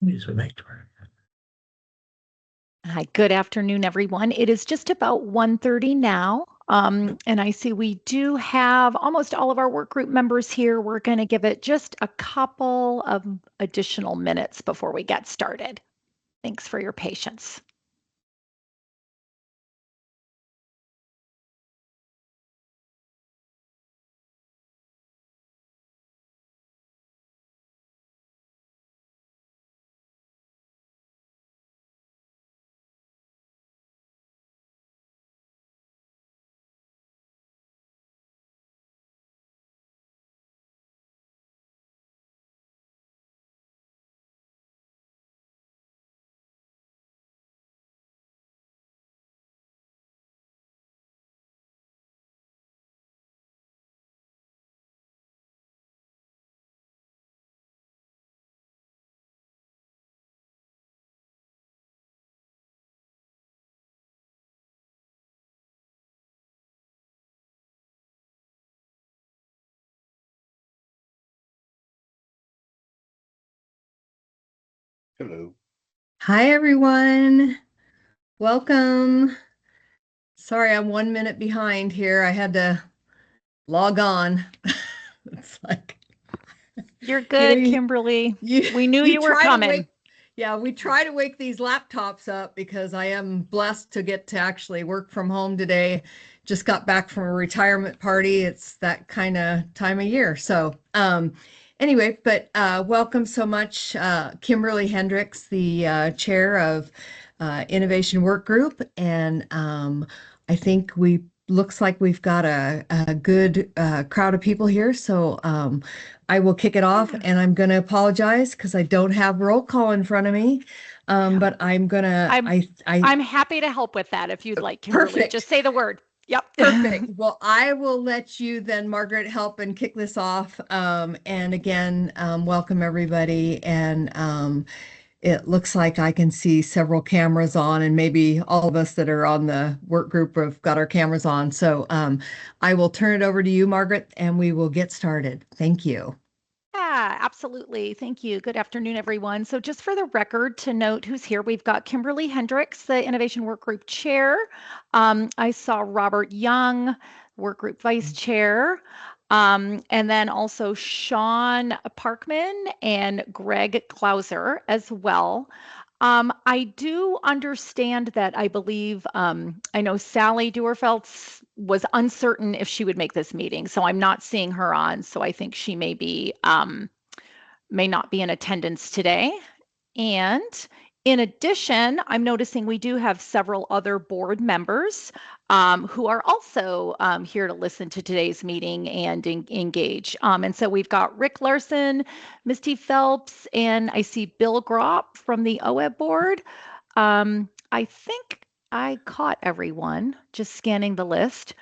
Please, we make sure. Hi, good afternoon, everyone. It is just about 1:30 now, and I see we do have almost all of our work group members here. We're going to give it just a couple of additional minutes before we get started. Thanks for your patience. Hello. Hi, everyone. Welcome. Sorry, I'm 1 minute behind here. I had to log on. It's like, You're good, you Kimberly. you We knew you you were try to coming. wake, yeah, we try to wake these laptops up because I am blessed to get to actually work from home today. Just got back from a retirement party. It's that kind of time of year. So, anyway, but welcome so much, Kimberly Hendricks, the chair of Innovation Work Group, and I think we looks like we've got a good crowd of people here. So I will kick it off, and I'm going to apologize because I don't have roll call in front of me. But I'm gonna I'm happy to help with that if you'd like, Kimberly. Perfect. Just say the word. Yep. Perfect. Well, I will let you then, Margaret, help and kick this off. And again, welcome everybody. And it looks like I can see several cameras on, and maybe all of us that are on the work group have got our cameras on. So I will turn it over to you, Margaret, and we will get started. Thank you. Yeah, absolutely. Thank you. Good afternoon, everyone. So, just for the record, to note who's here, we've got Kimberly Hendricks, the Innovation Workgroup Chair. I saw Robert Young, Workgroup Vice Chair, and then also Sean Parkman and Greg Klauser as well. I do understand that I believe, I know Sally Duerfeltz was uncertain if she would make this meeting, so I'm not seeing her on. So I think she may not be in attendance today. And in addition, I'm noticing we do have several other board members who are also here to listen to today's meeting and engage. And so we've got Rick Larson, Misty Phelps, and I see Bill Gropp from the OEB board. I think I caught everyone just scanning the list.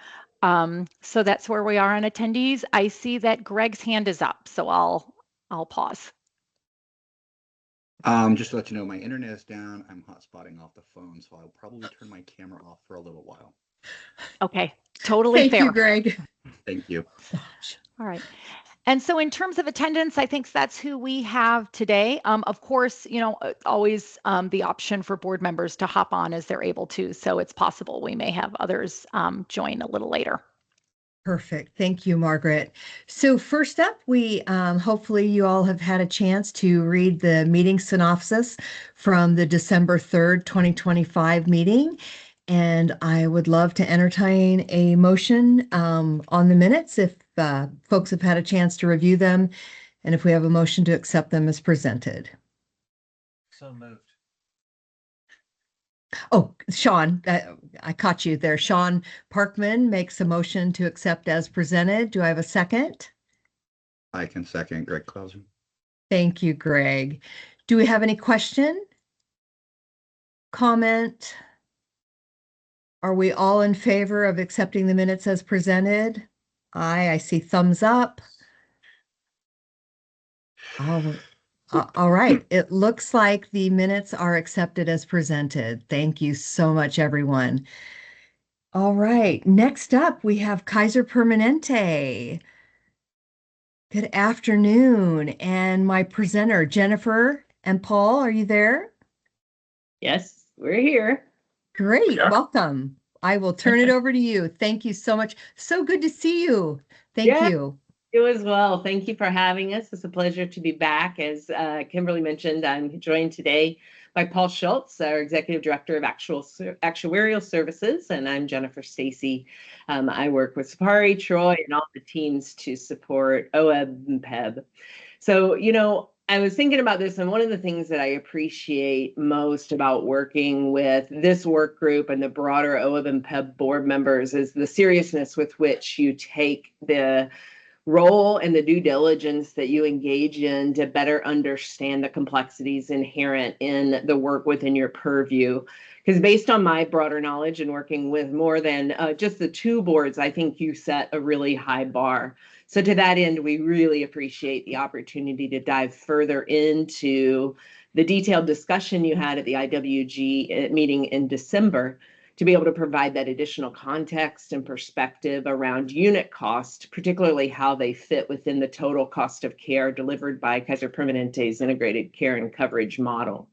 So that's where we are on attendees. I see that Greg's hand is up, so I'll pause. Just to let you know, my internet is down. I'm hotspotting off the phone, so I'll probably turn my camera off for a little while. Okay, totally Thank fair. you, Greg. Thank you. All right. And so in terms of attendance, I think that's who we have today. Of course, always the option for board members to hop on as they're able to. So it's possible we may have others join a little later. Perfect. Thank you, Margaret. So first up, we hopefully you all have had a chance to read the meeting synopsis from the December 3rd, 2025 meeting. And I would love to entertain a motion on the minutes if folks have had a chance to review them, and if we have a motion to accept them as presented. So moved. Oh, Sean, I caught you there. Sean Parkman makes a motion to accept as presented. Do I have a second? I can second Greg Klauser. Thank you, Greg. Do we have any question? Comment? Are we all in favor of accepting the minutes as presented? Aye, I see thumbs up. All right. It looks like the minutes are accepted as presented. Thank you so much, everyone. All right. Next up, we have Kaiser Permanente. Good afternoon. And my presenter, Jennifer And Paul, are you there? Yes, we're here. Great. Yeah. Welcome. I will turn it over to you. Thank you so much. So good to see you. Thank Yeah, you. you as well. Thank you for having us. It's a pleasure to be back. As Kimberly mentioned, I'm joined today by Paul Schultz, our Executive Director of Actuarial Services, and I'm Jennifer Stacy. I work with Sapari, Troy, and all the teams to support OEB and PEB. So, I was thinking about this, and one of the things that I appreciate most about working with this work group and the broader OEB and PEB board members is the seriousness with which you take the role and the due diligence that you engage in to better understand the complexities inherent in the work within your purview. Because based on my broader knowledge and working with more than just the two boards, I think you set a really high bar. So to that end, we really appreciate the opportunity to dive further into the detailed discussion you had at the IWG meeting in December, to be able to provide that additional context and perspective around unit cost, particularly how they fit within the total cost of care delivered by Kaiser Permanente's integrated care and coverage model.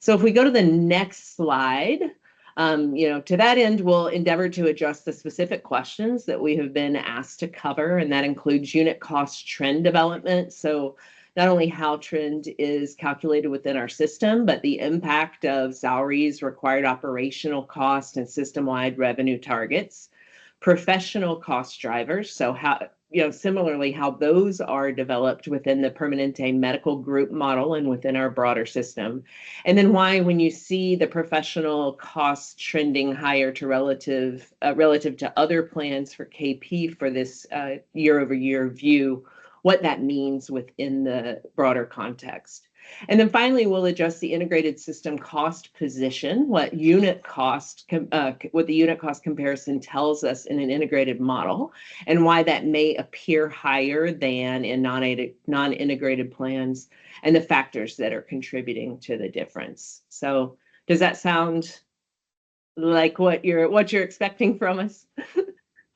So if we go to the next slide, to that end, we'll endeavor to address the specific questions that we have been asked to cover, and that includes unit cost trend development. So not only how trend is calculated within our system, but the impact of salaries, required operational cost, and system-wide revenue targets, professional cost drivers. So how, similarly, how those are developed within the Permanente medical group model and within our broader system. And then why, when you see the professional costs trending higher to relative to other plans for KP for this year-over-year view, what that means within the broader context. And then finally, we'll address the integrated system cost position, what the unit cost comparison tells us in an integrated model, and why that may appear higher than in non-integrated plans, and the factors that are contributing to the difference. So does that sound like what you're expecting from us?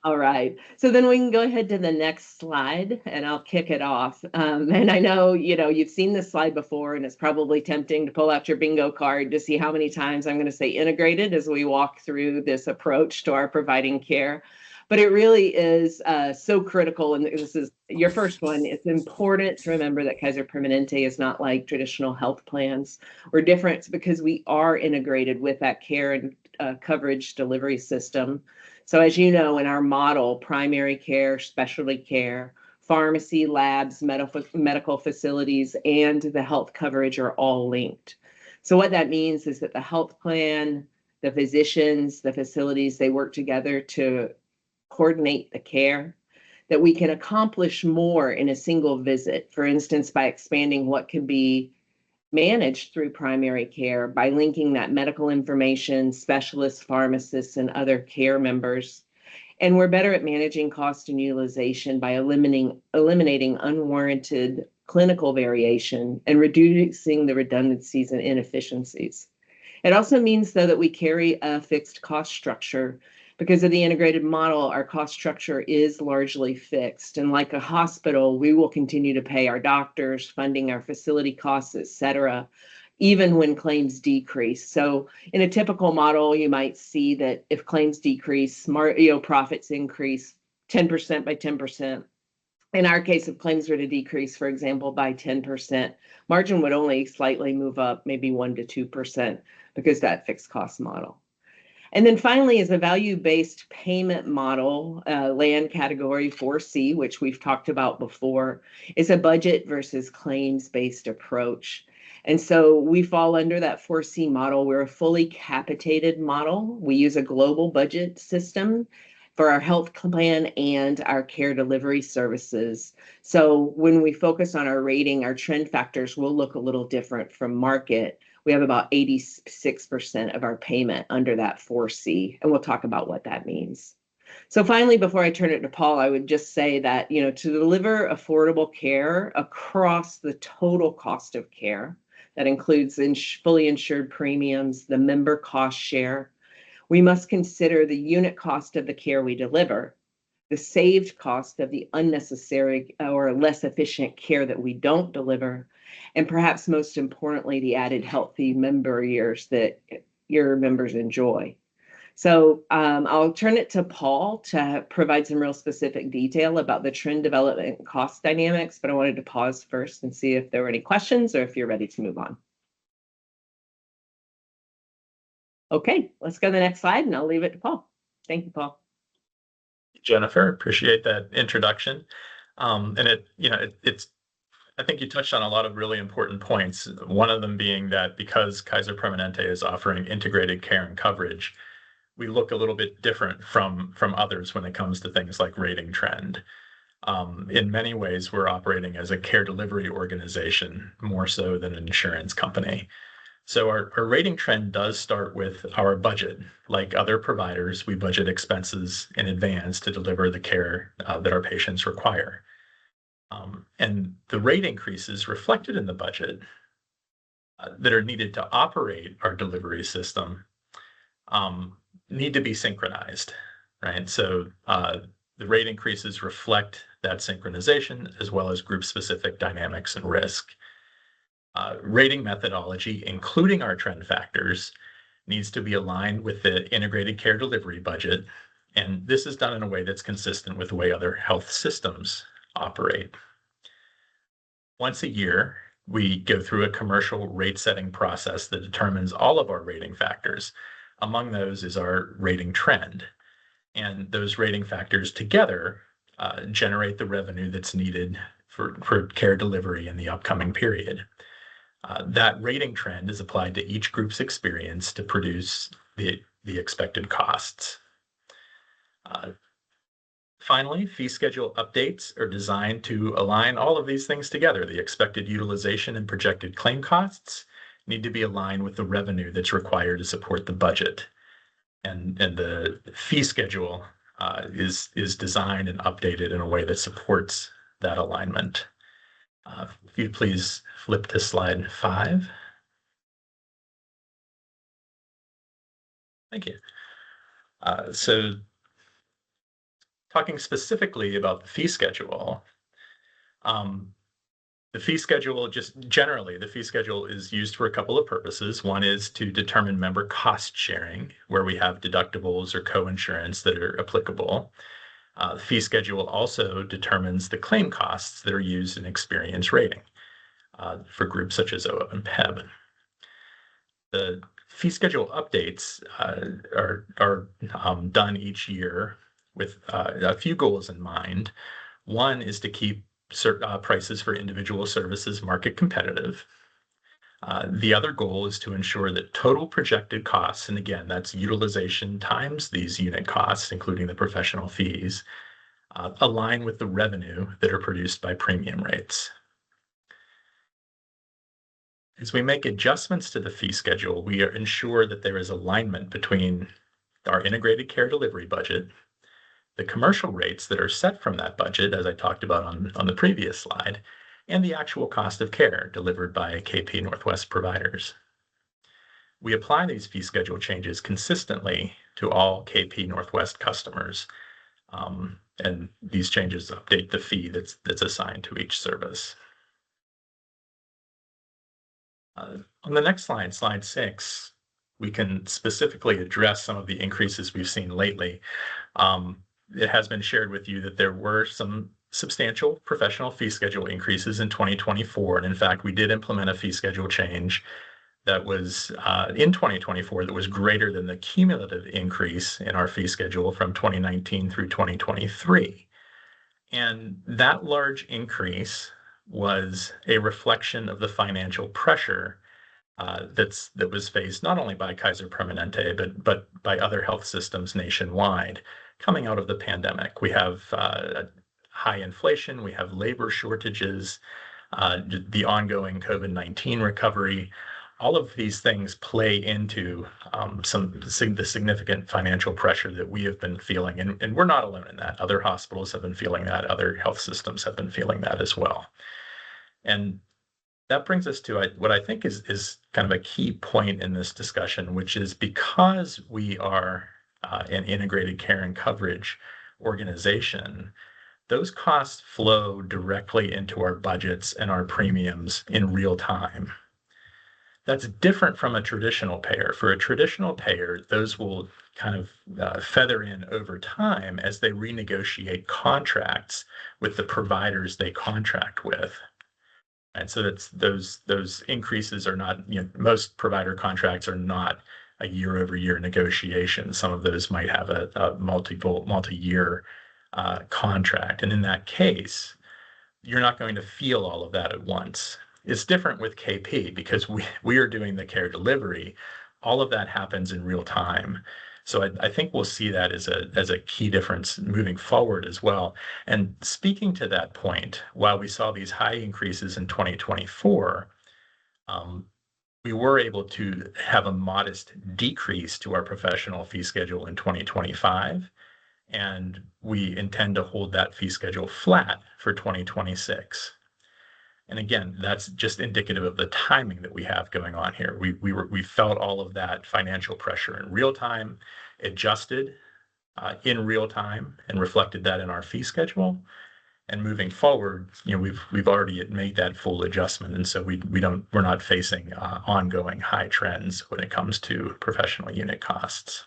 All right, so then we can go ahead to the next slide and I'll kick it off. And I know, you've seen this slide before, and it's probably tempting to pull out your bingo card to see how many times I'm going to say integrated as we walk through this approach to our providing care. But it really is so critical, and this is your first one. It's important to remember that Kaiser Permanente is not like traditional health plans. We're different because we are integrated with that care and coverage delivery system. So as you know, in our model, primary care, specialty care, pharmacy, labs, medical facilities, and the health coverage are all linked. So what that means is that the health plan, the physicians, the facilities, they work together to coordinate the care, that we can accomplish more in a single visit, for instance, by expanding what can be managed through primary care, by linking that medical information, specialists, pharmacists, and other care members. And we're better at managing cost and utilization by eliminating unwarranted clinical variation and reducing the redundancies and inefficiencies. It also means, though, that we carry a fixed cost structure. Because of the integrated model, our cost structure is largely fixed. And like a hospital, we will continue to pay our doctors, funding our facility costs, et cetera, even when claims decrease. So in a typical model, you might see that if claims decrease, profits increase 10% by 10%. In our case, if claims were to decrease, for example, by 10%, margin would only slightly move up, maybe 1 to 2%, because that fixed cost model. And then finally, is a value-based payment model, land category 4C, which we've talked about before, is a budget versus claims-based approach. And so we fall under that 4C model. We're a fully capitated model. We use a global budget system for our health plan and our care delivery services. So when we focus on our rating, our trend factors will look a little different from market. We have about 86% of our payment under that 4C, and we'll talk about what that means. So finally, before I turn it to Paul, I would just say that, to deliver affordable care across the total cost of care, that includes fully insured premiums, the member cost share, we must consider the unit cost of the care we deliver, the saved cost of the unnecessary or less efficient care that we don't deliver, and perhaps most importantly, the added healthy member years that your members enjoy. So I'll turn it to Paul to provide some real specific detail about the trend development and cost dynamics, but I wanted to pause first and see if there were any questions or if you're ready to move on. Okay, let's go to the next slide and I'll leave it to Paul. Thank you, Paul. Jennifer, appreciate that introduction. It's I think you touched on a lot of really important points. One of them being that because Kaiser Permanente is offering integrated care and coverage, we look a little bit different from others when it comes to things like rating trend. In many ways, we're operating as a care delivery organization more so than an insurance company. So our rating trend does start with our budget. Like other providers, we budget expenses in advance to deliver the care that our patients require. And the rate increases reflected in the budget that are needed to operate our delivery system need to be synchronized, right? So the rate increases reflect that synchronization as well as group-specific dynamics and risk. Rating methodology, including our trend factors, needs to be aligned with the integrated care delivery budget, and this is done in a way that's consistent with the way other health systems operate. Once a year, we go through a commercial rate setting process that determines all of our rating factors. Among those is our rating trend. And those rating factors together generate the revenue that's needed for care delivery in the upcoming period. That rating trend is applied to each group's experience to produce the expected costs. Finally, fee schedule updates are designed to align all of these things together. The expected utilization and projected claim costs need to be aligned with the revenue that's required to support the budget. And the fee schedule is designed and updated in a way that supports that alignment. If you'd please flip to slide 5. Thank you. So talking specifically about the fee schedule, the fee schedule, just generally, the fee schedule is used for a couple of purposes. One is to determine member cost sharing, where we have deductibles or co-insurance that are applicable. The fee schedule also determines the claim costs that are used in experience rating for groups such as OO and PEB. The fee schedule updates are done each year with a few goals in mind. One is to keep prices for individual services market competitive. The other goal is to ensure that total projected costs, and again, that's utilization times these unit costs, including the professional fees, align with the revenue that are produced by premium rates. As we make adjustments to the fee schedule, we ensure that there is alignment between our integrated care delivery budget, the commercial rates that are set from that budget, as I talked about on the previous slide, and the actual cost of care delivered by KP Northwest providers. We apply these fee schedule changes consistently to all KP Northwest customers, and these changes update the fee that's assigned to each service. On the next slide, slide 6, we can specifically address some of the increases we've seen lately. It has been shared with you that there were some substantial professional fee schedule increases in 2024. And in fact, we did implement a fee schedule change that was in 2024 that was greater than the cumulative increase in our fee schedule from 2019 through 2023. And that large increase was a reflection of the financial pressure that was faced not only by Kaiser Permanente, but by other health systems nationwide coming out of the pandemic. We have high inflation, we have labor shortages, the ongoing COVID-19 recovery. All of these things play into the significant financial pressure that we have been feeling, and we're not alone in that. Other hospitals have been feeling that, other health systems have been feeling that as well. And that brings us to what I think is kind of a key point in this discussion, which is because we are an integrated care and coverage organization, those costs flow directly into our budgets and our premiums in real time. That's different from a traditional payer. For a traditional payer, those will kind of feather in over time as they renegotiate contracts with the providers they contract with. And so that's those increases are not, most provider contracts are not a year-over-year negotiation. Some of those might have a multi-year contract. And in that case, you're not going to feel all of that at once. It's different with KP because we are doing the care delivery. All of that happens in real time. So I think we'll see that as a key difference moving forward as well. And speaking to that point, while we saw these high increases in 2024, we were able to have a modest decrease to our professional fee schedule in 2025. And we intend to hold that fee schedule flat for 2026. And again, that's just indicative of the timing that we have going on here. We felt all of that financial pressure in real time, adjusted in real time, and reflected that in our fee schedule. And moving forward, we've already made that full adjustment, and so we're not facing ongoing high trends when it comes to professional unit costs.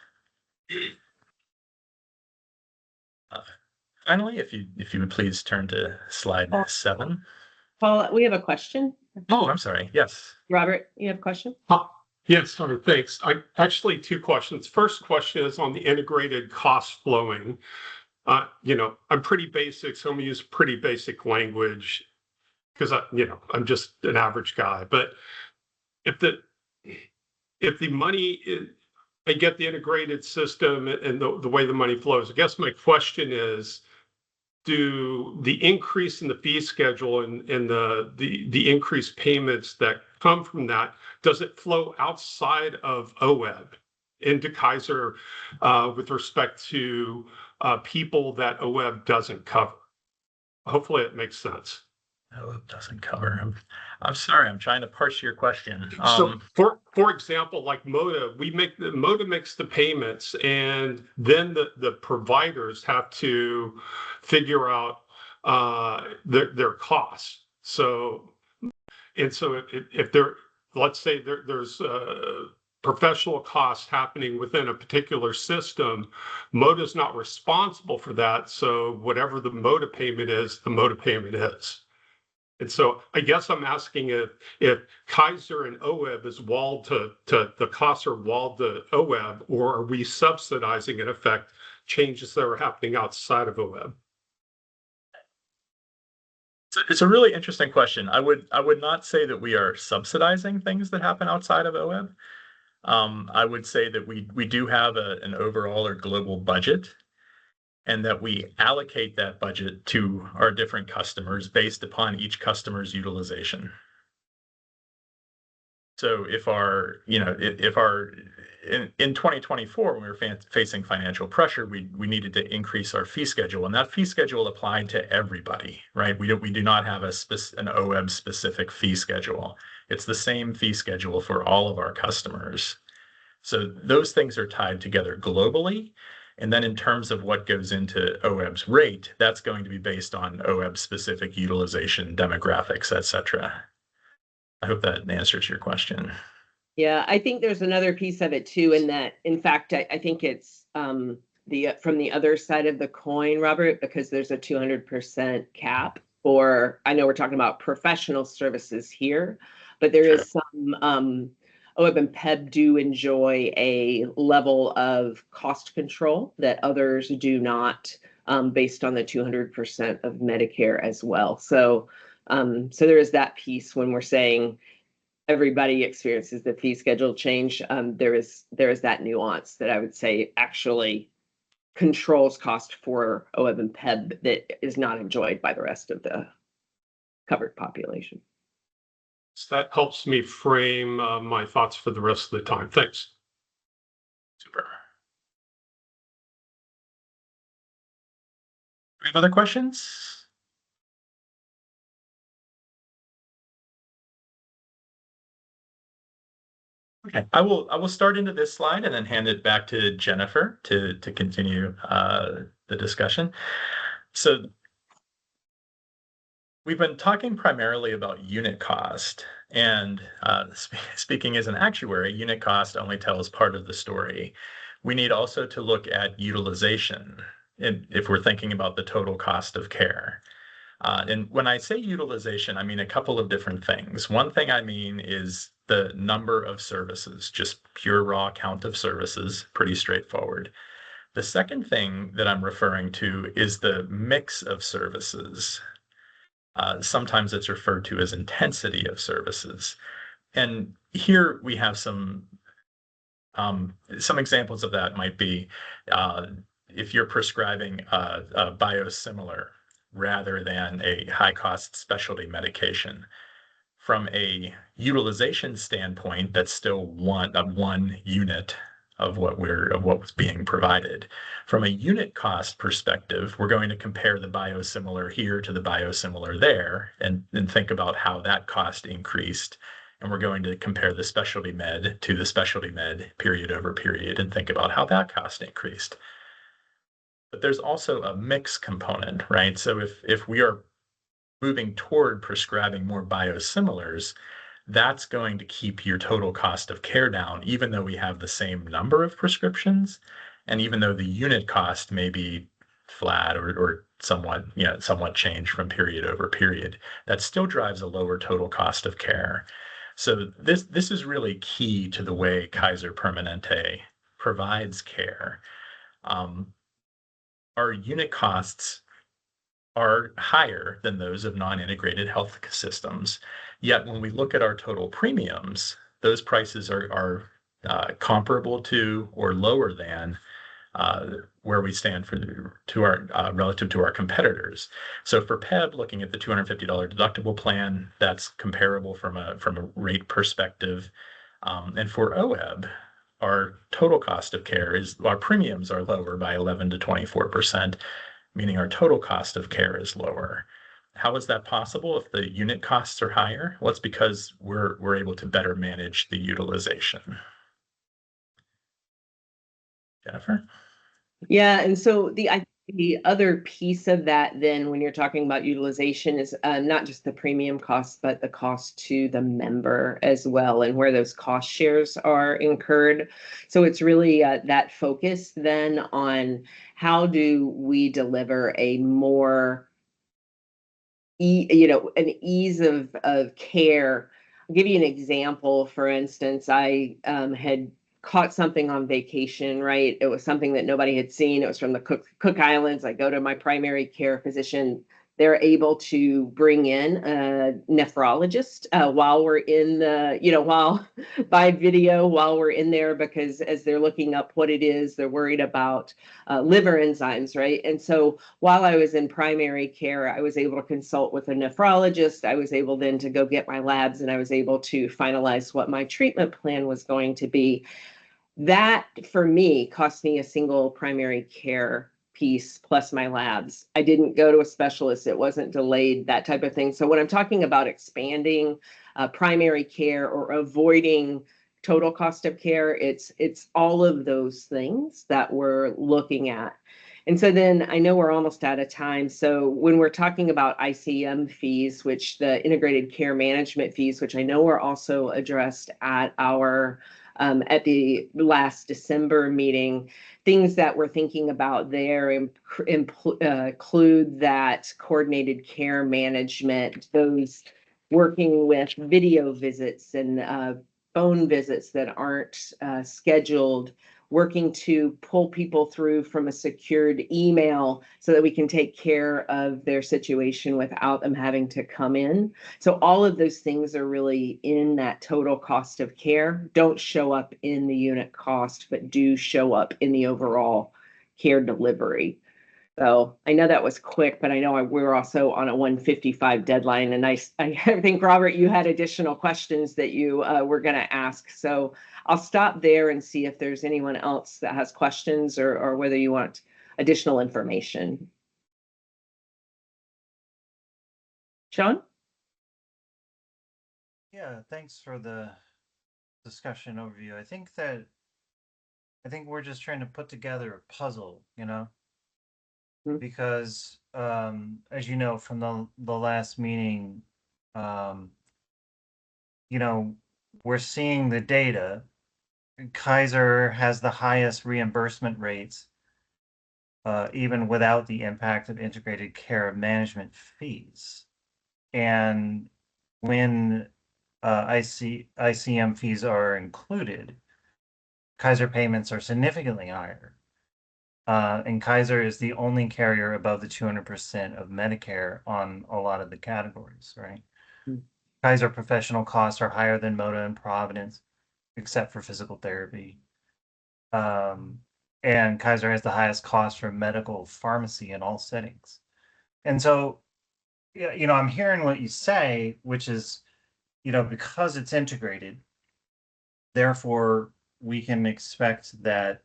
Finally, if you would please turn to slide 7. Paul, we have a question. Oh, I'm sorry. Yes. Robert, you have a question? Yes, sorry, thanks. Actually 2 questions. First question is on the integrated cost flowing. I'm pretty basic, so I'm gonna use pretty basic language because I'm just an average guy. But if the money I get the integrated system and the way the money flows, I guess my question is, do the increase in the fee schedule and the increased payments that come from that, does it flow outside of OWEB into Kaiser with respect to people that OWEB doesn't cover? Hopefully it makes sense. OWEB doesn't cover. I'm sorry, I'm trying to parse your question. So for example, like MOTA, MOTA makes the payments, and then the providers have to figure out their costs. So if there, let's say there's professional costs happening within a particular system, MOTA is not responsible for that. So whatever the MOTA payment is, the MOTA payment is. And so I guess I'm asking if Kaiser and OWEB is walled to the costs are walled to OWEB, or are we subsidizing in effect changes that are happening outside of OWEB? It's a really interesting question. I would not say that we are subsidizing things that happen outside of OWEB. I would say that we do have an overall or global budget, and that we allocate that budget to our different customers based upon each customer's utilization. So in 2024, when we were facing financial pressure, we needed to increase our fee schedule, and that fee schedule applied to everybody, right? We do not have an OWEB specific fee schedule. It's the same fee schedule for all of our customers. So those things are tied together globally. And then in terms of what goes into OWEB's rate, that's going to be based on OWEB specific utilization, demographics, et cetera. I hope that answers your question. Yeah, I think there's another piece of it too, in that, in fact, I think it's from the other side of the coin, Robert, because there's a 200% cap for, I know we're talking about professional services here, but there is some OWEB and PEB do enjoy a level of cost control that others do not, based on the 200% of Medicare as well. So there is that piece when we're saying everybody experiences the fee schedule change. There is that nuance that I would say actually controls cost for OWEB and PEB that is not enjoyed by the rest of the covered population. So that helps me frame my thoughts for the rest of the time. Thanks. Super. Do we have other questions? Okay, I will start into this slide and then hand it back to Jennifer to continue the discussion. So we've been talking primarily about unit cost, and speaking as an actuary, unit cost only tells part of the story. We need also to look at utilization if we're thinking about the total cost of care. And when I say utilization, I mean a couple of different things. One thing I mean is the number of services, just pure raw count of services, pretty straightforward. The second thing that I'm referring to is the mix of services. Sometimes it's referred to as intensity of services. And here we have some examples of that might be if you're prescribing a biosimilar rather than a high-cost specialty medication. From a utilization standpoint, that's still one unit of what was being provided. From a unit cost perspective, we're going to compare the biosimilar here to the biosimilar there and think about how that cost increased. And we're going to compare the specialty med to the specialty med period over period and think about how that cost increased. But there's also a mix component, right? So if we are moving toward prescribing more biosimilars, that's going to keep your total cost of care down, even though we have the same number of prescriptions, and even though the unit cost may be flat or somewhat changed from period over period, that still drives a lower total cost of care. So this is really key to the way Kaiser Permanente provides care. Our unit costs are higher than those of non-integrated health systems. Yet when we look at our total premiums, those prices are comparable to or lower than where we stand relative to our competitors. So for PEB, looking at the $250 deductible plan, that's comparable from a rate perspective. And for OEB, our total cost of care our premiums are lower by 11 to 24%. Meaning our total cost of care is lower. How is that possible if the unit costs are higher? Well, it's because we're able to better manage the utilization. Jennifer? Yeah, and so the other piece of that then when you're talking about utilization is not just the premium cost, but the cost to the member as well, and where those cost shares are incurred. So it's really that focus then on how do we deliver a more an ease of care. I'll give you an example. For instance, I had caught something on vacation, right? It was something that nobody had seen. It was from the Cook Islands. I go to my primary care physician. They're able to bring in a nephrologist while we're in while by video while we're in there, because as they're looking up what it is, they're worried about liver enzymes, right? And so while I was in primary care, I was able to consult with a nephrologist. I was able then to go get my labs, and I was able to finalize what my treatment plan was going to be. That, for me, cost me a single primary care piece plus my labs. I didn't go to a specialist. It wasn't delayed, that type of thing. So when I'm talking about expanding primary care or avoiding total cost of care, it's all of those things that we're looking at. And so then I know we're almost out of time. So when we're talking about ICM fees, which the integrated care management fees, which I know were also addressed at our at the last December meeting, things that we're thinking about there include that coordinated care management, those working with video visits and phone visits that aren't scheduled, working to pull people through from a secured email so that we can take care of their situation without them having to come in. So all of those things are really in that total cost of care, don't show up in the unit cost, but do show up in the overall care delivery. So I know that was quick, but I know we're also on a 1:55 deadline, and I think, Robert, you had additional questions that you were going to ask. So I'll stop there and see if there's anyone else that has questions or whether you want additional information. Sean? Yeah, thanks for the discussion overview. I think we're just trying to put together a puzzle, because as you know from the last meeting, you know, we're seeing the data. Kaiser has the highest reimbursement rates, even without the impact of integrated care management fees. And when ICM fees are included, Kaiser payments are significantly higher. And Kaiser is the only carrier above the 200% of Medicare on a lot of the categories, right? Mm. Kaiser professional costs are higher than MOTA and Providence, except for physical therapy. And Kaiser has the highest cost for medical pharmacy in all settings. And so, you know, I'm hearing what you say, which is, you know, because it's integrated, therefore we can expect that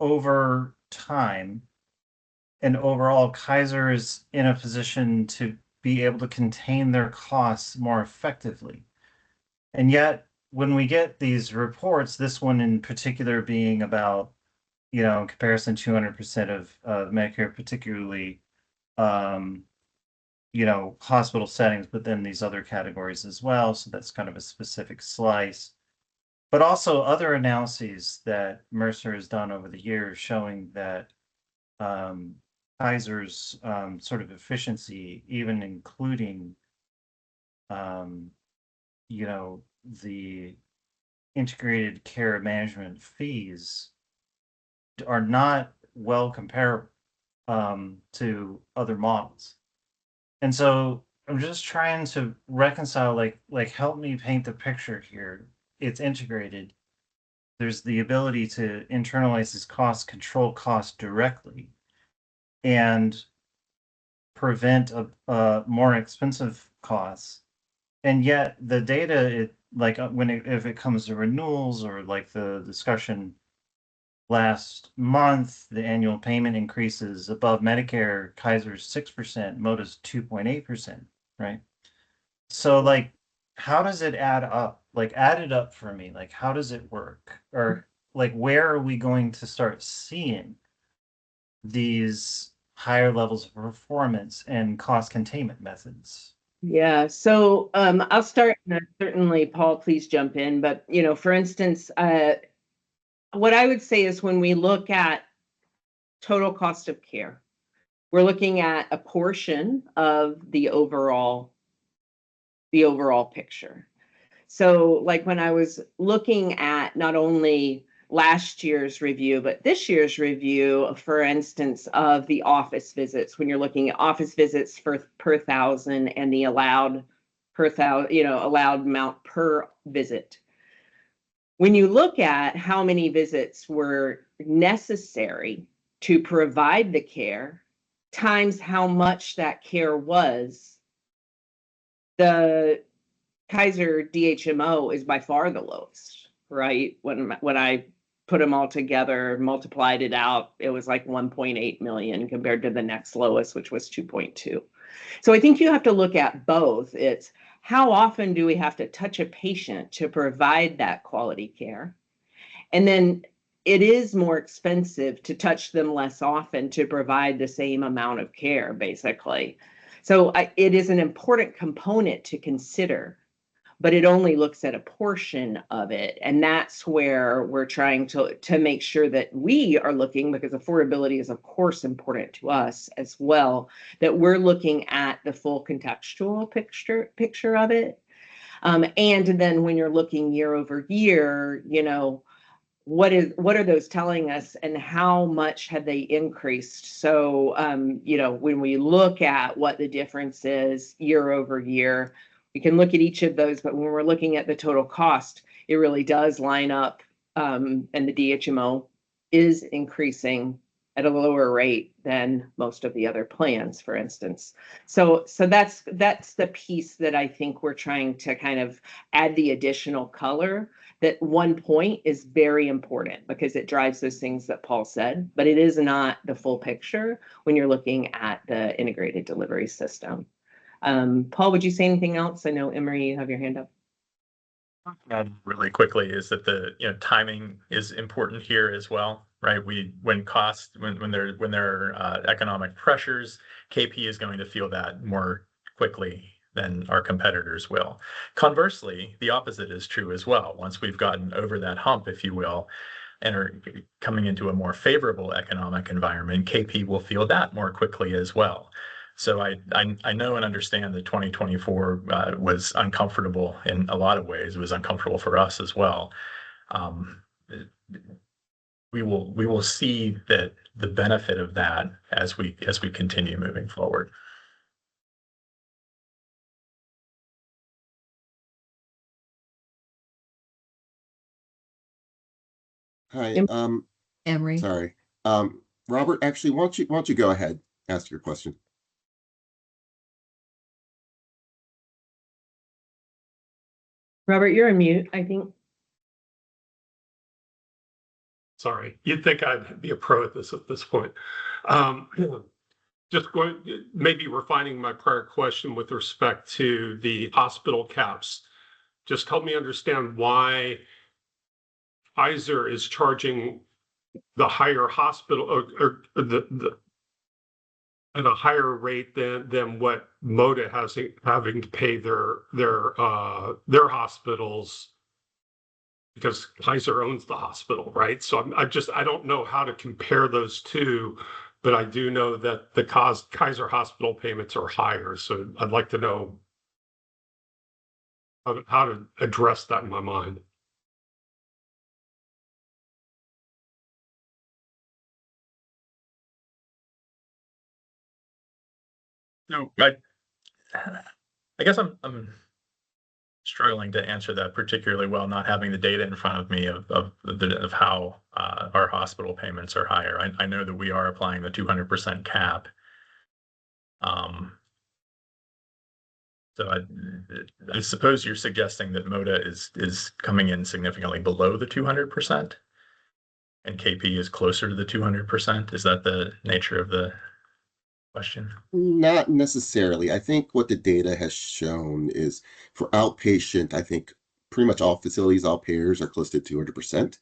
over time and overall Kaiser is in a position to be able to contain their costs more effectively. And yet, when we get these reports, this one in particular being about, you know, in comparison, 200% of Medicare, particularly, you know, hospital settings, but then these other categories as well. So that's kind of a specific slice. But also other analyses that Mercer has done over the years showing that Kaiser's sort of efficiency, even including, you know, the integrated care management fees, are not well comparable to other models. And so I'm just trying to reconcile, like help me paint the picture here. It's integrated. There's the ability to internalize these costs, control costs directly, and prevent a more expensive costs. And yet the data, it like if it comes to renewals or like the discussion last month, the annual payment increases above Medicare, Kaiser's 6%, MODA's 2.8%, right? So like, how does it add up? Like, add it up for me. Like, how does it work? Or like, where are we going to start seeing these higher levels of performance and cost containment methods? Yeah, so I'll start, and certainly Paul, please jump in. But you know, for instance, what I would say is when we look at total cost of care, we're looking at a portion of the overall picture. So like when I was looking at not only last year's review, but this year's review, for instance, of the office visits, when you're looking at office visits per thousand and the allowed per thousand, you know, allowed amount per visit. When you look at how many visits were necessary to provide the care times how much that care was, the Kaiser DHMO is by far the lowest, right? When I put them all together, multiplied it out, it was like 1.8 million compared to the next lowest, which was 2.2. So I think you have to look at both. It's how often do we have to touch a patient to provide that quality care? And then it is more expensive to touch them less often to provide the same amount of care, basically. So it is an important component to consider, but it only looks at a portion of it. And that's where we're trying to make sure that we are looking, because affordability is of course important to us as well, that we're looking at the full contextual picture of it. And then when you're looking year over year, you know, what are those telling us and how much have they increased? So, you know, when we look at what the difference is year over year, we can look at each of those, but when we're looking at the total cost, it really does line up, and the DHMO is increasing at a lower rate than most of the other plans, for instance. So that's the piece that I think we're trying to kind of add the additional color. That one point is very important because it drives those things that Paul said, but it is not the full picture when you're looking at the integrated delivery system. Paul, would you say anything else? I know, Emery, you have your hand up. Really quickly is that the timing is important here as well. right? When there are economic pressures, KP is going to feel that more quickly than our competitors will. Conversely, the opposite is true as well. Once we've gotten over that hump, if you will, and are coming into a more favorable economic environment, KP will feel that more quickly as well. So I know and understand that 2024 was uncomfortable in a lot of ways. It was uncomfortable for us as well. We will see that the benefit of that as we continue moving forward. Hi, Emery. sorry. Robert, actually, why don't you go ahead, ask your question? Robert, you're on mute, I think. Sorry, you'd think I'd be a pro at this point. Just maybe refining my prior question with respect to the hospital caps. Just help me understand why Kaiser is charging the higher hospital or at a higher rate than what MODA having to pay their hospitals, because Kaiser owns the hospital, right? So I don't know how to compare those two, but I do know that the Kaiser hospital payments are higher. So I'd like to know how to address that in my mind. No, I guess I'm struggling to answer that particularly well, not having the data in front of me of how our hospital payments are higher. I know that we are applying the 200% cap. So I suppose you're suggesting that MODA is coming in significantly below the 200%, and KP is closer to the 200%. Is that the nature of the question? Not necessarily. I think what the data has shown is for outpatient, I think pretty much all facilities, all payers are close to 200%.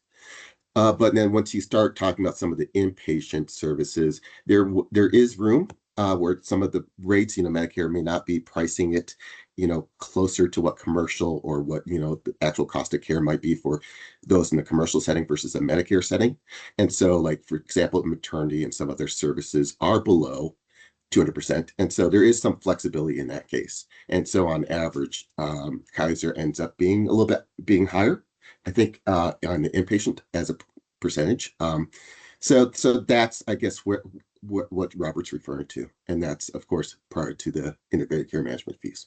But then once you start talking about some of the inpatient services, there is room where some of the rates, Medicare may not be pricing it, closer to what commercial or what, the actual cost of care might be for those in the commercial setting versus a Medicare setting. And so, like, for example, maternity and some other services are below 200%. And so there is some flexibility in that case. And so on average, Kaiser ends up being a little bit higher, I think, on the inpatient as a percentage. So that's, I guess, what Robert's referring to. And that's, of course, prior to the integrated care management fees.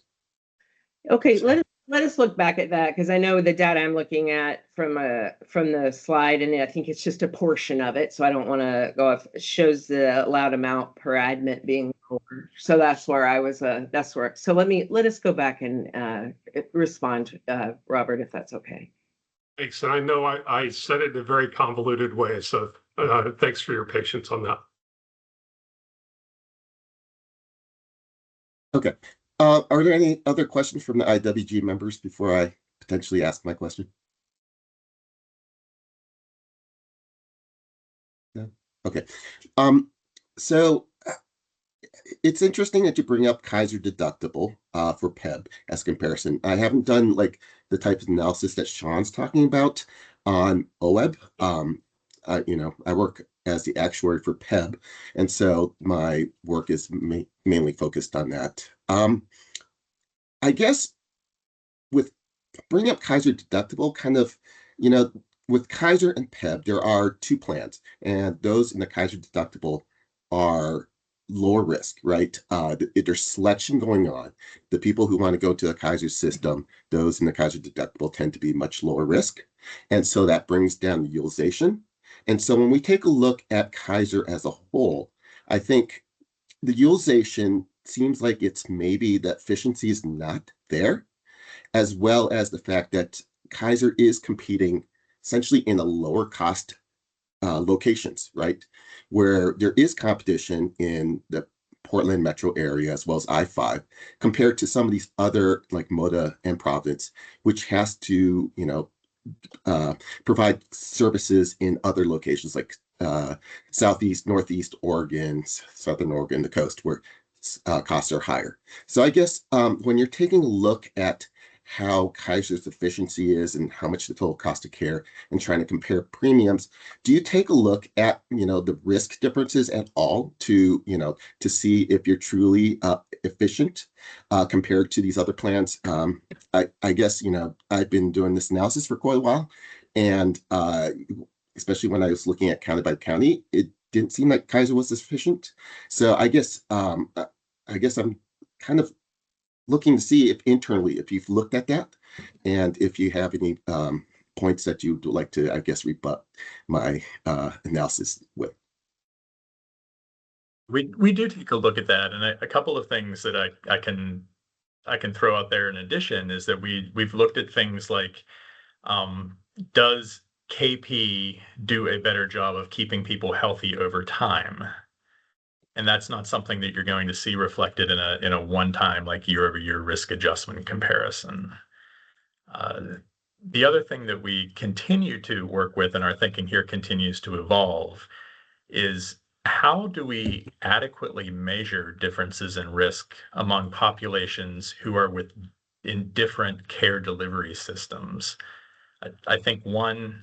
Okay, let us look back at that, because I know the data I'm looking at from the slide, and I think it's just a portion of it, so I don't want to go off. It shows the allowed amount per admit being lower. So that's where I was. So let us go back and respond, Robert, if that's okay. Thanks. And I know I said it in a very convoluted way, so thanks for your patience on that. Okay. Are there any other questions from the IWG members before I potentially ask my question? No? Okay. So it's interesting that you bring up Kaiser deductible for PEB as comparison. I haven't done like the type of analysis that Sean's talking about on OEB. I work as the actuary for PEB, and so my work is mainly focused on that. I guess with bringing up Kaiser deductible, kind of, with Kaiser and PEB, there are two plans, and those in the Kaiser deductible are lower risk, right? There's selection going on. The people who want to go to the Kaiser system, those in the Kaiser deductible tend to be much lower risk. And so that brings down the utilization. And so when we take a look at Kaiser as a whole, I think the utilization seems like it's maybe the efficiency is not there, as well as the fact that Kaiser is competing essentially in a lower cost locations, right? Where there is competition in the Portland metro area as well as I-5 compared to some of these other like MODA and Providence, which has to, provide services in other locations like Southeast, Northeast Oregon, Southern Oregon, the coast, where costs are higher. So I guess when you're taking a look at how Kaiser's efficiency is and how much the total cost of care and trying to compare premiums, do you take a look at, the risk differences at all to, to see if you're truly efficient compared to these other plans? I guess, I've been doing this analysis for quite a while, and especially when I was looking at county by county, it didn't seem like Kaiser was efficient. So I guess I'm kind of looking to see if internally, if you've looked at that, and if you have any points that you'd like to, I guess, rebut my analysis with. We do take a look at that, and a couple of things that I can throw out there in addition is that we've looked at things like, does KP do a better job of keeping people healthy over time? And that's not something that you're going to see reflected in a one-time, like, year-over-year risk adjustment comparison. The other thing that we continue to work with, and our thinking here continues to evolve, is how do we adequately measure differences in risk among populations who are in different care delivery systems? I think one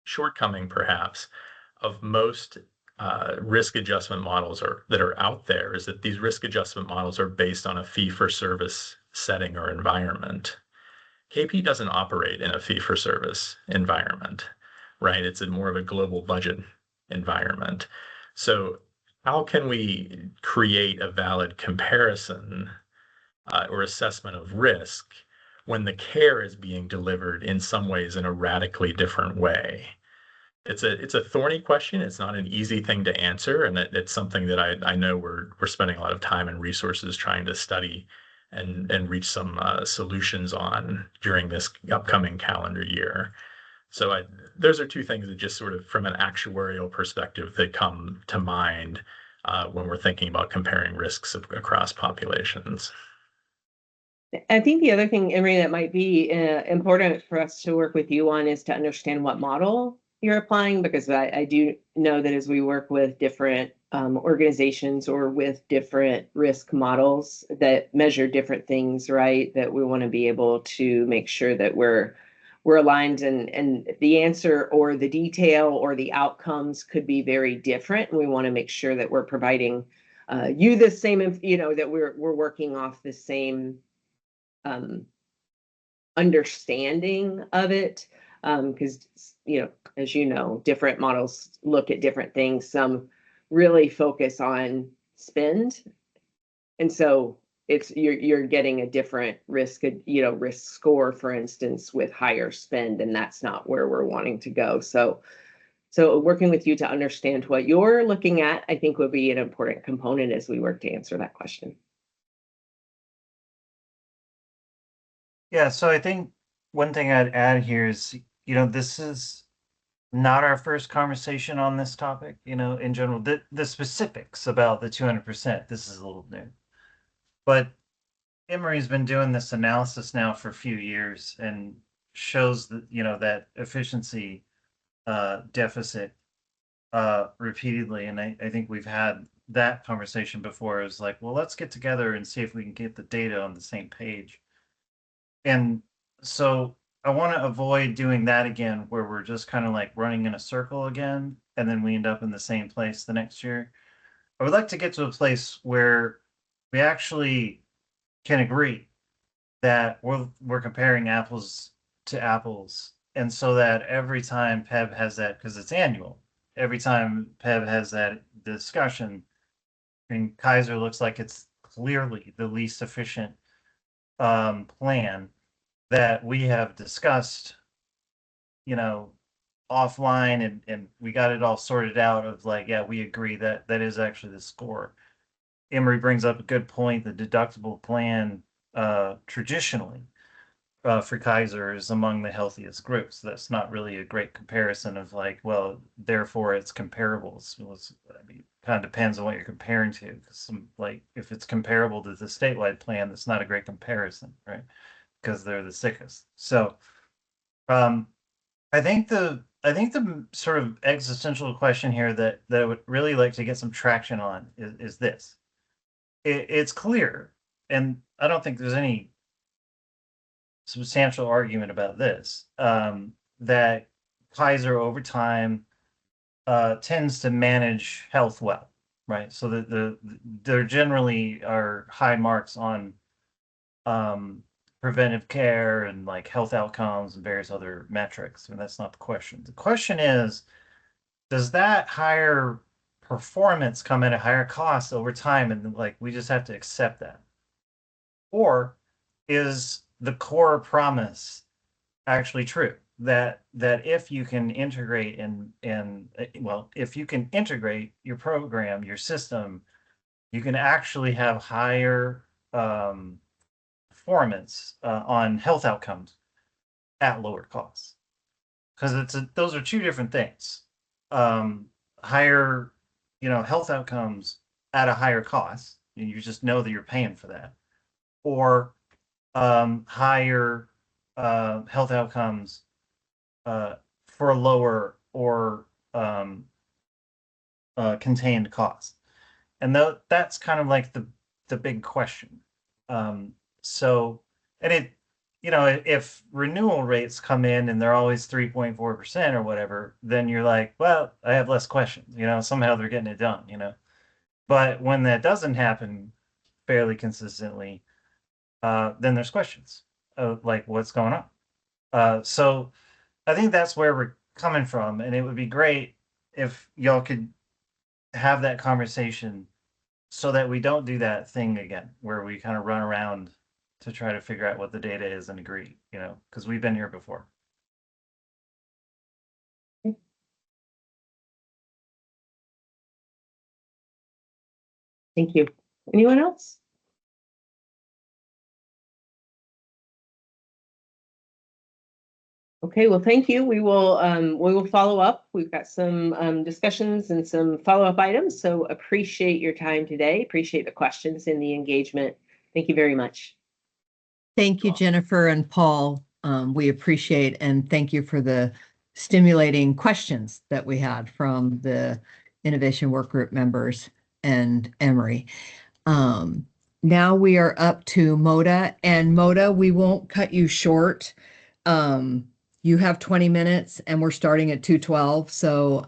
shortcoming, perhaps, of most risk adjustment models that are out there is that these risk adjustment models are based on a fee-for-service setting or environment. KP doesn't operate in a fee-for-service environment, right? It's more of a global budget environment. So how can we create a valid comparison or assessment of risk when the care is being delivered in some ways in a radically different way? It's a thorny question. It's not an easy thing to answer, and it's something that I know we're spending a lot of time and resources trying to study and reach some solutions on during this upcoming calendar year. So those are two things that just sort of, from an actuarial perspective, that come to mind when we're thinking about comparing risks across populations. I think the other thing, Emery, that might be important for us to work with you on is to understand what model you're applying, because I do know that as we work with different organizations or with different risk models that measure different things, right, that we want to be able to make sure that we're aligned, and the answer or the detail or the outcomes could be very different. And we want to make sure that we're providing you the same, that we're working off the same understanding of it, because as you know, different models look at different things. Some really focus on spend, and so you're getting a different risk score, for instance, with higher spend, and that's not where we're wanting to go. So working with you to understand what you're looking at, I think, would be an important component as we work to answer that question. Yeah, so I think one thing I'd add here is, this is not our first conversation on this topic, in general. The specifics about the 200%, this is a little new. But Emery's been doing this analysis now for a few years and shows that, that efficiency deficit repeatedly. And I think we've had that conversation before. It's like, well, let's get together and see if we can get the data on the same page. And so I want to avoid doing that again, where we're just kind of like running in a circle again, and then we end up in the same place the next year. I would like to get to a place where we actually can agree that we're comparing apples to apples. And so that every time PEB has that, because it's annual, every time PEB has that discussion, and Kaiser looks like it's clearly the least efficient plan that we have discussed, offline, and we got it all sorted out of like, yeah, we agree that that is actually the score. Emery brings up a good point. The deductible plan traditionally for Kaiser is among the healthiest groups. That's not really a great comparison of like, well, therefore it's comparable. I mean, kind of depends on what you're comparing to. Like, if it's comparable to the statewide plan, that's not a great comparison, right? Because they're the sickest. So I I think the sort of existential question here that I would really like to get some traction on is this. It's clear, and I don't think there's any substantial argument about this, that Kaiser over time tends to manage health well, right? So there generally are high marks on preventive care and like health outcomes and various other metrics. And that's not the question. The question is, does that higher performance come at a higher cost over time? And like, we just have to accept that. Or is the core promise actually true? That if you can integrate well, if you can integrate your program, your system, you can actually have higher performance on health outcomes at lower costs, because those are two different things. Higher, health outcomes at a higher cost, and you just know that you're paying for that, or higher health outcomes for a lower or contained cost. And that's kind of like the big question. So, and if renewal rates come in and they're always 3.4% or whatever, then you're like, well, I have less questions, somehow they're getting it done. But when that doesn't happen fairly consistently, then there's questions like what's going on. So I think that's where we're coming from, and it would be great if y'all could have that conversation so that we don't do that thing again where we kind of run around to try to figure out what the data is and agree, because we've been here before. Thank you. Anyone else? Okay, well, thank you. We will follow up. We've got some discussions and some follow-up items. So appreciate your time today. Appreciate the questions and the engagement. Thank you very much. Thank you, Jennifer and Paul. We appreciate and thank you for the stimulating questions that we had from the Innovation Workgroup members and Emory. Now we are up to Moda, and Moda, we won't cut you short. You have 20 minutes and we're starting at 2:12. So,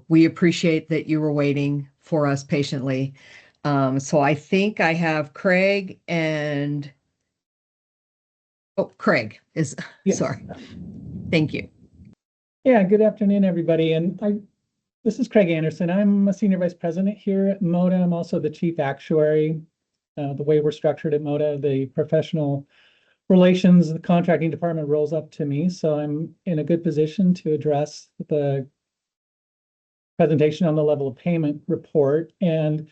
we appreciate that you were waiting for us patiently. So I think I have Craig and, Craig is, Yes. sorry. Thank you. Yeah, good afternoon, everybody. And this is Craig Anderson. I'm a senior vice president here at MODA. I'm also the chief actuary. The way we're structured at MODA, the professional relations, the contracting department rolls up to me. So I'm in a good position to address the presentation on the level of payment report. And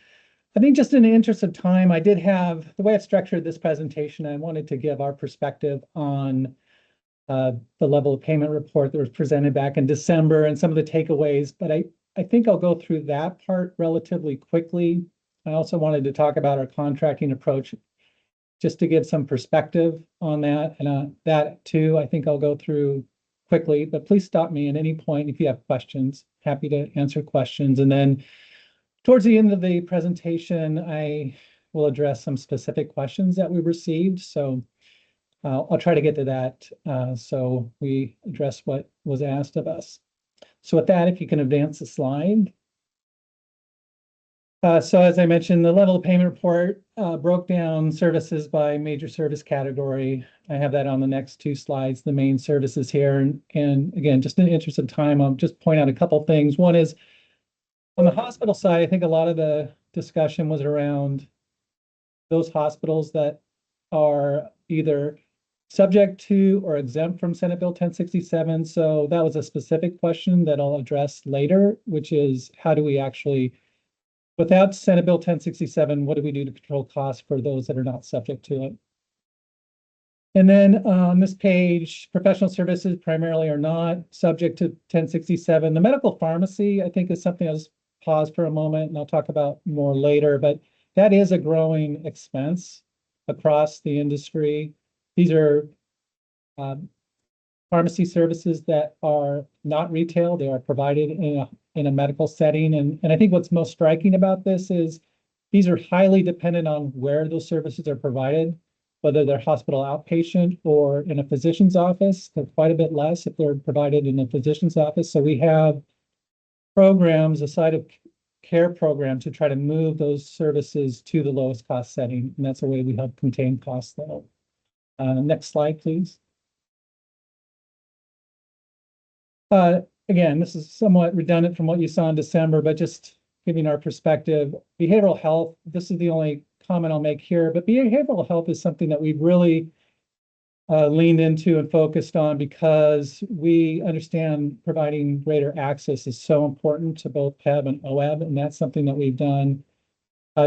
I think just in the interest of time, I did have, the way I've structured this presentation, I wanted to give our perspective on the level of payment report that was presented back in December and some of the takeaways, but I think I'll go through that part relatively quickly. I also wanted to talk about our contracting approach just to give some perspective on that, and that too, I think I'll go through quickly, but please stop me at any point if you have questions. Happy to answer questions. And then towards the end of the presentation, I will address some specific questions that we received. So I'll try to get to that so we address what was asked of us. So with that, if you can advance the slide. So as I mentioned, the level of payment report broke down services by major service category. I have that on the next two slides, the main services here. And again, just in the interest of time, I'll just point out a couple things. One is on the hospital side, I think a lot of the discussion was around those hospitals that are either subject to or exempt from Senate Bill 1067. So that was a specific question that I'll address later, which is how do we actually, without Senate Bill 1067, what do we do to control costs for those that are not subject to it? And then on this page, professional services primarily are not subject to 1067. The medical pharmacy, I think, is something I'll just pause for a moment and I'll talk about more later, but that is a growing expense across the industry. These are pharmacy services that are not retail. They are provided in a medical setting. And I think what's most striking about this is these are highly dependent on where those services are provided, whether they're hospital outpatient or in a physician's office. They're quite a bit less if they're provided in a physician's office. So we have programs, a side of care program to try to move those services to the lowest cost setting. And that's a way we help contain costs there. Next slide, please. Again, this is somewhat redundant from what you saw in December, but just giving our perspective. Behavioral health, this is the only comment I'll make here, but behavioral health is something that we've really leaned into and focused on because we understand providing greater access is so important to both PEB and OEB, and that's something that we've done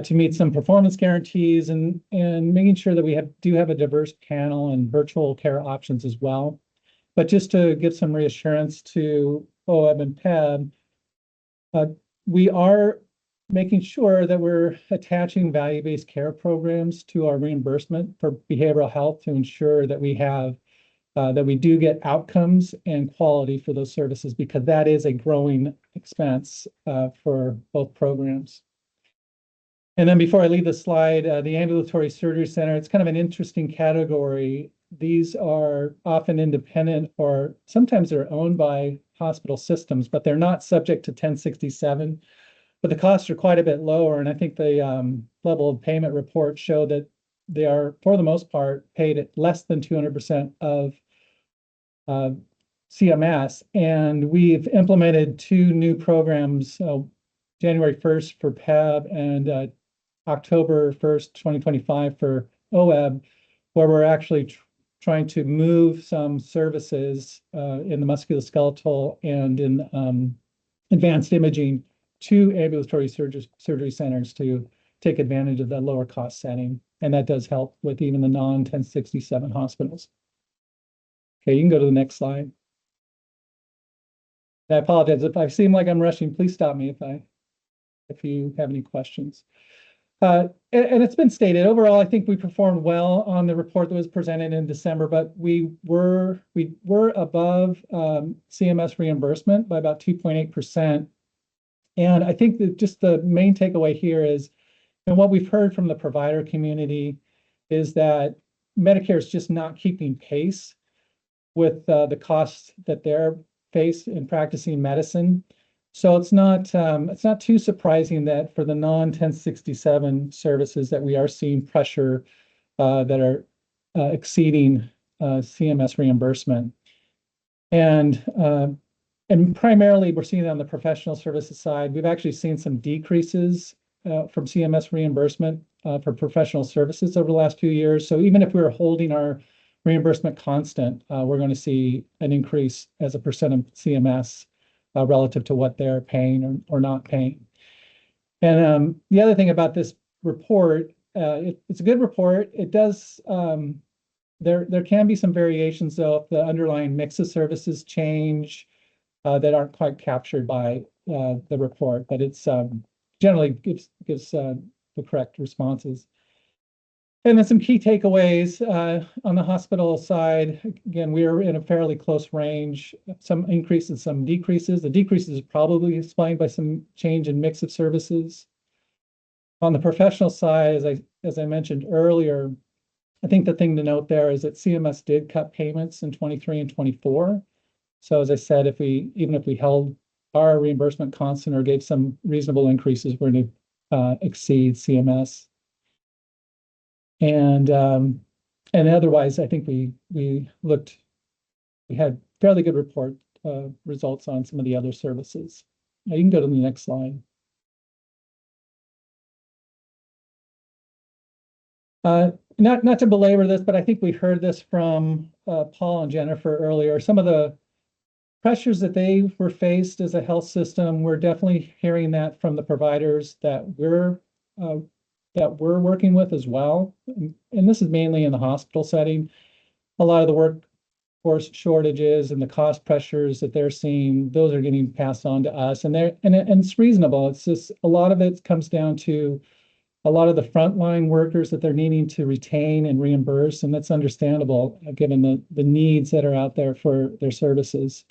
to meet some performance guarantees and making sure that we do have a diverse panel and virtual care options as well. But just to give some reassurance to OEB and PEB, we are making sure that we're attaching value-based care programs to our reimbursement for behavioral health to ensure that we have that we do get outcomes and quality for those services, because that is a growing expense for both programs. And then before I leave the slide, the ambulatory surgery center, it's kind of an interesting category. These are often independent or sometimes they're owned by hospital systems, but they're not subject to 1067. But the costs are quite a bit lower. And I think the level of payment reports show that they are, for the most part, paid at less than 200% of CMS. And we've implemented 2 new programs, January 1st for PEB and October 1st, 2025 for OEB, where we're actually trying to move some services in the musculoskeletal and in advanced imaging to ambulatory surgery centers to take advantage of that lower cost setting. And that does help with even the non-1067 hospitals. Okay, you can go to the next slide. I apologize if I seem like I'm rushing. Please stop me if you have any questions. And it's been stated overall, I think we performed well on the report that was presented in December, but we were above CMS reimbursement by about 2.8%. And I think that just the main takeaway here is, and what we've heard from the provider community is that Medicare is just not keeping pace with the costs that they're faced in practicing medicine. So it's not too surprising that for the non-1067 services that we are seeing pressure that are exceeding CMS reimbursement. And primarily we're seeing it on the professional services side. We've actually seen some decreases from CMS reimbursement for professional services over the last few years. So even if we were holding our reimbursement constant, we're going to see an increase as a percent of CMS relative to what they're paying or not paying. And the other thing about this report, it's a good report. It does, there can be some variations though if the underlying mix of services change that aren't quite captured by the report, but it's generally gives the correct responses. And then some key takeaways on the hospital side. Again, we're in a fairly close range, some increases, some decreases. The decreases is probably explained by some change in mix of services. On the professional side, as I mentioned earlier, I think the thing to note there is that CMS did cut payments in 23 and 24. So as I said, even if we held our reimbursement constant or gave some reasonable increases, we're going to exceed CMS. And otherwise, I think we had fairly good report results on some of the other services. Now you can go to the next slide. Not to belabor this, but I think we heard this from Paul and Jennifer earlier. Some of the pressures that they were faced as a health system, we're definitely hearing that from the providers that we're working with as well. And this is mainly in the hospital setting. A lot of the workforce shortages and the cost pressures that they're seeing, those are getting passed on to us. And it's reasonable. It's just a lot of it comes down to a lot of the frontline workers that they're needing to retain and reimburse, and that's understandable given the needs that are out there for their services.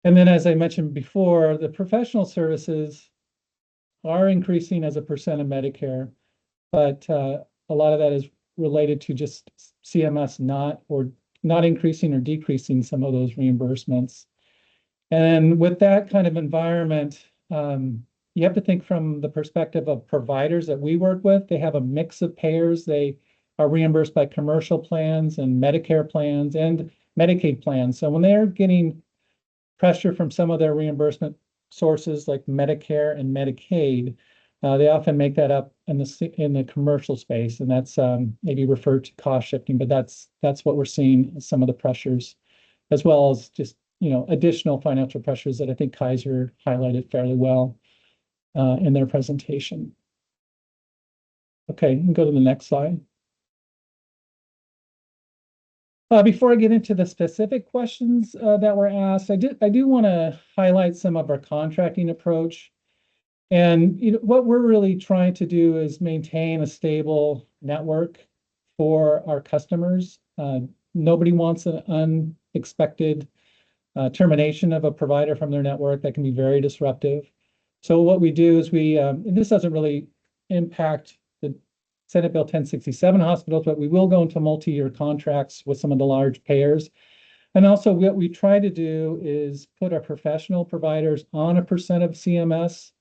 And then, as I mentioned before, the professional services are increasing as a percent of Medicare, but a lot of that is related to just CMS not increasing or decreasing some of those reimbursements. And with that kind of environment, you have to think from the perspective of providers that we work with. They have a mix of payers. They are reimbursed by commercial plans and Medicare plans and Medicaid plans. So when they're getting pressure from some of their reimbursement sources like Medicare and Medicaid, they often make that up in the commercial space, and that's maybe referred to cost shifting. But that's what we're seeing, some of the pressures, as well as just additional financial pressures that I think Kaiser highlighted fairly well in their presentation. Okay, you can go to the next slide. Before I get into the specific questions that were asked, I do want to highlight some of our contracting approach. And what we're really trying to do is maintain a stable network for our customers. Nobody wants an unexpected termination of a provider from their network. That can be very disruptive. So what we do is and this doesn't really impact the Senate Bill 1067 hospitals, but we will go into multi-year contracts with some of the large payers. And also what we try to do is put our professional providers on a percent of CMS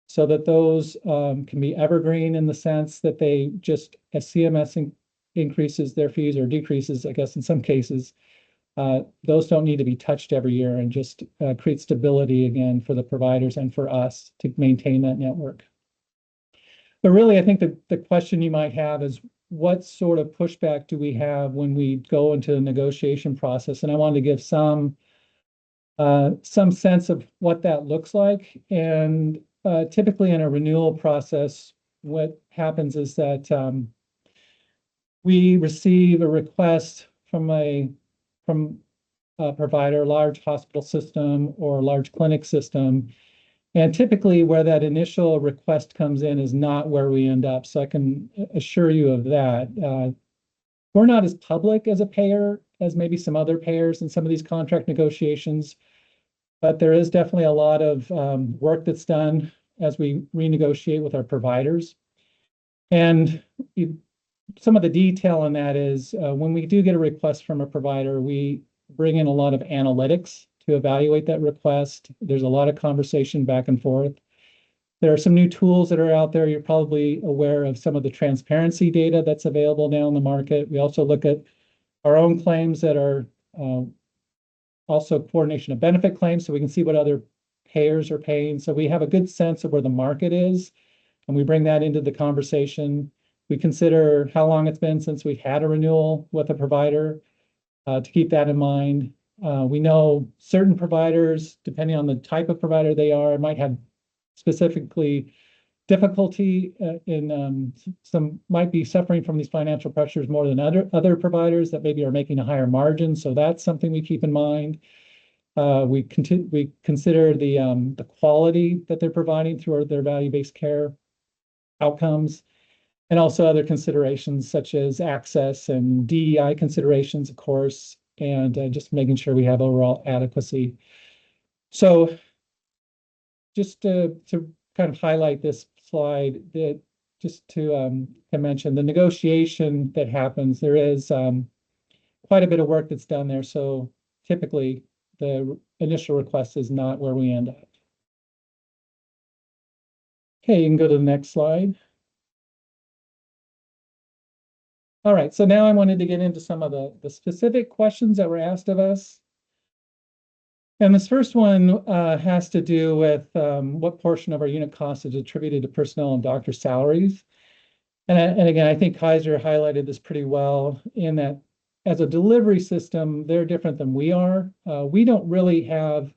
so that those can be evergreen in the sense that they just, as CMS increases their fees or decreases, I guess in some cases, those don't need to be touched every year, and just create stability again for the providers and for us to maintain that network. But really, I think the question you might have is, what sort of pushback do we have when we go into the negotiation process? And I wanted to give some sense of what that looks like. And typically in a renewal process, what happens is that we receive a request from a provider, large hospital system or large clinic system. And typically where that initial request comes in is not where we end up. So I can assure you of that. We're not as public as a payer as maybe some other payers in some of these contract negotiations, but there is definitely a lot of work that's done as we renegotiate with our providers. And some of the detail in that is when we do get a request from a provider, we bring in a lot of analytics to evaluate that request. There's a lot of conversation back and forth. There are some new tools that are out there. You're probably aware of some of the transparency data that's available now in the market. We also look at our own claims that are also coordination of benefit claims, so we can see what other payers are paying. So we have a good sense of where the market is, and we bring that into the conversation. We consider how long it's been since we've had a renewal with a provider to keep that in mind. We know certain providers, depending on the type of provider they are, might have specifically difficulty in some might be suffering from these financial pressures more than other providers that maybe are making a higher margin. So that's something we keep in mind. We consider the quality that they're providing through their value-based care outcomes, and also other considerations such as access and DEI considerations, of course, and just making sure we have overall adequacy. So just to kind of highlight this slide, that just to mention the negotiation that happens, there is quite a bit of work that's done there. So typically the initial request is not where we end up. Okay, you can go to the next slide. All right, so now I wanted to get into some of the specific questions that were asked of us. And this first one has to do with what portion of our unit cost is attributed to personnel and doctor salaries. And again, I think Kaiser highlighted this pretty well in that as a delivery system, they're different than we are. We don't really have,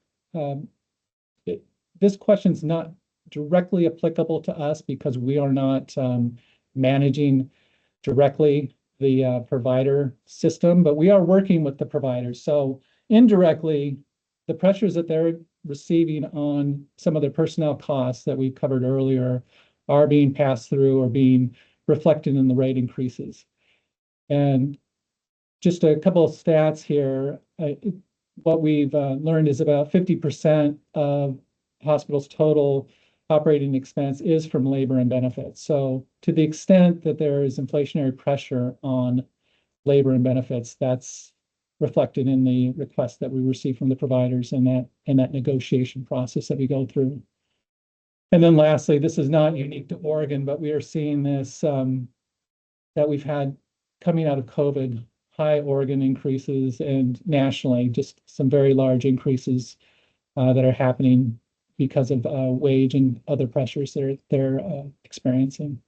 this question's not directly applicable to us because we are not managing directly the provider system, but we are working with the providers. So indirectly, the pressures that they're receiving on some of their personnel costs that we covered earlier are being passed through or being reflected in the rate increases. And just a couple of stats here. What we've learned is about 50% of hospitals' total operating expense is from labor and benefits. So to the extent that there is inflationary pressure on labor and benefits, that's reflected in the request that we receive from the providers and that negotiation process that we go through. And then lastly, this is not unique to Oregon, but we are seeing this that we've had coming out of COVID, high Oregon increases, and nationally, just some very large increases that are happening because of wage and other pressures that they're experiencing.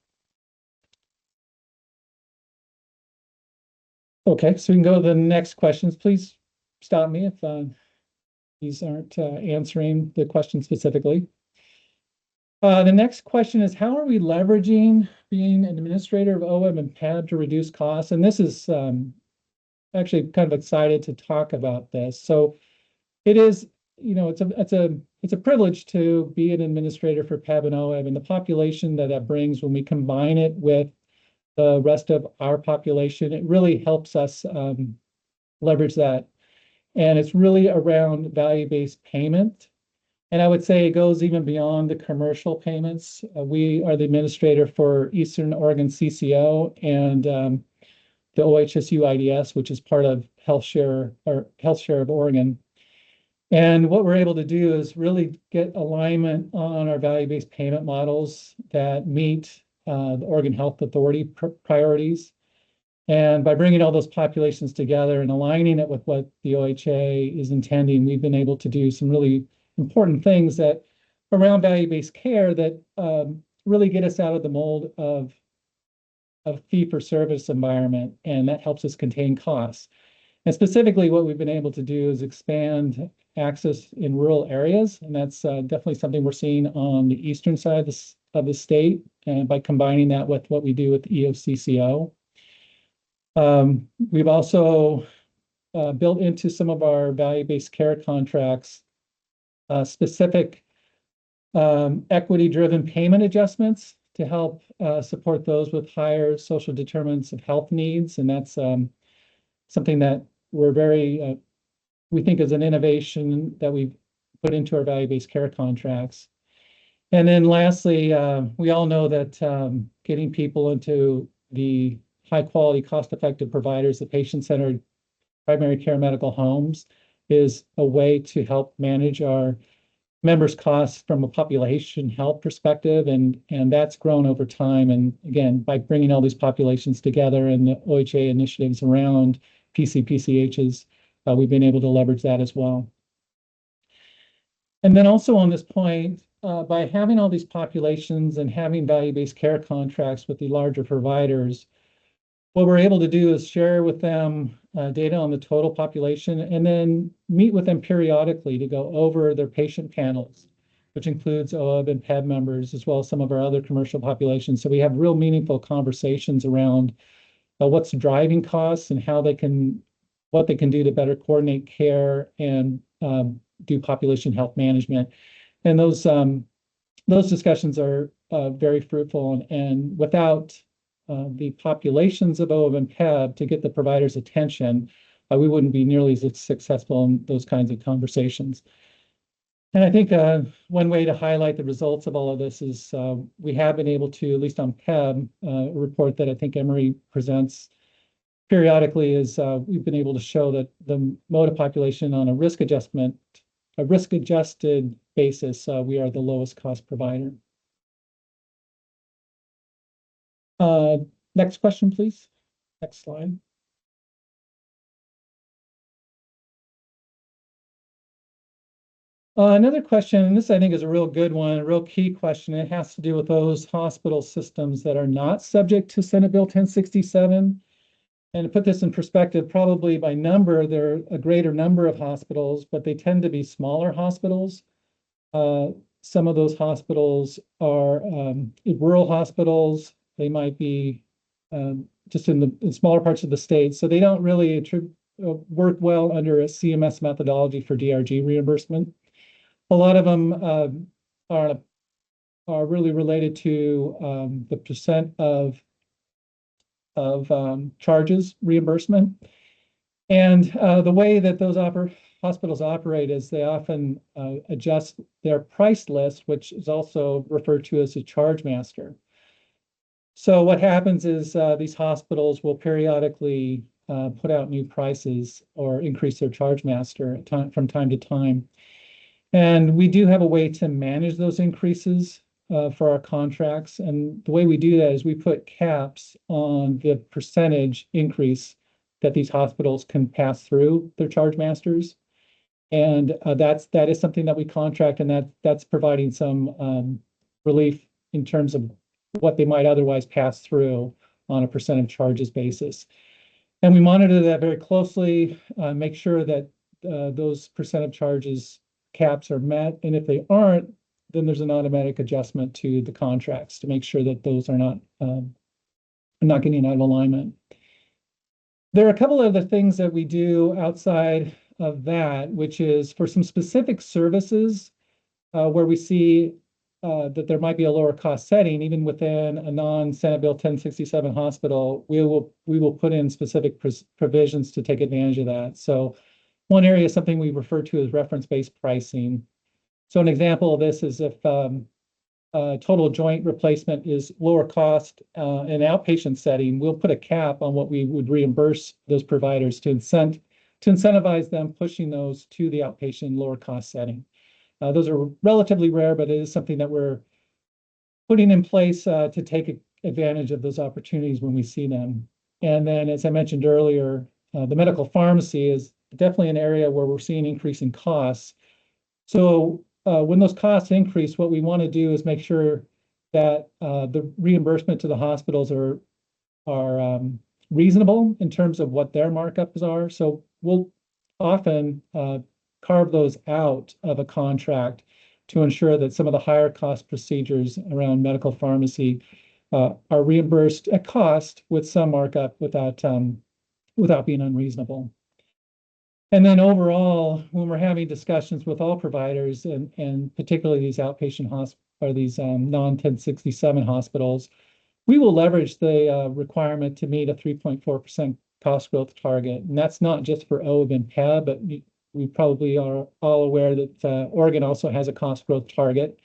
Okay, so we can go to the next questions. Please stop me if these aren't answering the question specifically. The next question is, how are we leveraging being an administrator of OEB and PEB to reduce costs? And this is actually kind of excited to talk about this. So it is, it's a privilege to be an administrator for PEB and OEB, and the population that brings when we combine it with the rest of our population, it really helps us leverage that. And it's really around value-based payment. And I would say it goes even beyond the commercial payments. We are the administrator for Eastern Oregon CCO and the OHSU IDS, which is part of Health Share of Oregon. And what we're able to do is really get alignment on our value-based payment models that meet the Oregon Health Authority priorities. And by bringing all those populations together and aligning it with what the OHA is intending, we've been able to do some really important things that around value-based care that really get us out of the mold of fee-for-service environment, and that helps us contain costs. And specifically, what we've been able to do is expand access in rural areas, and that's definitely something we're seeing on the eastern side of the state, and by combining that with what we do with EOCCO. We've also built into some of our value-based care contracts specific equity-driven payment adjustments to help support those with higher social determinants of health needs. And that's something that we think is an innovation that we've put into our value-based care contracts. And then lastly, we all know that getting people into the high-quality, cost-effective providers, the patient-centered primary care medical homes, is a way to help manage our members' costs from a population health perspective, and that's grown over time. And again, by bringing all these populations together and the OHA initiatives around PCPCHs, we've been able to leverage that as well. And then also on this point, by having all these populations and having value-based care contracts with the larger providers, what we're able to do is share with them data on the total population and then meet with them periodically to go over their patient panels, which includes OEB and PEB members, as well as some of our other commercial populations. So we have real meaningful conversations around what's driving costs and what they can do to better coordinate care and do population health management. And those discussions are very fruitful, and without the populations of OEB and PEB to get the provider's attention, we wouldn't be nearly as successful in those kinds of conversations. And I think one way to highlight the results of all of this is we have been able to, at least on PEB, a report that I think Emory presents periodically, is we've been able to show that the MODA population on a risk-adjusted basis, we are the lowest cost provider. Next question, please. Next slide. Another question, and this I think is a real good one, a real key question. It has to do with those hospital systems that are not subject to Senate Bill 1067. And to put this in perspective, probably by number, there are a greater number of hospitals, but they tend to be smaller hospitals. Some of those hospitals are rural hospitals. They might be just in smaller parts of the state. So they don't really work well under a CMS methodology for DRG reimbursement. A lot of them are on a are really related to the percent of charges reimbursement. And the way that those hospitals operate is they often adjust their price list, which is also referred to as a charge master. So what happens is these hospitals will periodically put out new prices or increase their charge master from time to time. And we do have a way to manage those increases for our contracts. And the way we do that is we put caps on the percentage increase that these hospitals can pass through their charge masters. And that is something that we contract, and that's providing some relief in terms of what they might otherwise pass through on a percent of charges basis. And we monitor that very closely, make sure that those percent of charges caps are met. And if they aren't, then there's an automatic adjustment to the contracts to make sure that those are not getting out of alignment. There are a couple of other things that we do outside of that, which is for some specific services where we see that there might be a lower cost setting, even within a non-Senate Bill 1067 hospital, we will put in specific provisions to take advantage of that. So one area is something we refer to as reference-based pricing. So an example of this is if total joint replacement is lower cost in an outpatient setting, we'll put a cap on what we would reimburse those providers to incentivize them pushing those to the outpatient lower cost setting. Those are relatively rare, but it is something that we're putting in place to take advantage of those opportunities when we see them. And then, as I mentioned earlier, the medical pharmacy is definitely an area where we're seeing increasing costs. So when those costs increase, what we want to do is make sure that the reimbursement to the hospitals are reasonable in terms of what their markups are. So we'll often carve those out of a contract to ensure that some of the higher cost procedures around medical pharmacy are reimbursed at cost with some markup without being unreasonable. And then overall, when we're having discussions with all providers and particularly these outpatient hospitals or these non-1067 hospitals, we will leverage the requirement to meet a 3.4% cost growth target. And that's not just for OAB and PEB, but we probably are all aware that Oregon also has a cost growth target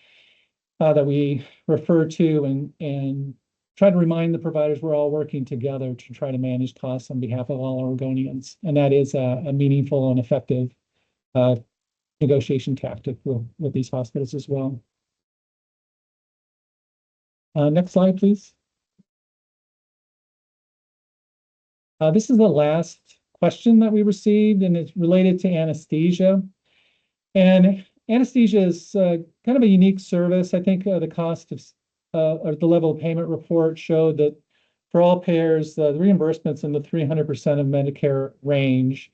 that we refer to and try to remind the providers we're all working together to try to manage costs on behalf of all Oregonians. And that is a meaningful and effective negotiation tactic with these hospitals as well. Next slide, please. This is the last question that we received, and it's related to anesthesia. And anesthesia is kind of a unique service. I think the cost of or the level of payment report showed that for all payers, the reimbursement's in the 300% of Medicare range.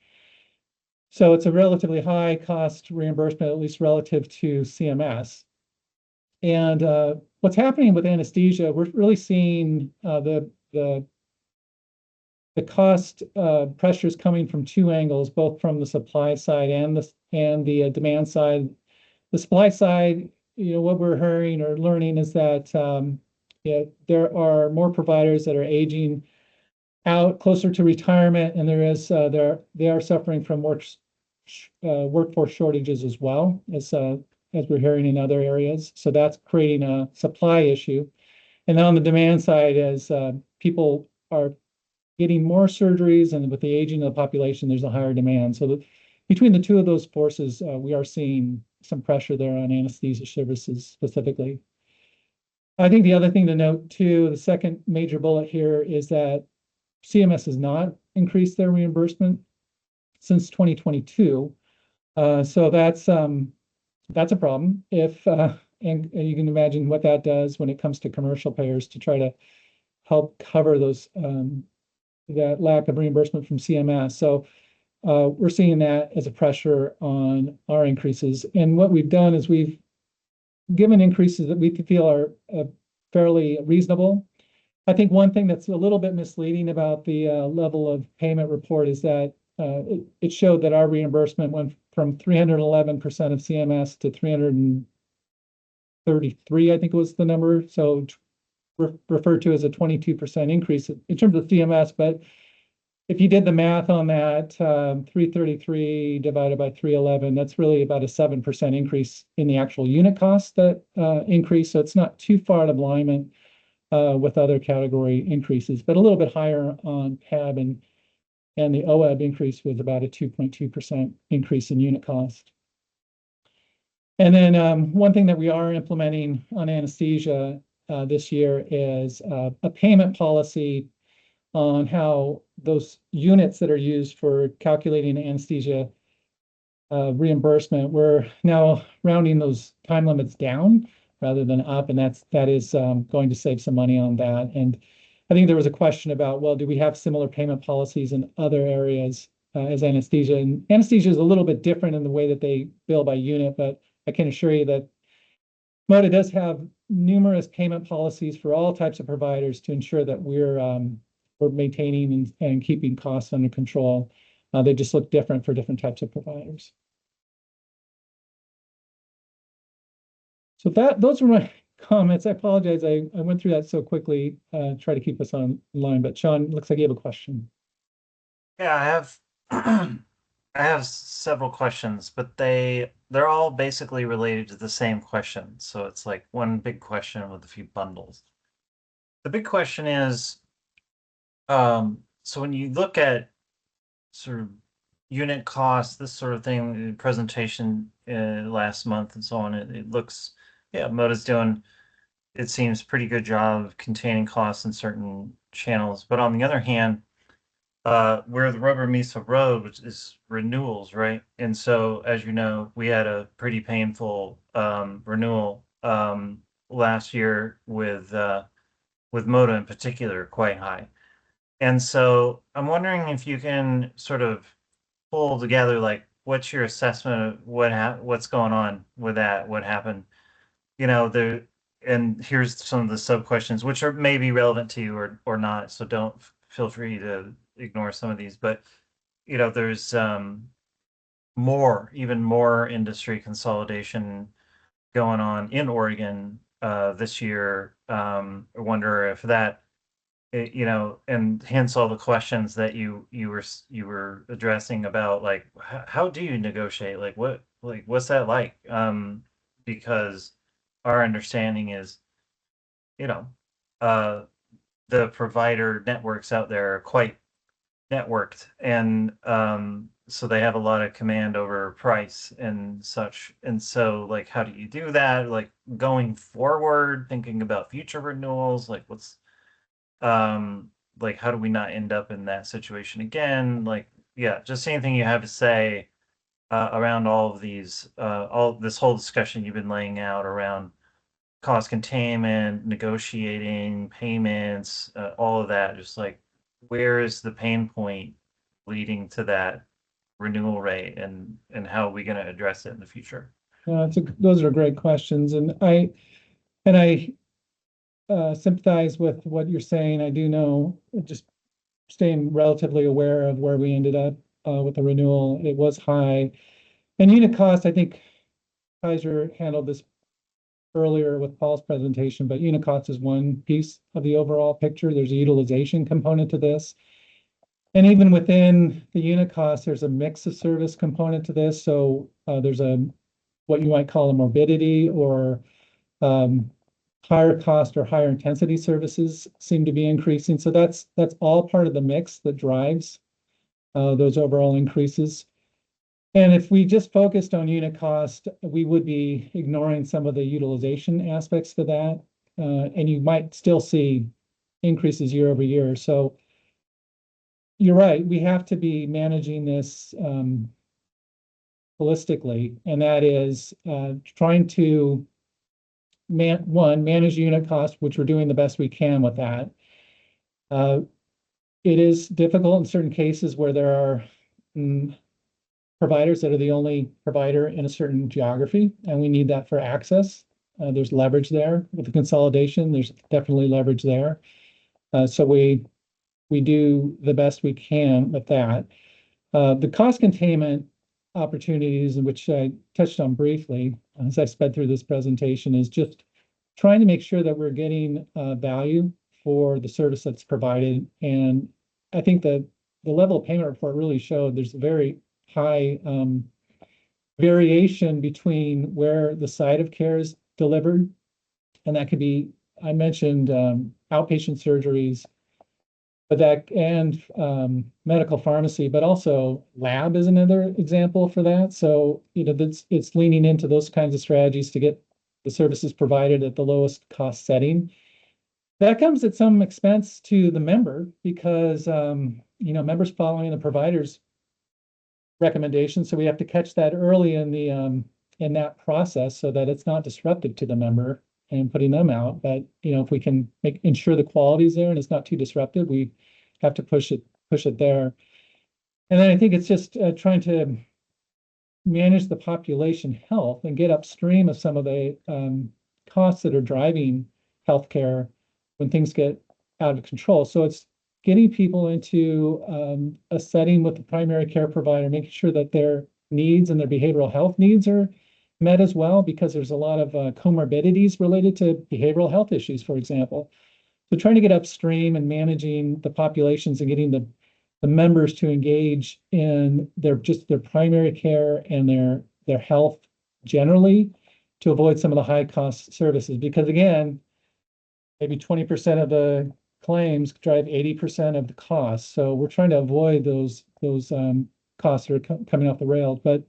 So it's a relatively high cost reimbursement, at least relative to CMS. And what's happening with anesthesia, we're really seeing the cost pressures coming from two angles, both from the supply side and the demand side. The supply side, what we're hearing or learning is that there are more providers that are aging out closer to retirement, and they are suffering from workforce shortages as well as we're hearing in other areas. So that's creating a supply issue. And then on the demand side, as people are getting more surgeries, and with the aging of the population, there's a higher demand. So between the two of those forces, we are seeing some pressure there on anesthesia services specifically. I think the other thing to note too, the second major bullet here is that CMS has not increased their reimbursement since 2022. So that's a problem. And you can imagine what that does when it comes to commercial payers to try to help cover those that lack of reimbursement from CMS. So we're seeing that as a pressure on our increases. And what we've done is we've given increases that we feel are fairly reasonable. I think one thing that's a little bit misleading about the level of payment report is that it showed that our reimbursement went from 311% of CMS to 333, I think was the number. So referred to as a 22% increase in terms of CMS. But if you did the math on that, 333 divided by 311, that's really about a 7% increase in the actual unit cost that increase. So it's not too far out of alignment with other category increases, but a little bit higher on PEB, and the OEB increase was about a 2.2% increase in unit cost. And then one thing that we are implementing on anesthesia this year is a payment policy on how those units that are used for calculating anesthesia reimbursement, we're now rounding those time limits down rather than up, and that is going to save some money on that. And I think there was a question about, well, do we have similar payment policies in other areas as anesthesia? And anesthesia is a little bit different in the way that they bill by unit, but I can assure you that MOTA does have numerous payment policies for all types of providers to ensure that we're maintaining and keeping costs under control. They just look different for different types of providers. So those are my comments. I apologize. I went through that so quickly, try to keep us on line, but Sean, looks like you have a question. Yeah, I have I have several questions, but they're all basically related to the same question. So it's like one big question with a few bundles. The big question is, so when you look at sort of unit costs, this sort of thing, presentation last month and so on, it looks, yeah, MOTA's doing, it seems, pretty good job of containing costs in certain channels. But on the other hand, where the rubber meets the road, which is renewals, right? And so, as you know, we had a pretty painful renewal last year with MOTA in particular, quite high. And so I'm wondering if you can sort of pull together, like, what's your assessment of what's going on with that, what happened, and here's some of the sub questions, which are maybe relevant to you or not. So don't feel free to ignore some of these, but there's even more industry consolidation going on in Oregon this year. I wonder if that, and hence all the questions that you were addressing about, like, how do you negotiate, what's that like? Because our understanding is, the provider networks out there are quite networked, and so they have a lot of command over price and such. And so, like, how do you do that? Like, going forward, thinking about future renewals, like, what's like, how do we not end up in that situation again? Like, yeah, just anything you have to say around all of these, all this whole discussion you've been laying out around cost containment, negotiating, payments, all of that. Just like, where is the pain point leading to that renewal rate, and how are we going to address it in the future? Those are great questions, and I sympathize with what you're saying. I do know, just staying relatively aware of where we ended up with the renewal. It was high, and unit cost, I think Kaiser handled this earlier with Paul's presentation, but unit cost is one piece of the overall picture. There's a utilization component to this. And even within the unit cost, there's a mix of service component to this. So there's what you might call a morbidity, or higher cost or higher intensity services seem to be increasing. So that's all part of the mix that drives those overall increases. And if we just focused on unit cost, we would be ignoring some of the utilization aspects to that. And you might still see increases year over year. So you're right, we have to be managing this holistically, and that is trying to manage unit cost, which we're doing the best we can with that. It is difficult in certain cases where there are providers that are the only provider in a certain geography, and we need that for access. There's leverage there with the consolidation. There's definitely leverage there. So we do the best we can with that. The cost containment, opportunities, in which I touched on briefly as I sped through this presentation, is just trying to make sure that we're getting value for the service that's provided. And I think that the level of payment report really showed there's a very high variation between where the site of care is delivered. And that could be, I mentioned outpatient surgeries, but that, and medical pharmacy, but also lab is another example for that. So, it's leaning into those kinds of strategies to get the services provided at the lowest cost setting. That comes at some expense to the member because, members following the provider's recommendations. So we have to catch that early in that process so that it's not disruptive to the member and putting them out. But, if we can ensure the quality is there and it's not too disruptive, we have to push it there. And then I think it's just trying to manage the population health and get upstream of some of the costs that are driving healthcare when things get out of control. So it's getting people into a setting with the primary care provider, making sure that their needs and their behavioral health needs are met as well, because there's a lot of comorbidities related to behavioral health issues, for example. So trying to get upstream and managing the populations and getting the members to engage in their primary care and their health generally, to avoid some of the high cost services. Because again, maybe 20% of the claims drive 80% of the costs. So we're trying to avoid those costs that are coming off the rails. But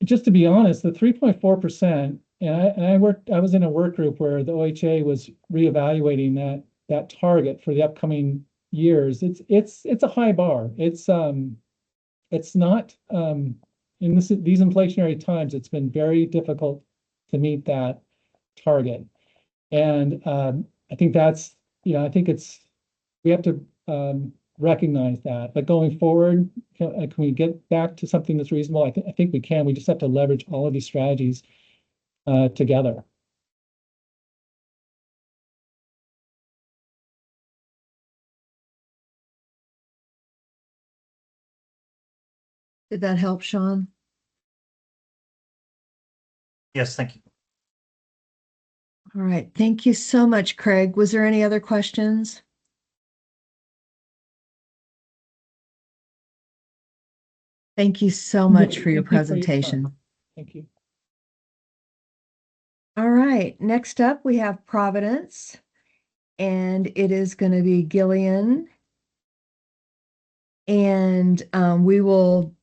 just to be honest, the 3.4%, and I was in a work group where the OHA was reevaluating that target for the upcoming years. It's a high bar. It's not in these inflationary times, it's been very difficult to meet that target. And I think that's, we have to recognize that. But going forward, can we get back to something that's reasonable? I think we can. We just have to leverage all of these strategies together. Did that help, Sean? Yes, thank you. All right. Thank you so much, Craig. Was there any other questions? Thank you so much for your presentation. Thank you. All right. Next up, we have Providence, and it is going to be Gillian. And we will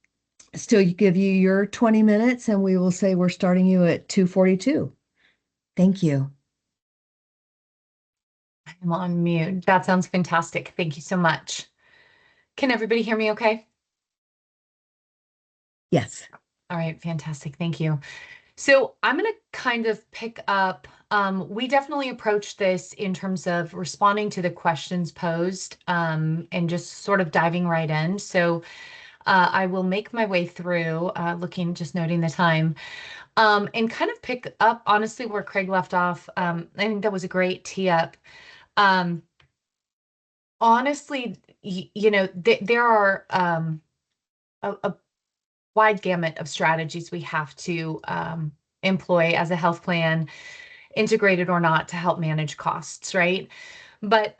still give you your 20 minutes, and we will say we're starting you at 2:42. Thank you. I'm on mute. That sounds fantastic. Thank you so much. Can everybody hear me okay? Yes. All right, fantastic. Thank you. So I'm going to kind of pick up, we definitely approached this in terms of responding to the questions posed and just sort of diving right in. So I will make my way through just noting the time and kind of pick up honestly where Craig left off. I think that was a great tee up. Honestly, there are a wide gamut of strategies we have to employ as a health plan, integrated or not, to help manage costs, right? But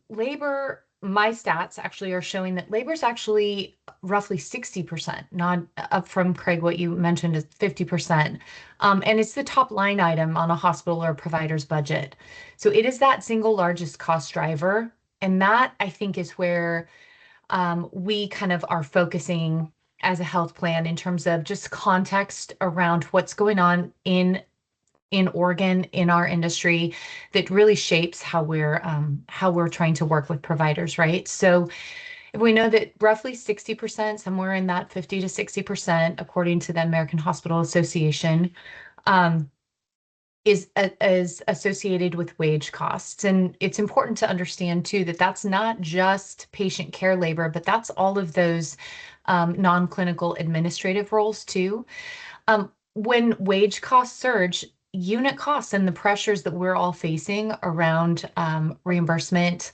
labor, my stats actually are showing that labor is actually roughly 60%, not up from Craig, what you mentioned is 50%. And it's the top line item on a hospital or provider's budget. So it is that single largest cost driver. And that, I think, is where we kind of are focusing as a health plan in terms of just context around what's going on in Oregon, in our industry, that really shapes how we're trying to work with providers, right? So if we know that roughly 60%, somewhere in that 50 to 60%, according to the American Hospital Association, is associated with wage costs. And it's important to understand too that that's not just patient care labor, but that's all of those non-clinical administrative roles too. When wage costs surge, unit costs and the pressures that we're all facing around reimbursement,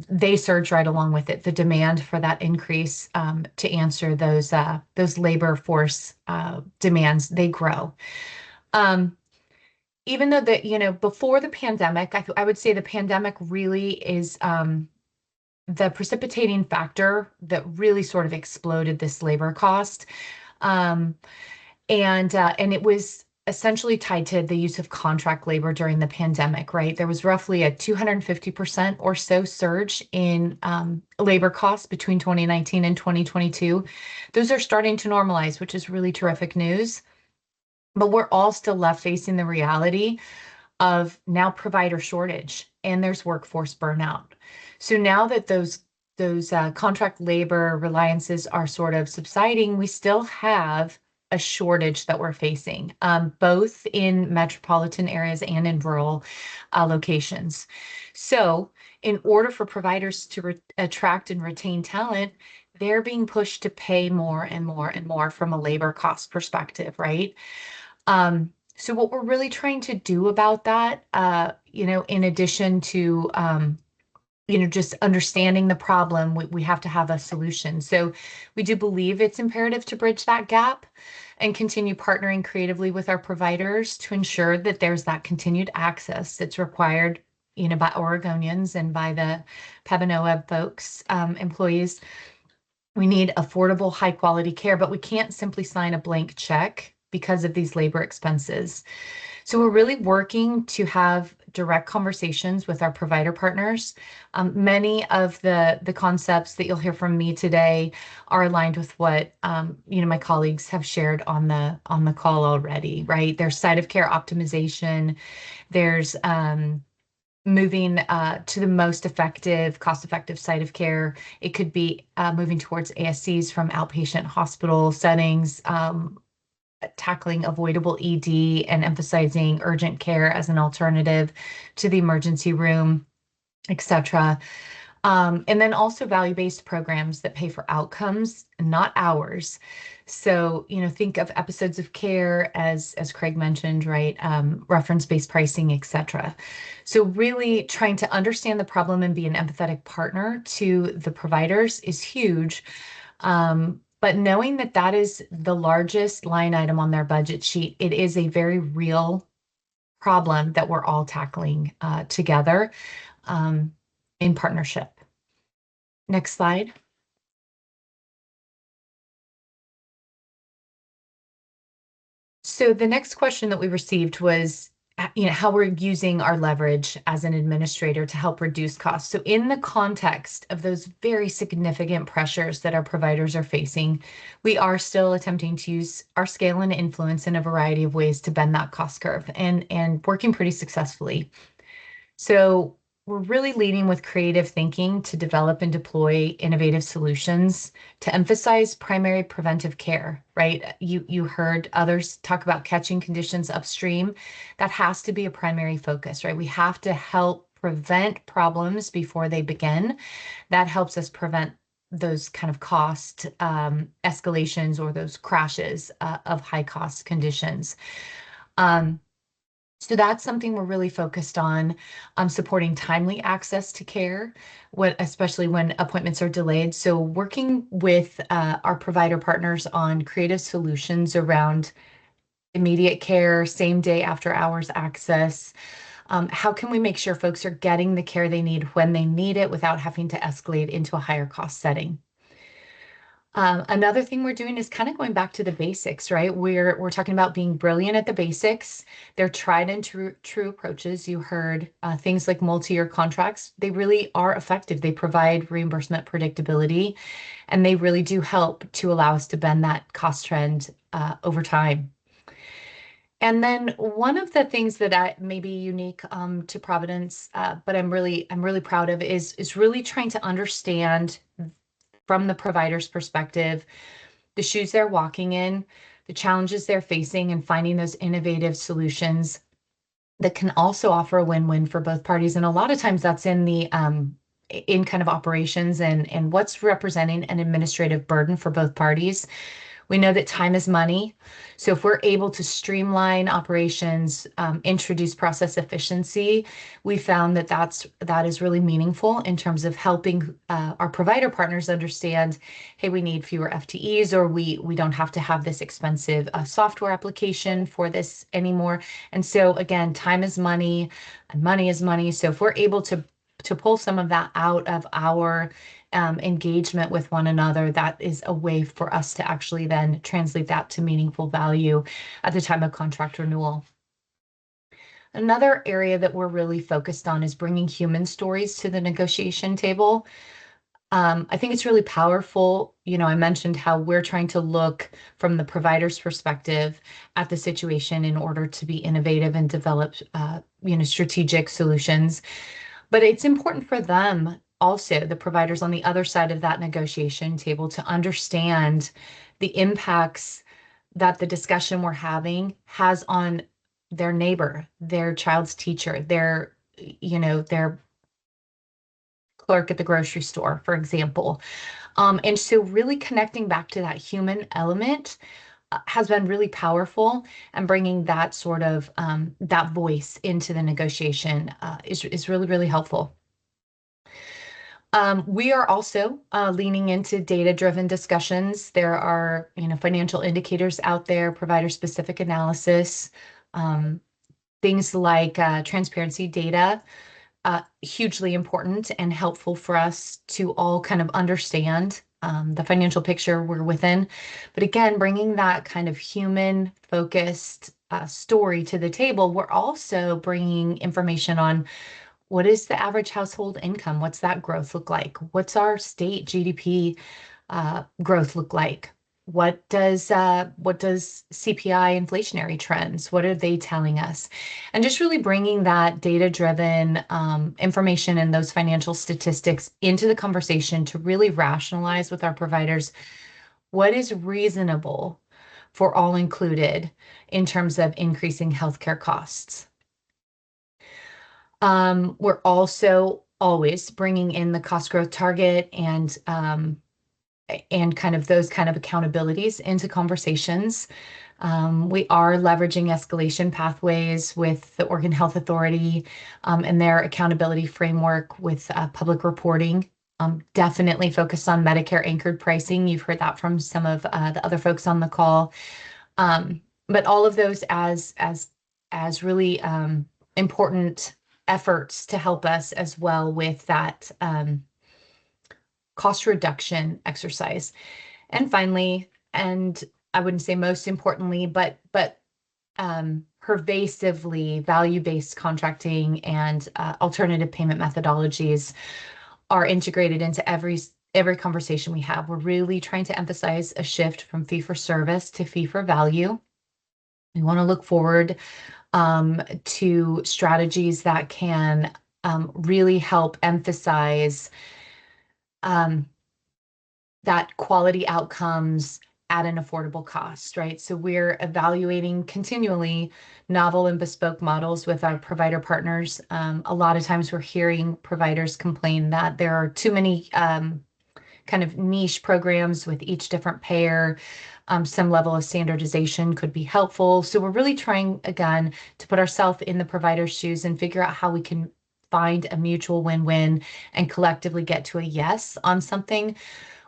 they surge right along with it. The demand for that increase to answer those labor force demands, they grow. Even though before the pandemic, I would say the pandemic really is the precipitating factor that really sort of exploded this labor cost. And it was essentially tied to the use of contract labor during the pandemic, right? There was roughly a 250% or so surge in labor costs between 2019 and 2022. Those are starting to normalize, which is really terrific news. But we're all still left facing the reality of now provider shortage, and there's workforce burnout. So now that those contract labor reliances are sort of subsiding, we still have a shortage that we're facing, both in metropolitan areas and in rural locations. So in order for providers to attract and retain talent, they're being pushed to pay more and more and more from a labor cost perspective, right? So what we're really trying to do about that, in addition to just understanding the problem, we have to have a solution. So we do believe it's imperative to bridge that gap and continue partnering creatively with our providers to ensure that there's that continued access that's required, by Oregonians and by the PEB folks, employees. We need affordable, high quality care, but we can't simply sign a blank check because of these labor expenses. So we're really working to have direct conversations with our provider partners. Many of the concepts that you'll hear from me today are aligned with what my colleagues have shared on the call already, right? There's site of care optimization. There's moving to the most effective, cost-effective site of care. It could be moving towards ASCs from outpatient hospital settings, tackling avoidable ED and emphasizing urgent care as an alternative to the emergency room, etc. And then also value-based programs that pay for outcomes, not hours. So, think of episodes of care as Craig mentioned, right? Reference-based pricing, etc. So really trying to understand the problem and be an empathetic partner to the providers is huge. But knowing that that is the largest line item on their budget sheet, it is a very real problem that we're all tackling together in partnership. Next slide. So the next question that we received was, how we're using our leverage as an administrator to help reduce costs. So in the context of those very significant pressures that our providers are facing, we are still attempting to use our scale and influence in a variety of ways to bend that cost curve and working pretty successfully. So we're really leading with creative thinking to develop and deploy innovative solutions to emphasize primary preventive care, right? You heard others talk about catching conditions upstream. That has to be a primary focus, right? We have to help prevent problems before they begin. That helps us prevent those kind of cost escalations or those crashes of high cost conditions. So that's something we're really focused on, supporting timely access to care, especially when appointments are delayed. So working with our provider partners on creative solutions around immediate care, same day after hours access. How can we make sure folks are getting the care they need when they need it without having to escalate into a higher cost setting? Another thing we're doing is kind of going back to the basics, right? We're talking about being brilliant at the basics. They're tried and true approaches. You heard things like multi-year contracts. They really are effective. They provide reimbursement predictability, and they really do help to allow us to bend that cost trend over time. And then one of the things that may be unique to Providence, but I'm really proud of is really trying to understand from the provider's perspective, the shoes they're walking in, the challenges they're facing, and finding those innovative solutions that can also offer a win-win for both parties. And a lot of times that's in the in kind of operations and what's representing an administrative burden for both parties. We know that time is money. So if we're able to streamline operations, introduce process efficiency, we found that that is really meaningful in terms of helping our provider partners understand, hey, we need fewer FTEs, or we don't have to have this expensive software application for this anymore. And so again, time is money and money is money. So if we're able to pull some of that out of our engagement with one another, that is a way for us to actually then translate that to meaningful value at the time of contract renewal. Another area that we're really focused on is bringing human stories to the negotiation table. I think it's really powerful. You know, I mentioned how we're trying to look from the provider's perspective at the situation in order to be innovative and develop, strategic solutions. But it's important for them also, the providers on the other side of that negotiation table, to understand the impacts that the discussion we're having has on their neighbor, their child's teacher, their clerk at the grocery store, for example. And so really connecting back to that human element has been really powerful, and bringing that sort of that voice into the negotiation is really, really helpful. We are also leaning into data-driven discussions. There are, financial indicators out there, provider-specific analysis, things like transparency data, hugely important and helpful for us to all kind of understand the financial picture we're within. But again, bringing that kind of human-focused story to the table, we're also bringing information on what is the average household income? What's that growth look like? What's our state GDP growth look like? What does CPI inflationary trends? What are they telling us? And just really bringing that data-driven information and those financial statistics into the conversation to really rationalize with our providers what is reasonable for all included in terms of increasing healthcare costs. We're also always bringing in the cost growth target and kind of those kind of accountabilities into conversations. We are leveraging escalation pathways with the Oregon Health Authority and their accountability framework with public reporting. Definitely focused on Medicare anchored pricing. You've heard that from some of the other folks on the call. But all of those as really important efforts to help us as well with that cost reduction exercise. And finally, and I wouldn't say most importantly, but pervasively, value-based contracting and alternative payment methodologies are integrated into every conversation we have. We're really trying to emphasize a shift from fee-for-service to fee-for-value. We want to look forward to strategies that can really help emphasize that quality outcomes at an affordable cost, right? So we're evaluating continually novel and bespoke models with our provider partners. A lot of times we're hearing providers complain that there are too many kind of niche programs with each different payer. Some level of standardization could be helpful. So we're really trying, again, to put ourselves in the provider's shoes and figure out how we can find a mutual win-win and collectively get to a yes on something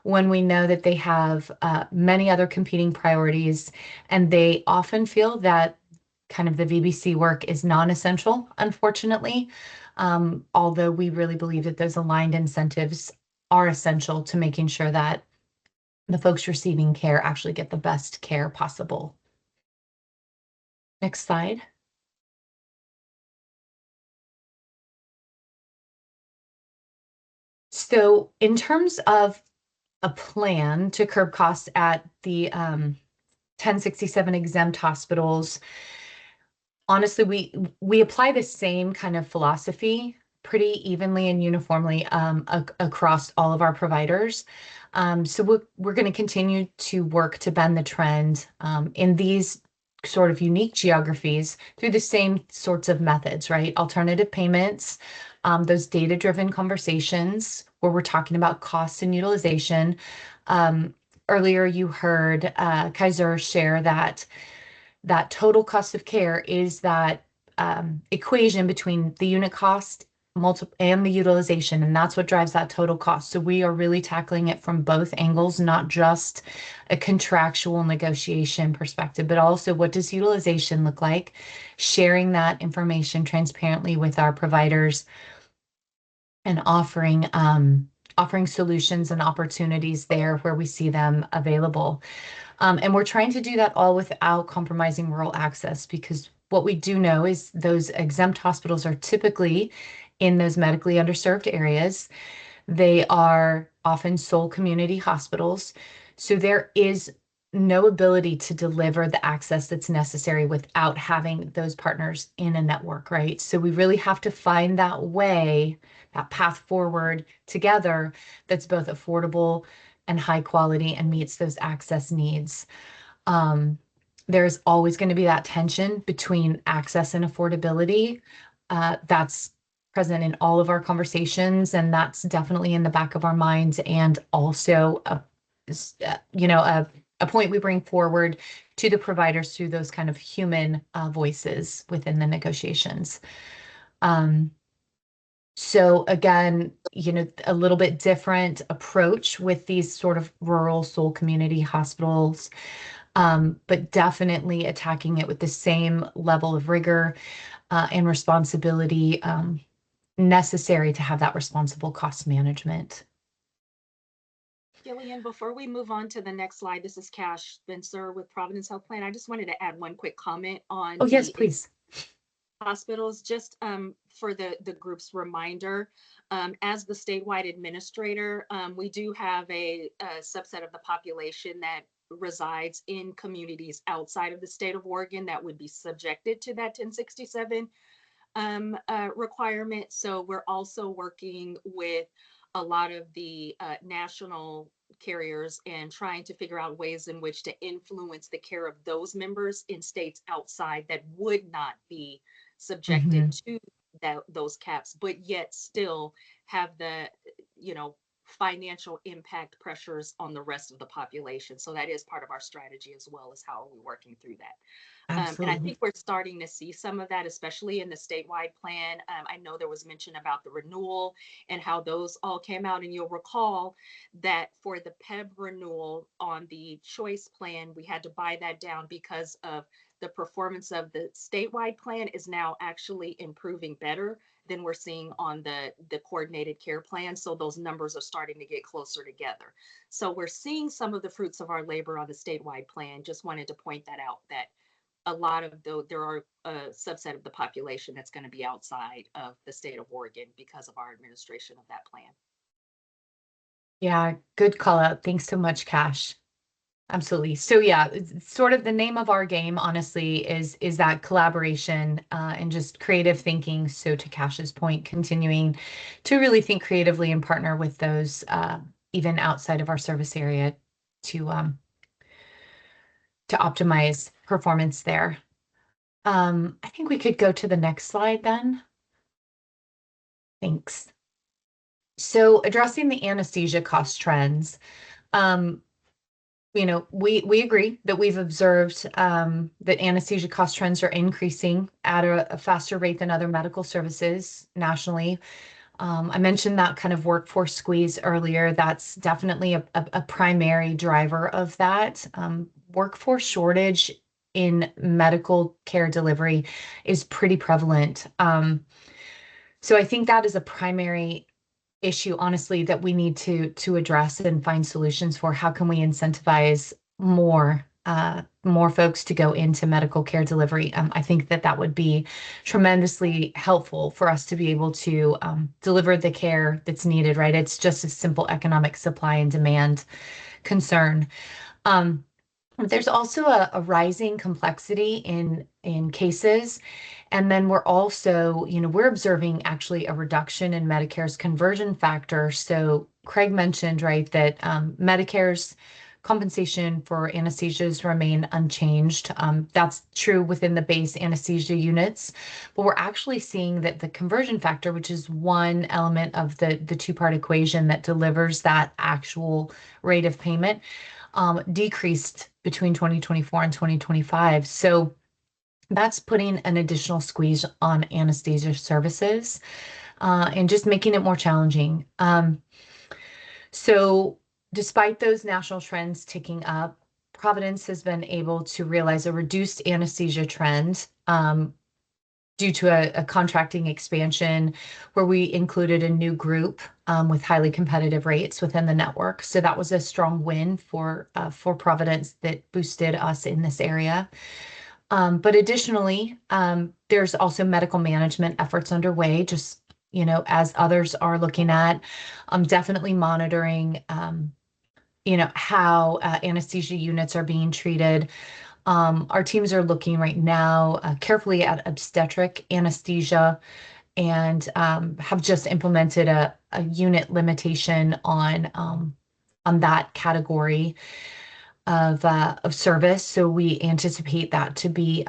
when we know that they have many other competing priorities, and they often feel that kind of the VBC work is non-essential, unfortunately, although we really believe that those aligned incentives are essential to making sure that the folks receiving care actually get the best care possible. Next slide. So in terms of a plan to curb costs at the 1067 exempt hospitals, honestly, we apply the same kind of philosophy pretty evenly and uniformly across all of our providers. So we're going to continue to work to bend the trend in these sort of unique geographies through the same sorts of methods, right? Alternative payments, those data-driven conversations where we're talking about costs and utilization, earlier you heard Kaiser share that total cost of care is that equation between the unit cost and the utilization, and that's what drives that total cost. So we are really tackling it from both angles, not just a contractual negotiation perspective, but also what does utilization look like, sharing that information transparently with our providers, and offering solutions and opportunities there where we see them available. And we're trying to do that all without compromising rural access, because what we do know is those exempt hospitals are typically in those medically underserved areas. They are often sole community hospitals. So there is no ability to deliver the access that's necessary without having those partners in a network, right? So we really have to find that way, that path forward together that's both affordable and high quality and meets those access needs. There's always going to be that tension between access and affordability. That's present in all of our conversations, and that's definitely in the back of our minds, and also a point we bring forward to the providers through those kind of human voices within the negotiations. So again, a little bit different approach with these sort of rural sole community hospitals, but definitely attacking it with the same level of rigor and responsibility necessary to have that responsible cost management. Gillian, before we move on to the next slide, this is Cash Spencer with Providence Health Plan. I just wanted to add one quick comment on Oh, yes, please. Hospitals, just for the group's reminder. As the statewide administrator, we do have a subset of the population that resides in communities outside of the state of Oregon that would be subjected to that 1067 requirement. So we're also working with a lot of the national carriers and trying to figure out ways in which to influence the care of those members in states outside that would not be subjected to those caps, but yet still have the, financial impact pressures on the rest of the population. So that is part of our strategy as well, as how are we working through that. And I think we're starting to see some of that, especially in the statewide plan. I know there was mention about the renewal and how those all came out. And you'll recall that for the PEB renewal on the choice plan, we had to buy that down because of the performance of the statewide plan is now actually improving better than we're seeing on the coordinated care plan. So those numbers are starting to get closer together. So we're seeing some of the fruits of our labor on the statewide plan. Just wanted to point that out, that a lot of there are a subset of the population that's going to be outside of the state of Oregon because of our administration of that plan. Yeah, good call out. Thanks so much, Cash. Absolutely. So yeah, it's sort of the name of our game, honestly, is that collaboration and just creative thinking. So to Cash's point, continuing to really think creatively and partner with those even outside of our service area to optimize performance there. I think we could go to the next slide then. Thanks. So addressing the anesthesia cost trends, we agree that we've observed that anesthesia cost trends are increasing at a faster rate than other medical services nationally. I mentioned that kind of workforce squeeze earlier. That's definitely a primary driver of that. Workforce shortage in medical care delivery is pretty prevalent. So I think that is a primary issue, honestly, that we need to address and find solutions for. How can we incentivize more folks to go into medical care delivery? I think that would be tremendously helpful for us to be able to deliver the care that's needed, right? It's just a simple economic supply and demand concern. There's also a rising complexity in cases. And then we're also, we're observing actually a reduction in Medicare's conversion factor. So Craig mentioned, right, that Medicare's compensation for anesthesias remain unchanged. That's true within the base anesthesia units, but we're actually seeing that the conversion factor, which is one element of the two-part equation that delivers that actual rate of payment, decreased between 2024 and 2025. So that's putting an additional squeeze on anesthesia services and just making it more challenging. So despite those national trends ticking up, Providence has been able to realize a reduced anesthesia trend due to a contracting expansion where we included a new group with highly competitive rates within the network. So that was a strong win for Providence that boosted us in this area. But additionally, there's also medical management efforts underway, just, as others are looking at, definitely monitoring, how anesthesia units are being treated. Our teams are looking right now carefully at obstetric anesthesia and have just implemented a unit limitation on that category of service. So we anticipate that to be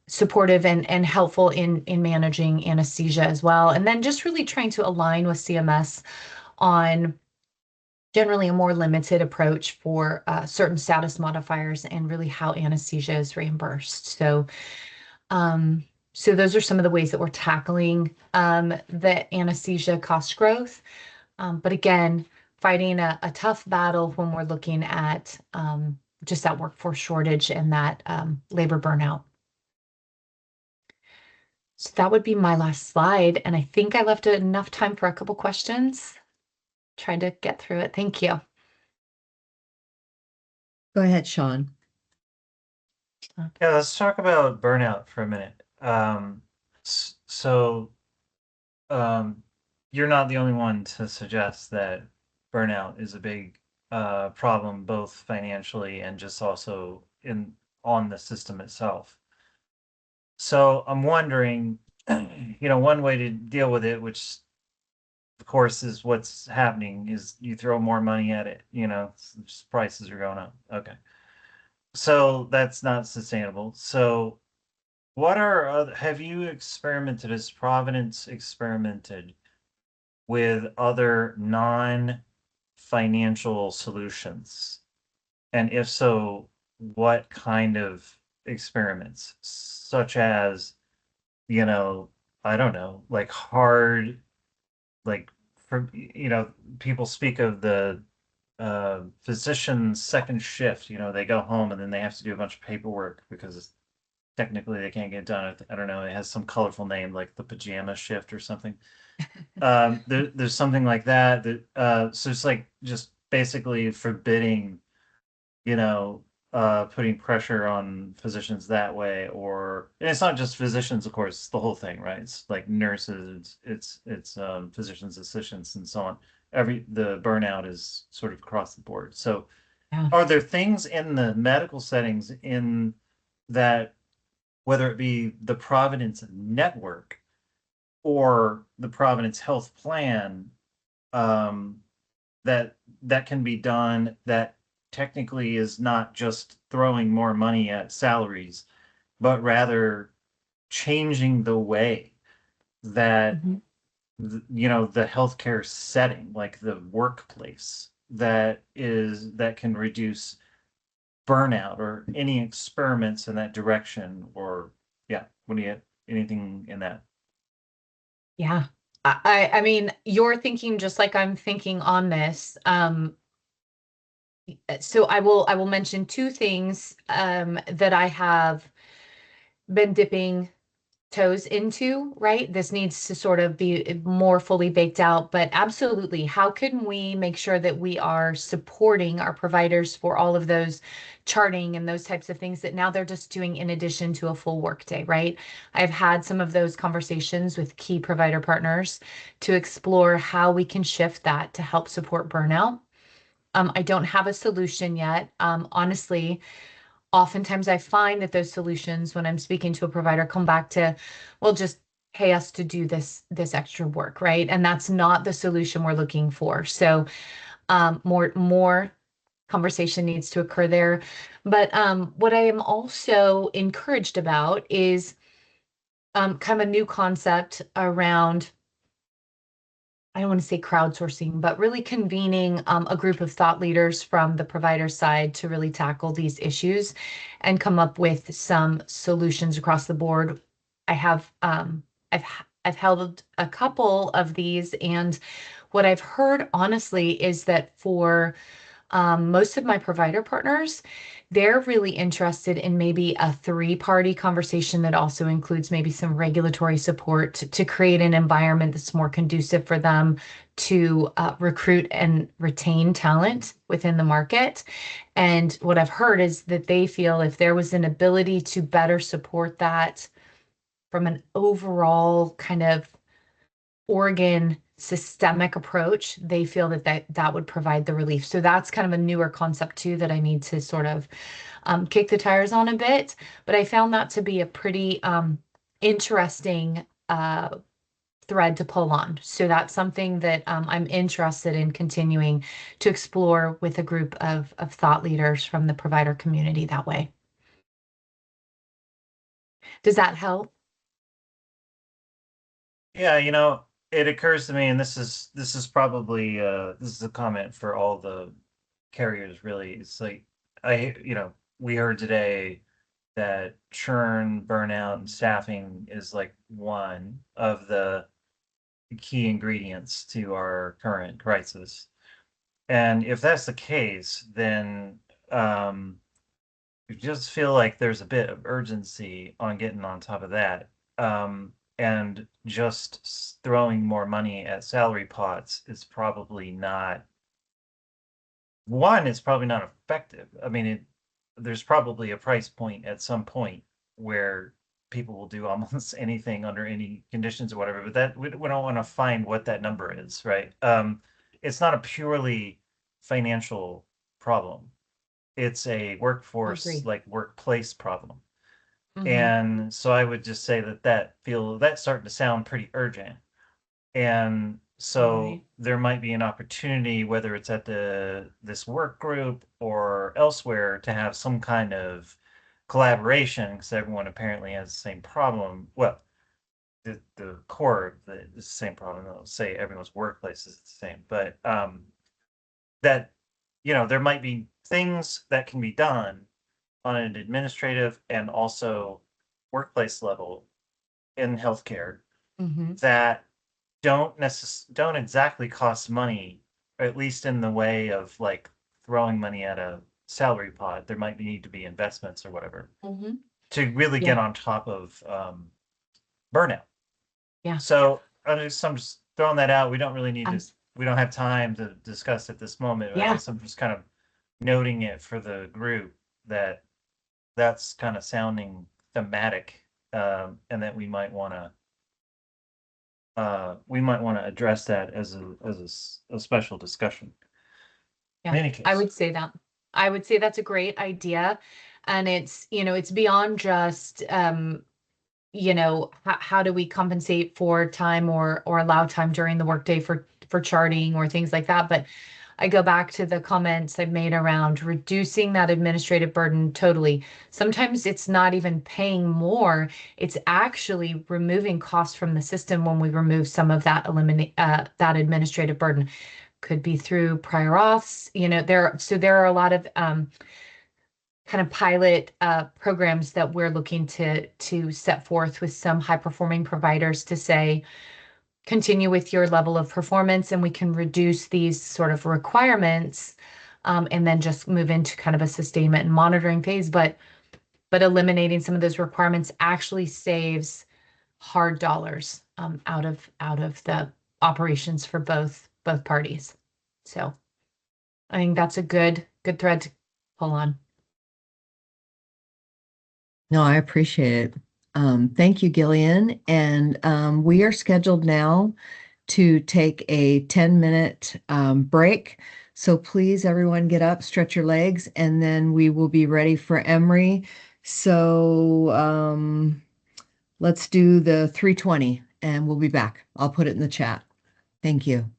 supportive and helpful in managing anesthesia as well. And then just really trying to align with CMS on generally a more limited approach for certain status modifiers and really how anesthesia is reimbursed. So those are some of the ways that we're tackling the anesthesia cost growth. But again, fighting a tough battle when we're looking at just that workforce shortage and that labor burnout. So that would be my last slide. And I think I left enough time for a couple questions. Trying to get through it. Thank you. Go ahead, Sean. Yeah, let's talk about burnout for a minute. You're not the only one to suggest that burnout is a big problem, both financially and just also on the system itself. So I'm wondering, one way to deal with it, which of course is what's happening, is you throw more money at it, prices are going up. Okay. So that's not sustainable. So have you experimented, has Providence experimented with other non-financial solutions? And if so, what kind of experiments? Such as, I don't know, like hard, like, people speak of the physician's second shift. They go home and then they have to do a bunch of paperwork because technically they can't get done. I don't know, it has some colorful name like the pajama shift or something. There's something like that. So it's like just basically forbidding, putting pressure on physicians that way, and it's not just physicians, of course, it's the whole thing, right? It's like nurses, it's physicians assistants and so on. The burnout is sort of across the board. So Yeah. are there things in the medical settings in that, whether it be the Providence network or the Providence health plan, that can be done, that technically is not just throwing more money at salaries, but rather changing the way that the healthcare setting, like the workplace, that can reduce burnout, or any experiments in that direction? Or what do you, anything in that? Yeah. I mean, you're thinking just like I'm thinking on this. So I will mention two things that I have been dipping toes into, right? This needs to sort of be more fully baked out, but absolutely, how can we make sure that we are supporting our providers for all of those charting and those types of things that now they're just doing in addition to a full workday, right? I've had some of those conversations with key provider partners to explore how we can shift that to help support burnout. I don't have a solution yet. Honestly, oftentimes I find that those solutions, when I'm speaking to a provider, come back to, well, just pay us to do this extra work, right? And that's not the solution we're looking for. So more conversation needs to occur there. But what I am also encouraged about is kind of a new concept around, I don't want to say crowdsourcing, but really convening a group of thought leaders from the provider side to really tackle these issues and come up with some solutions across the board. I have I've held a couple of these, and what I've heard honestly is that for most of my provider partners, they're really interested in maybe a three-party conversation that also includes maybe some regulatory support to create an environment that's more conducive for them to recruit and retain talent within the market. And what I've heard is that they feel if there was an ability to better support that from an overall kind of Oregon systemic approach, they feel that would provide the relief. So that's kind of a newer concept too that I need to sort of kick the tires on a bit. But I found that to be a pretty interesting thread to pull on. So that's something that I'm interested in continuing to explore with a group of thought leaders from the provider community that way. Does that help? Yeah, it occurs to me, and this is probably this is a comment for all the carriers really. It's like we heard today that churn, burnout, and staffing is like one of the key ingredients to our current crisis. And if that's the case, then I just feel like there's a bit of urgency on getting on top of that. And just throwing more money at salary pots is probably not one, it's probably not effective. I mean, there's probably a price point at some point where people will do almost anything under any conditions or whatever, but that we don't want to find what that number is, right? It's not a purely financial problem. It's a workforce, like workplace problem. Mhm. And so I would just say that's starting to sound pretty urgent. And so Right. there might be an opportunity, whether it's at this work group or elsewhere, to have some kind of collaboration because everyone apparently has the same problem. Well, the core of the same problem. I'll say everyone's workplace is the same, but that there might be things that can be done on an administrative and also workplace level in healthcare Mhm. that don't exactly cost money, or at least in the way of like throwing money at a salary pot. There might need to be investments or whatever Mhm. to really get Yeah. on top of burnout. Yeah. So I'm just throwing that out. We don't really need to. Abs- We don't have time to discuss at this moment. I Yeah. guess I'm just kind of noting it for the group that that's kind of sounding thematic, and that we might want to address that as a special discussion. In Yeah, any case, I would say that. I would say that's a great idea. And it's beyond just, how do we compensate for time or allow time during the workday for charting or things like that. But I go back to the comments I've made around reducing that administrative burden totally. Sometimes it's not even paying more. It's actually removing costs from the system when we remove some of that that administrative burden. Could be through prior auths. There are a lot of kind of pilot programs that we're looking to set forth with some high performing providers to say, continue with your level of performance, and we can reduce these sort of requirements, and then just move into kind of a sustainment and monitoring phase. But eliminating some of those requirements actually saves hard dollars out of the operations for both parties. So I think that's a good thread to pull on. No, I appreciate it. Thank you, Gillian. And we are scheduled now to take a 10-minute break. So please, everyone, get up, stretch your legs, and then we will be ready for Emory. So let's do the 3:20 and we'll be back. I'll put it in the chat. Thank you.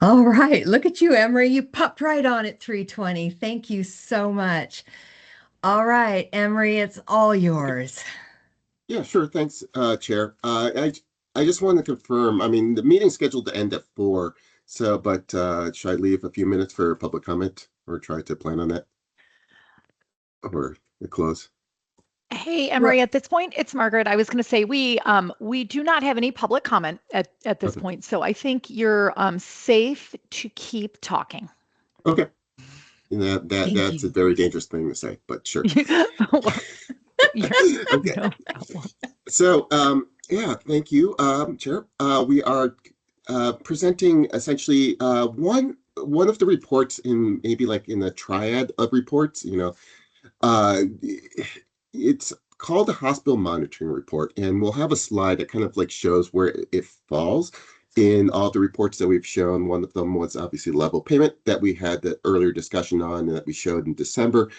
All right. Look at you, Emery. You popped right on at 3:20. Thank you so much. All right, Emery, it's all yours. Yeah, sure. Thanks, Chair. I just wanted to confirm, I mean, the meeting's scheduled to end at 4, so, but should I leave a few minutes for public comment or try to plan on that? Or close? Hey, Emery, at this point, it's Margaret. I was going to say we do not have any public comment at this Okay. point, so I think you're safe to keep talking. Okay. That's a very dangerous thing to say, but sure. Okay. No problem. So, yeah, thank you, Chair. We are presenting essentially one of the reports in maybe like in the triad of reports. It's called the hospital monitoring report, and we'll have a slide that kind of like shows where it falls in all the reports that we've shown. One of them was obviously level payment that we had the earlier discussion on and that we showed in December,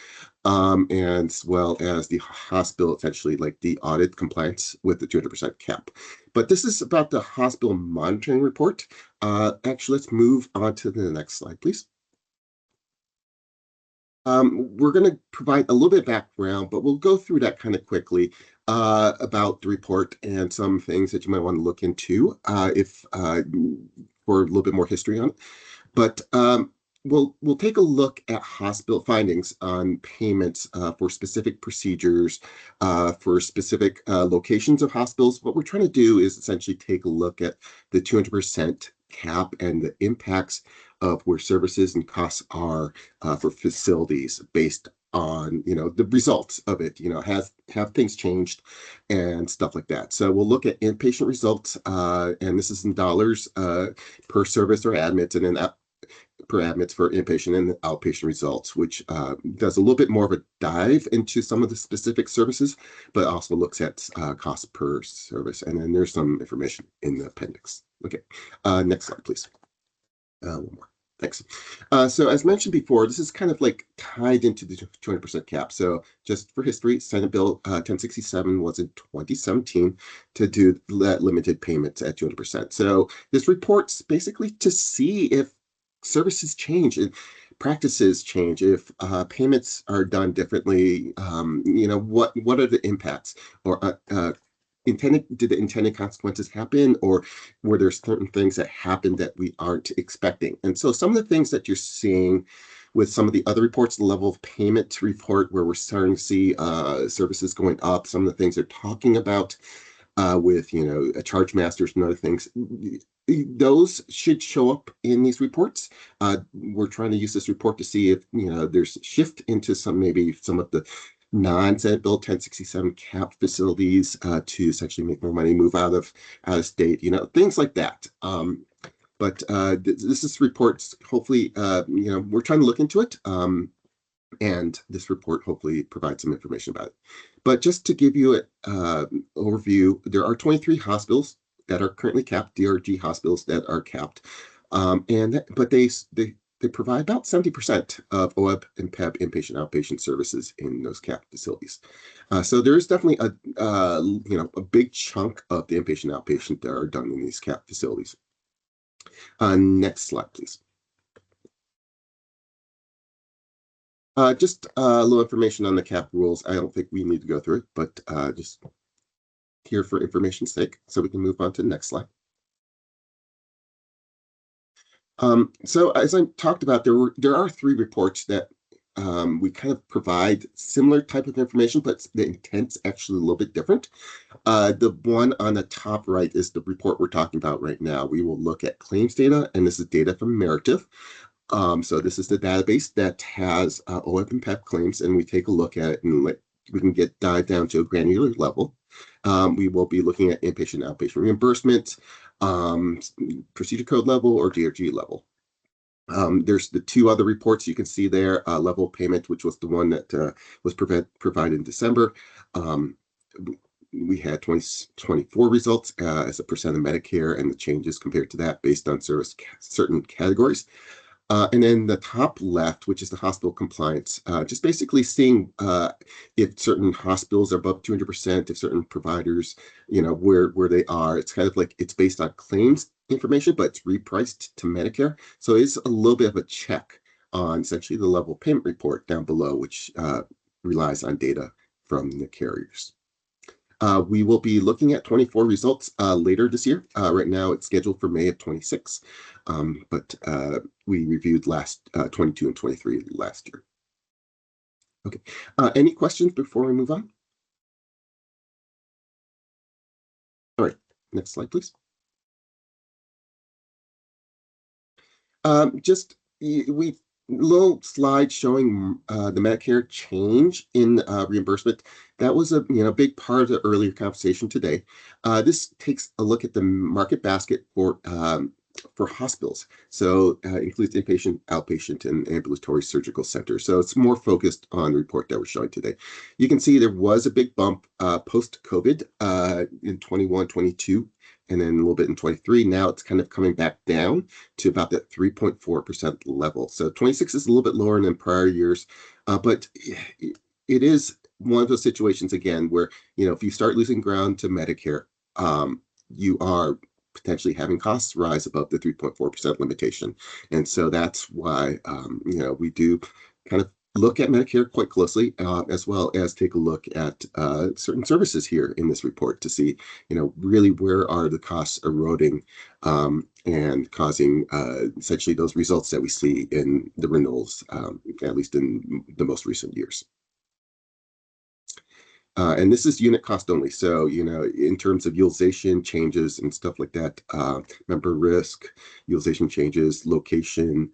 and as well as the hospital essentially like the audit compliance with the 200% cap. But this is about the hospital monitoring report. Actually, let's move on to the next slide, please. We're going to provide a little bit of background, but we'll go through that kind of quickly about the report and some things that you might want to look into if for a little bit more history on it. But we'll take a look at hospital findings on payments for specific procedures for specific locations of hospitals. What we're trying to do is essentially take a look at the 200% cap and the impacts of where services and costs are for facilities based on the results of it. Have things changed and stuff like that. So we'll look at inpatient results, and this is in dollars per service or admits, and then per admits for inpatient and outpatient results, which does a little bit more of a dive into some of the specific services, but also looks at cost per service. And then there's some information in the appendix. Okay, next slide, please. One more. Thanks. So as mentioned before, this is kind of like tied into the 200% cap. So just for history, Senate Bill 1067 was in 2017 to do that limited payments at 200%. So this report's basically to see if services change and practices change, if payments are done differently, what are the impacts, or did the intended consequences happen, or were there certain things that happened that we aren't expecting? And so some of the things that you're seeing with some of the other reports, the level of payment report, where we're starting to see services going up, some of the things they're talking about with charge masters and other things, those should show up in these reports. We're trying to use this report to see if there's a shift into some of the non-Senate Bill 1067 cap facilities to essentially make more money, move out of state, things like that. But this is reports. Hopefully, we're trying to look into it. And this report hopefully provides some information about it. But just to give you an overview, there are 23 hospitals that are currently capped, DRG hospitals that are capped, but they provide about 70% of OEB and PEB inpatient outpatient services in those capped facilities. So there is definitely a big chunk of the inpatient outpatient that are done in these capped facilities. Next slide, please. Just a little information on the cap rules. I don't think we need to go through it, but just here for information's sake, so we can move on to the next slide. So as I talked about, there are 3 reports that we kind of provide similar type of information, but the intent's actually a little bit different. The one on the top right is the report we're talking about right now. We will look at claims data, and this is data from Meritive. So this is the database that has OEB and PEB claims, and we take a look at it, and we can dive down to a granular level. We will be looking at inpatient and outpatient reimbursement, procedure code level, or DRG level. There's the 2 other reports you can see there, level payment, which was the one that was provided in December. We had 2024 results as a percent of Medicare and the changes compared to that based on certain categories. And then the top left, which is the hospital compliance, just basically seeing if certain hospitals are above 200%, if certain providers, where they are. It's kind of like it's based on claims information, but it's repriced to Medicare. So it's a little bit of a check on essentially the level payment report down below, which relies on data from the carriers. We will be looking at 24 results later this year. Right now, it's scheduled for May of 26, but we reviewed last 22 and 23 last year. Okay. Any questions before we move on? All right. Next slide, please. Just we little slide showing the Medicare change in reimbursement. That was a big part of the earlier conversation today. This takes a look at the market basket for hospitals. So includes inpatient, outpatient, and ambulatory surgical centers. So it's more focused on the report that we're showing today. You can see there was a big bump post-COVID in 21, 22, and then a little bit in 23. Now it's kind of coming back down to about that 3.4% level. So 26 is a little bit lower than prior years, but it is one of those situations again where if you start losing ground to Medicare, you are potentially having costs rise above the 3.4% limitation, and so that's why we do kind of look at Medicare quite closely, as well as take a look at certain services here in this report to see, really where are the costs eroding and causing essentially those results that we see in the renewals, at least in the most recent years. And this is unit cost only. So, in terms of utilization changes and stuff like that, member risk, utilization changes, location,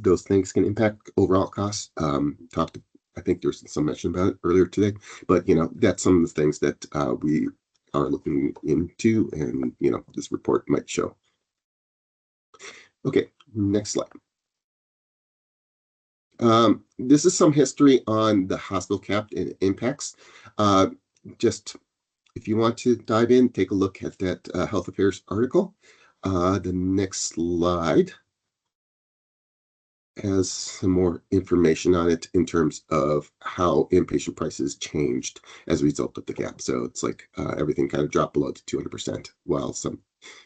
those things can impact overall costs. I think there's some mention about it earlier today, but, that's some of the things that we are looking into and, this report might show. Okay, next slide. This is some history on the hospital cap and impacts. Just if you want to dive in, take a look at that Health Affairs article. The next slide has some more information on it in terms of how inpatient prices changed as a result of the gap. So it's like everything kind of dropped below to 200%, while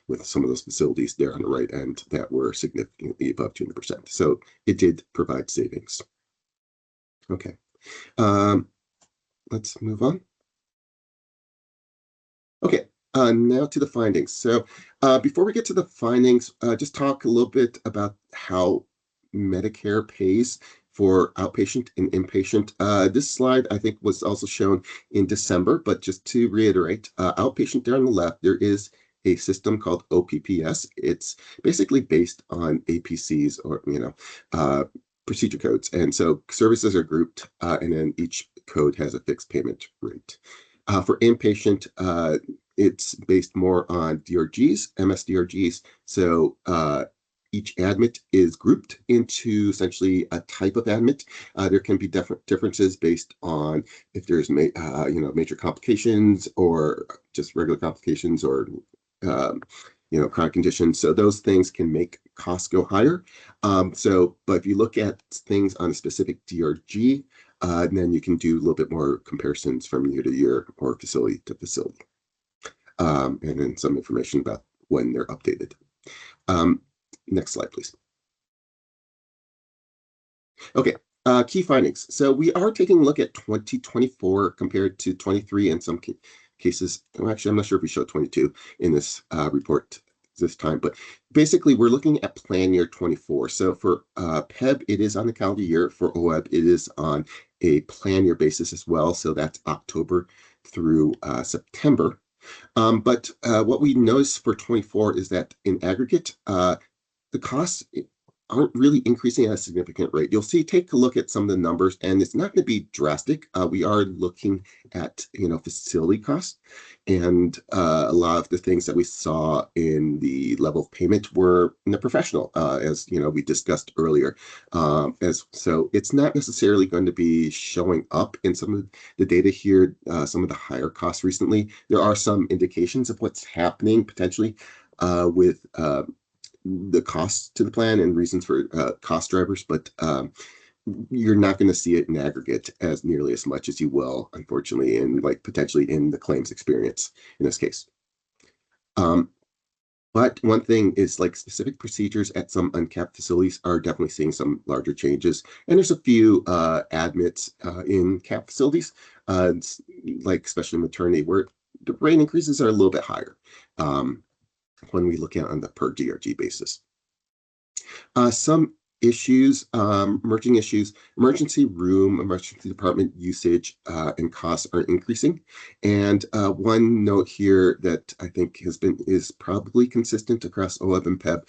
with some of those facilities there on the right end that were significantly above 200%. So it did provide savings. Okay, let's move on. Okay, now to the findings. So before we get to the findings, just talk a little bit about how Medicare pays for outpatient and inpatient. This slide, I think, was also shown in December, but just to reiterate, outpatient there on the left, there is a system called OPPS. It's basically based on APCs or, procedure codes. And so services are grouped, and then each code has a fixed payment rate. For inpatient, it's based more on DRGs, MS-DRGs. So each admit is grouped into essentially a type of admit. There can be differences based on if there's major complications or just regular complications or chronic conditions. So those things can make costs go higher. But if you look at things on a specific DRG, then you can do a little bit more comparisons from year to year or facility to facility. And then some information about when they're updated. Next slide, please. Okay, key findings. So we are taking a look at 2024 compared to 23 in some cases. Well, actually, I'm not sure if we showed 22 in this report this time, but basically we're looking at plan year 24. So for PEB, it is on the calendar year. For OEB, it is on a plan year basis as well. So that's October through September. But what we notice for 24 is that in aggregate, the costs aren't really increasing at a significant rate. You'll see, take a look at some of the numbers, and it's not going to be drastic. We are looking at, facility costs, and a lot of the things that we saw in the level of payment were in the professional, as we discussed earlier. So it's not necessarily going to be showing up in some of the data here. Some of the higher costs recently, there are some indications of what's happening potentially with the costs to the plan and reasons for cost drivers, but you're not going to see it in aggregate as nearly as much as you will, unfortunately, in potentially in the claims experience in this case. But one thing is like specific procedures at some uncapped facilities are definitely seeing some larger changes. And there's a few admits in capped facilities, like especially maternity, where the rate increases are a little bit higher when we look at on the per DRG basis. Some issues, emerging issues, emergency room, emergency department usage and costs are increasing. And one note here that I think is probably consistent across OEB and PEB,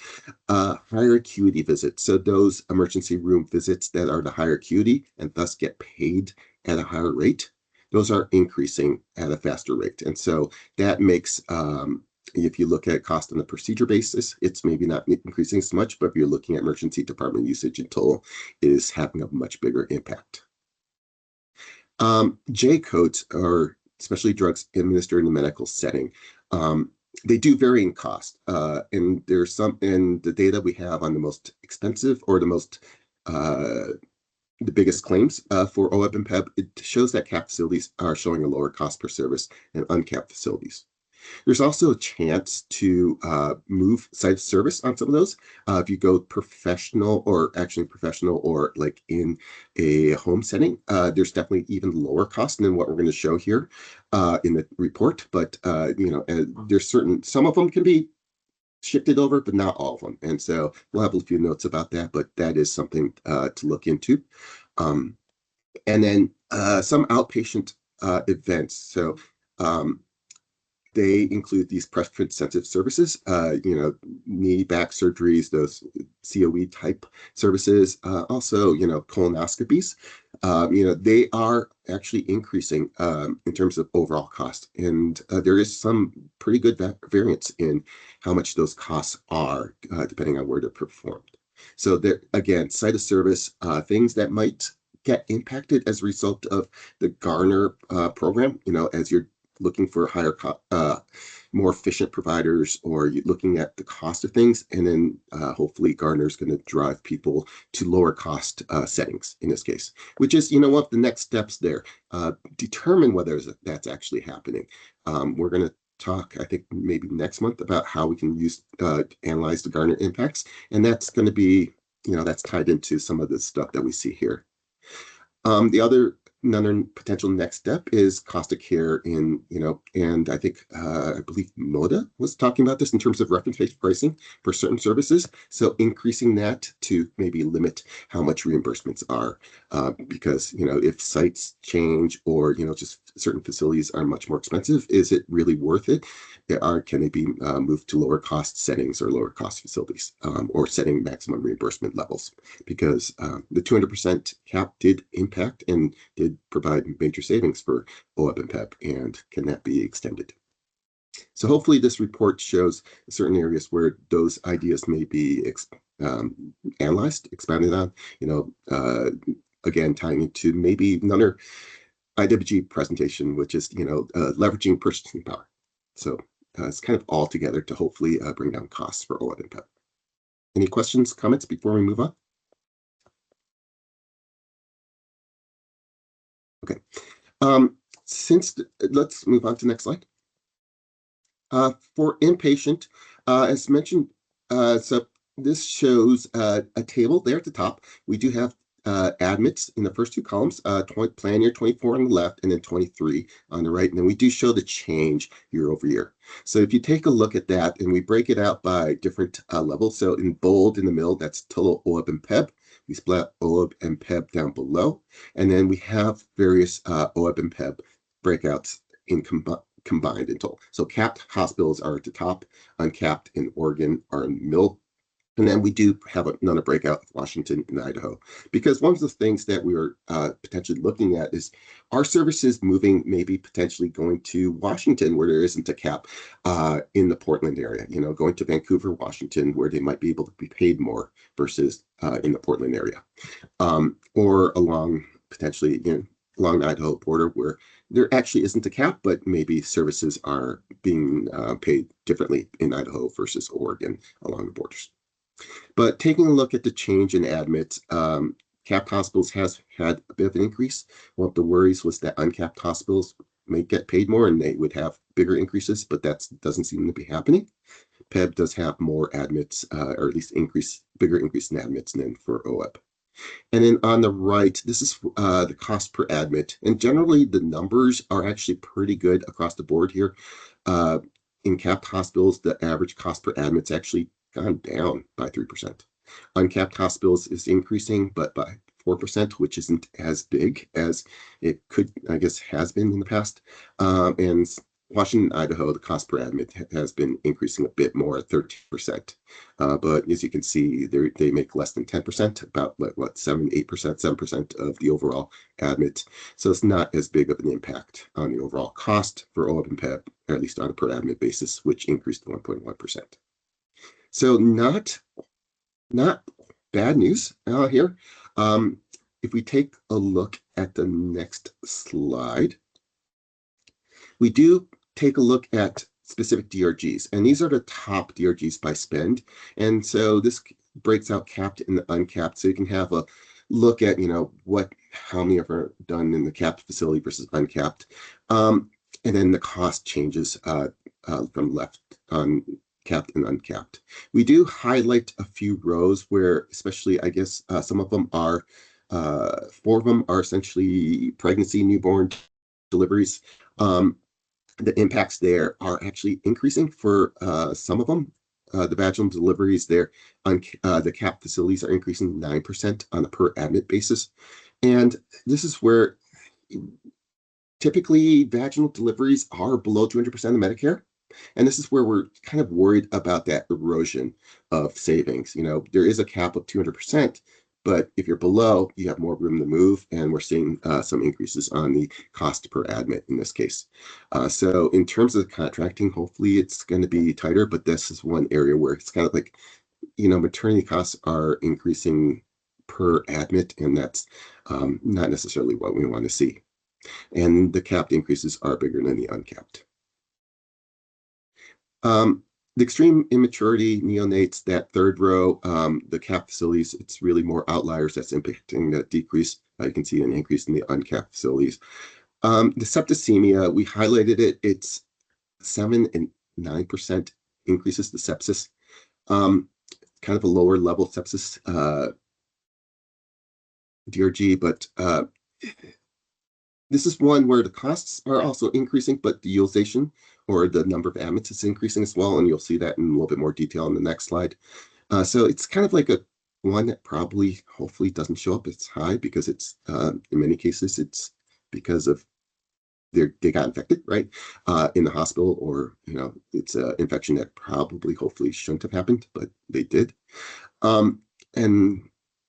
higher acuity visits. So those emergency room visits that are the higher acuity and thus get paid at a higher rate, those are increasing at a faster rate. And so that makes if you look at cost on the procedure basis, it's maybe not increasing as much, but if you're looking at emergency department usage in total, it is having a much bigger impact. J codes, or especially drugs administered in the medical setting, they do vary in cost. And there's some in the data we have on the most expensive or the biggest claims for OEB and PEB, it shows that capped facilities are showing a lower cost per service than uncapped facilities. There's also a chance to move site of service on some of those. If you go professional or like in a home setting, there's definitely even lower cost than what we're going to show here in the report. But there's some of them can be shifted over, but not all of them. And so we'll have a few notes about that, but that is something to look into. And then some outpatient events. So they include these preference-sensitive services, knee, back surgeries, those COE type services, also, colonoscopies. They are actually increasing in terms of overall cost. And there is some pretty good variance in how much those costs are, depending on where they're performed. So there, again, site of service, things that might get impacted as a result of the Garner program, as you're looking for more efficient providers, or you're looking at the cost of things, and then hopefully Garner is going to drive people to lower cost settings in this case, which is, the next steps there. Determine whether that's actually happening. We're going to talk, I think, maybe next month about how we can analyze the Garner impacts, and that's going to be, that's tied into some of the stuff that we see here. Another potential next step is cost of care and I think, I believe MODA was talking about this in terms of reference-based pricing for certain services. So increasing that to maybe limit how much reimbursements are, because, if sites change or, just certain facilities are much more expensive, is it really worth it? Can they be moved to lower cost settings or lower cost facilities, or setting maximum reimbursement levels? Because the 200% cap did impact and did provide major savings for OEB and PEB, and can that be extended? So hopefully this report shows certain areas where those ideas may be analyzed, expanded on, again, tying into maybe another IWG presentation, which is, leveraging purchasing power. So it's kind of all together to hopefully bring down costs for OEB and PEB. Any questions, comments before we move on? Okay. Let's move on to the next slide. For inpatient, as mentioned, so this shows a table there at the top. We do have admits in the first two columns, plan year 24 on the left and then 23 on the right. And then we do show the change year over year. So if you take a look at that, and we break it out by different levels. So in bold in the middle, that's total OEB and PEB. We split OEB and PEB down below. And then we have various OEB and PEB breakouts in combined in total. So capped hospitals are at the top, uncapped in Oregon are in the middle. And then we do have another breakout of Washington and Idaho, because one of the things that we were potentially looking at is, are services moving, maybe potentially going to Washington where there isn't a cap in the Portland area, going to Vancouver, Washington, where they might be able to be paid more versus in the Portland area, or potentially along the Idaho border where there actually isn't a cap, but maybe services are being paid differently in Idaho versus Oregon along the borders. But taking a look at the change in admits, capped hospitals has had a bit of an increase. One of the worries was that uncapped hospitals may get paid more and they would have bigger increases, but that doesn't seem to be happening. PEB does have more admits, or at least bigger increase in admits than for OEP. And then on the right, this is the cost per admit. And generally, the numbers are actually pretty good across the board here. In capped hospitals, the average cost per admit's actually gone down by 3%. Uncapped hospitals is increasing, but by 4%, which isn't as big as it could, I guess, has been in the past. And Washington, Idaho, the cost per admit has been increasing a bit more at 13%. But as you can see, they make less than 10%, about what 7%, 8%, 7% of the overall admit. So it's not as big of an impact on the overall cost for OEP and PEB, or at least on a per admit basis, which increased to 1.1%. So not bad news here. If we take a look at the next slide, we do take a look at specific DRGs, and these are the top DRGs by spend. And so this breaks out capped and uncapped, so you can have a look at, how many are done in the capped facility versus uncapped. And then the cost changes from left on capped and uncapped. We do highlight a few rows where, especially, I guess, some of them are, 4 of them are essentially pregnancy, newborn deliveries. The impacts there are actually increasing for some of them. The vaginal deliveries there on the capped facilities are increasing 9% on a per admit basis. And this is where typically vaginal deliveries are below 200% of Medicare. And this is where we're kind of worried about that erosion of savings. There is a cap of 200%, but if you're below, you have more room to move, and we're seeing some increases on the cost per admit in this case. So in terms of the contracting, hopefully it's going to be tighter, but this is one area where it's kind of like, maternity costs are increasing per admit, and that's not necessarily what we want to see. And the capped increases are bigger than the uncapped. The extreme immaturity neonates, that third row, the capped facilities, it's really more outliers that's impacting that decrease. You can see an increase in the uncapped facilities. The septicemia, we highlighted it. It's 7 and 9% increases the sepsis. Kind of a lower level sepsis DRG, but this is one where the costs are also increasing, but the utilization or the number of admits is increasing as well, and you'll see that in a little bit more detail in the next slide. So it's kind of like one that probably, hopefully, doesn't show up as high because it's, in many cases, it's because of they got infected, right, in the hospital, or, it's an infection that probably, hopefully, shouldn't have happened, but they did. And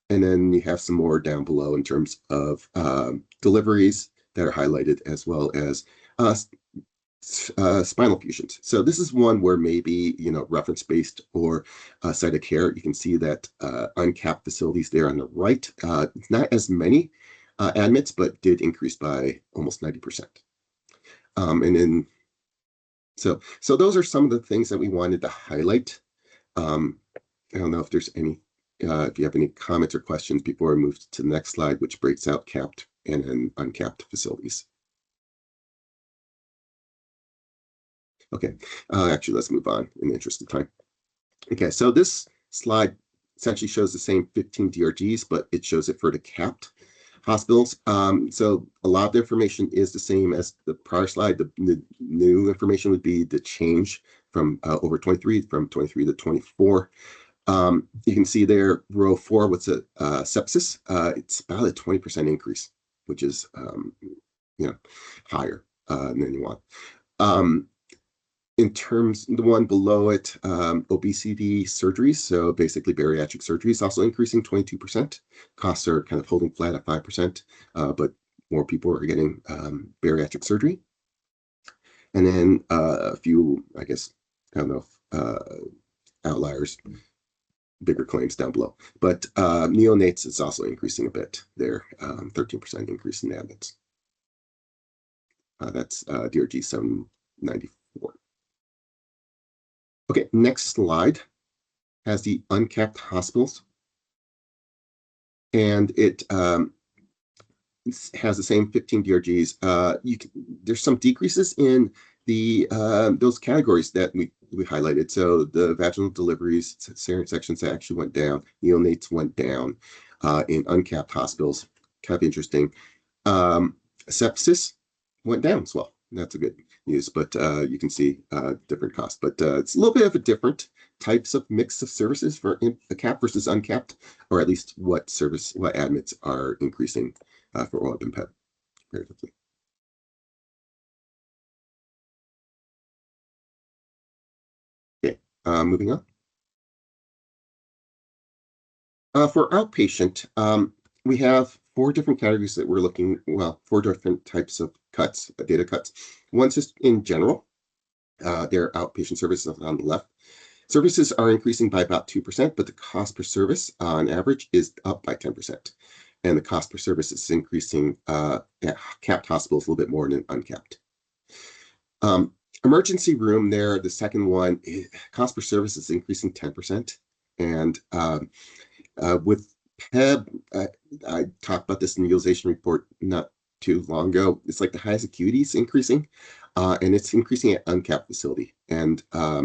then you have some more down below in terms of deliveries that are highlighted, as well as spinal fusions. So this is one where maybe, reference-based or site of care, you can see that uncapped facilities there on the right, not as many admits, but did increase by almost 90%. And then, so those are some of the things that we wanted to highlight. I don't know if there's any, if you have any comments or questions before I move to the next slide, which breaks out capped and then uncapped facilities. Okay, actually, let's move on in the interest of time. Okay, so this slide essentially shows the same 15 DRGs, but it shows it for the capped hospitals. So a lot of the information is the same as the prior slide. The new information would be the change from over 23, from 23 to 24. You can see there, row 4, what's a sepsis? It's about a 20% increase, which is higher than you want. In terms, the one below it, obesity surgeries, so basically bariatric surgeries, also increasing 22%. Costs are kind of holding flat at 5%, but more people are getting bariatric surgery. And then a few, I guess, I don't know, outliers, bigger claims down below. But neonates is also increasing a bit there, 13% increase in admits. That's DRG 794. Okay, next slide has the uncapped hospitals. And it has the same 15 DRGs. There's some decreases in the those categories that we we highlighted. So the vaginal deliveries, cesarean sections actually went down. Neonates went down in uncapped hospitals. Kind of interesting. Sepsis went down as well. That's a good news, but you can see different costs. But it's a little bit of a different types of mix of services for the cap versus uncapped, or at least what admits are increasing for OAB and PEP comparatively. Okay, moving on. For outpatient, we have four different categories that we're looking, well, four different types of cuts, data cuts. One's just in general. They're outpatient services on the left. Services are increasing by about 2%, but the cost per service on average is up by 10%. And the cost per service is increasing at capped hospitals a little bit more than uncapped. Emergency room there, the second one, cost per service is increasing 10%. And with PEB, I talked about this in the utilization report not too long ago. It's like the highest acuity is increasing, and it's increasing at uncapped facility. And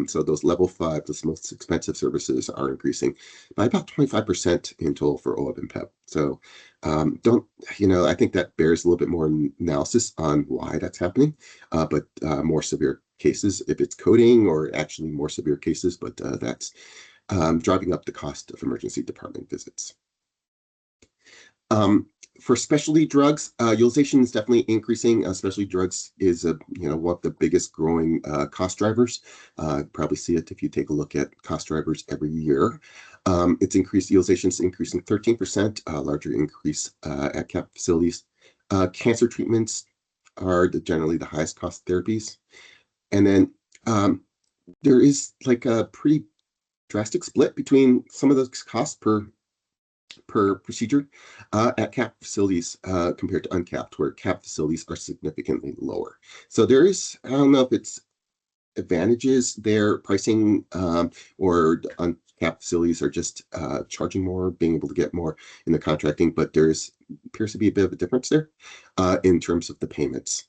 so those level 5, those most expensive services are increasing by about 25% in total for OAB and PEB. So I think that bears a little bit more analysis on why that's happening, but more severe cases, if it's coding or actually more severe cases, but that's driving up the cost of emergency department visits. For specialty drugs, utilization is definitely increasing. Specialty drugs is one of the biggest growing cost drivers. Probably see it if you take a look at cost drivers every year. It's increased, utilization is increasing 13%, larger increase at cap facilities. Cancer treatments are generally the highest cost therapies. And then there is like a pretty drastic split between some of those costs per procedure at capped facilities compared to uncapped, where capped facilities are significantly lower. So there is, I don't know if it's advantages there, pricing, or uncapped facilities are just charging more, being able to get more in the contracting, but appears to be a bit of a difference there in terms of the payments.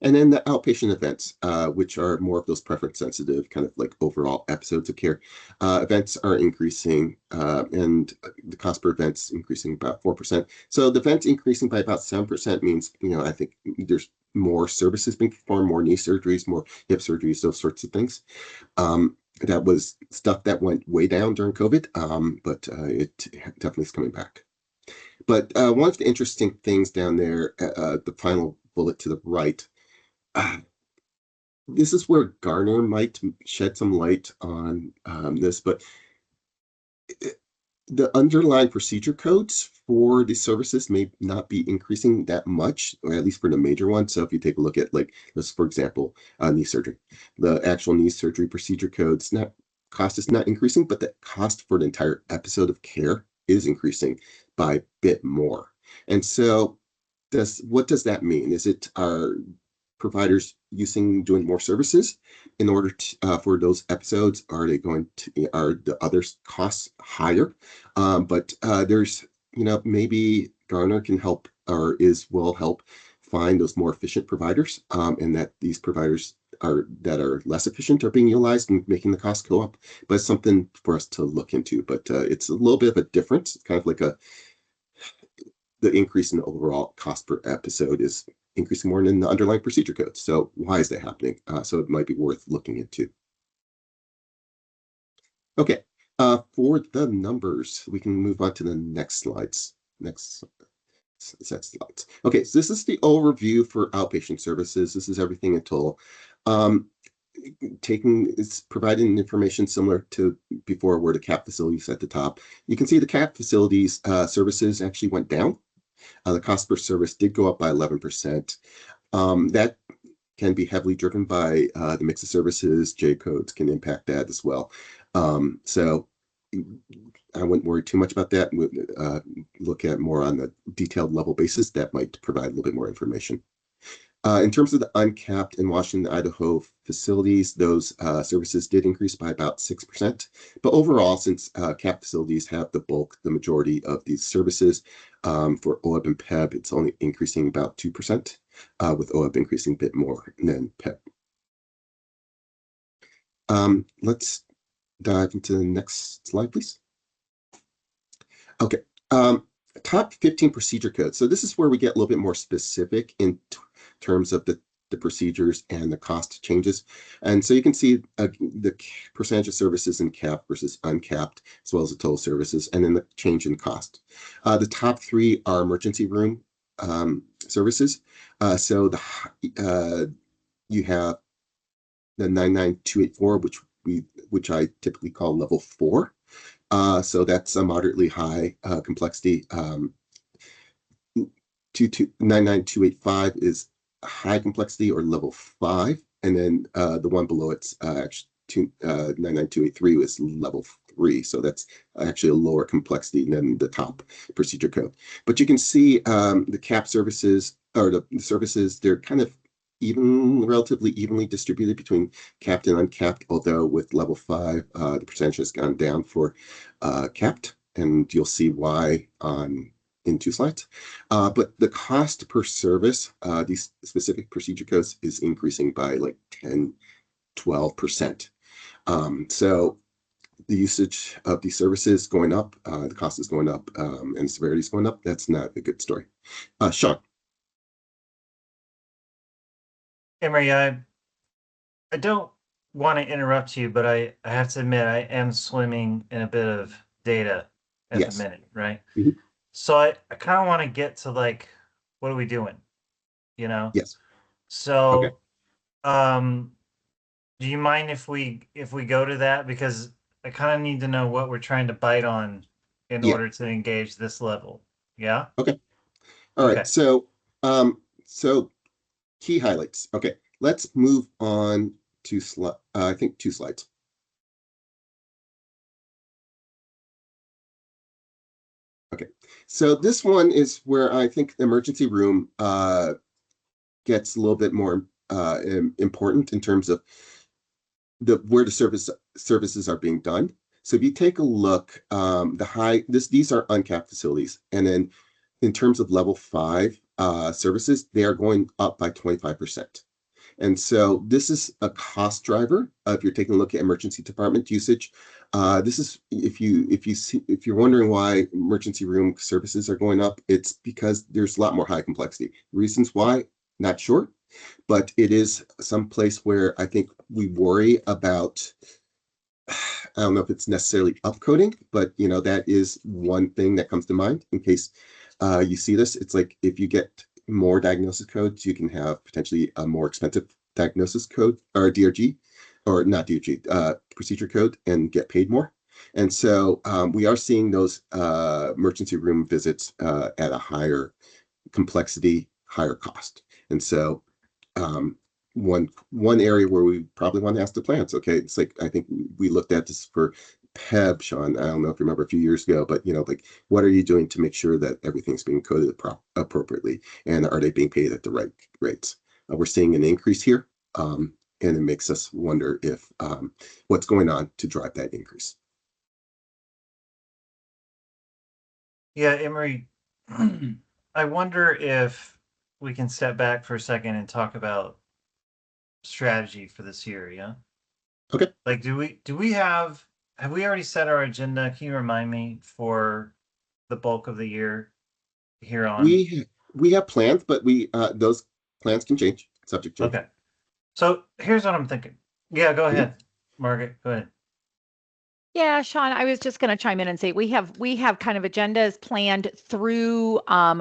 And then the outpatient events, which are more of those preference sensitive, kind of like overall episodes of care. Events are increasing, and the cost per event's increasing about 4%. So the events increasing by about 7% means, I think there's more services being performed, more knee surgeries, more hip surgeries, those sorts of things. That was stuff that went way down during COVID, but it definitely is coming back. But one of the interesting things down there, the final bullet to the right, this is where Garner might shed some light on this, but the underlying procedure codes for these services may not be increasing that much, or at least for the major ones. So if you take a look at, like, this, for example, knee surgery, the actual knee surgery procedure codes, cost is not increasing, but the cost for the entire episode of care is increasing by a bit more. And so what does that mean? Is it providers doing more services in order to, for those episodes? Are the other costs higher? But there's, maybe Garner can help, or will help find those more efficient providers, and that these providers that are less efficient are being utilized and making the cost go up. But it's something for us to look into. But it's a little bit of a difference. It's kind of like the increase in the overall cost per episode is increasing more than the underlying procedure codes. So why is that happening? So it might be worth looking into. Okay, for the numbers, we can move on to the next slides. Next set of slides. Okay, so this is the overview for outpatient services. This is everything in total. It's providing information similar to before, where the cap facilities at the top. You can see the cap facilities services actually went down. The cost per service did go up by 11%. That can be heavily driven by the mix of services. J codes can impact that as well. So I wouldn't worry too much about that. Look at more on the detailed level basis. That might provide a little bit more information. In terms of the uncapped in Washington, Idaho facilities, those services did increase by about 6%. But overall, since capped facilities have the majority of these services, for OAB and PEB, it's only increasing about 2%, with OAB increasing a bit more than PEB. Let's dive into the next slide, please. Okay. Top 15 procedure codes. So this is where we get a little bit more specific in terms of the procedures and the cost changes. And so you can see the percentage of services in capped versus uncapped, as well as the total services, and then the change in cost. The top 3 are emergency room services. So you have the 99284, which I typically call level 4. So that's a moderately high complexity. 99285 is high complexity or level 5, and then the one below it's actually 99283 is level 3. So that's actually a lower complexity than the top procedure code. But you can see the cap services, or the services, they're kind of relatively evenly distributed between capped and uncapped, although with level 5, the percentage has gone down for capped, and you'll see why in 2 slides. But the cost per service, these specific procedure codes, is increasing by like 10-12%. So the usage of these services going up, the cost is going up, and severity is going up. That's not a good story. Sean. Emery, I don't want to interrupt you, but I have to admit I am swimming in a bit of data at Yes. the minute, right? Mhm. So I kind of want to get to like, what are we doing? You know? Yes. So, do you mind if we go to that? Because I kind of need to know what we're trying to bite on in order to engage this level. Yeah? Okay. All right. So key highlights. Okay. Let's move on to I think 2 slides. Okay. So this one is where I think the emergency room gets a little bit more important in terms of where the services are being done. So if you take a look, these are uncapped facilities, and then in terms of level 5 services, they are going up by 25%. And so this is a cost driver. If you're taking a look at emergency department usage, this is if you're wondering why emergency room services are going up, it's because there's a lot more high complexity. Reasons why, not sure, but it is some place where I think we worry about. I don't know if it's necessarily upcoding, but that is one thing that comes to mind in case you see this. It's like if you get more diagnosis codes, you can have potentially a more expensive diagnosis code or DRG, or not DRG, procedure code, and get paid more. And so we are seeing those emergency room visits at a higher complexity, higher cost. And so one area where we probably want to ask the plants, okay, it's like I think we looked at this for PEB, Sean. I don't know if you remember a few years ago, but like what are you doing to make sure that everything's being coded appropriately, and are they being paid at the right rates? We're seeing an increase here, and it makes us wonder if what's going on to drive that increase. Yeah, Emery, I wonder if we can step back for a second and talk about strategy for this year. Yeah. Okay. Like, have we already set our agenda? Can you remind me for the bulk of the year here on? We have plans, but those plans can change, subject change. Okay. So here's what I'm thinking. Yeah, go ahead, Margaret. Go ahead. Yeah, Sean, I was just going to chime in and say we have kind of agendas planned through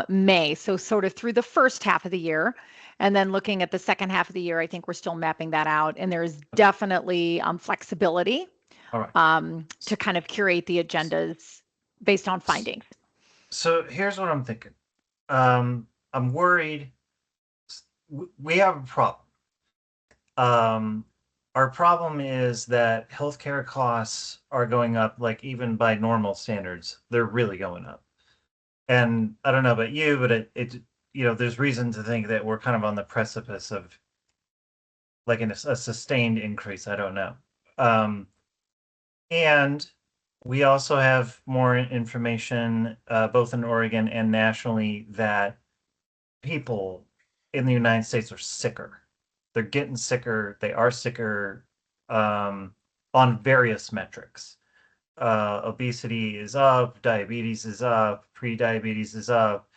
May, so sort of through the first half of the year, and then looking at the second half of the year, I think we're still mapping that out, and there's definitely flexibility to kind of curate the agendas based on findings. So here's what I'm thinking. I'm worried. We have a problem. Our problem is that healthcare costs are going up, like even by normal standards, they're really going up. And I don't know about you, but it there's reason to think that we're kind of on the precipice of like a sustained increase. I don't know. And we also have more information, both in Oregon and nationally, that people in the United States are sicker. They're getting sicker. They are sicker. on various metrics. Obesity is up, diabetes is up, pre-diabetes is up,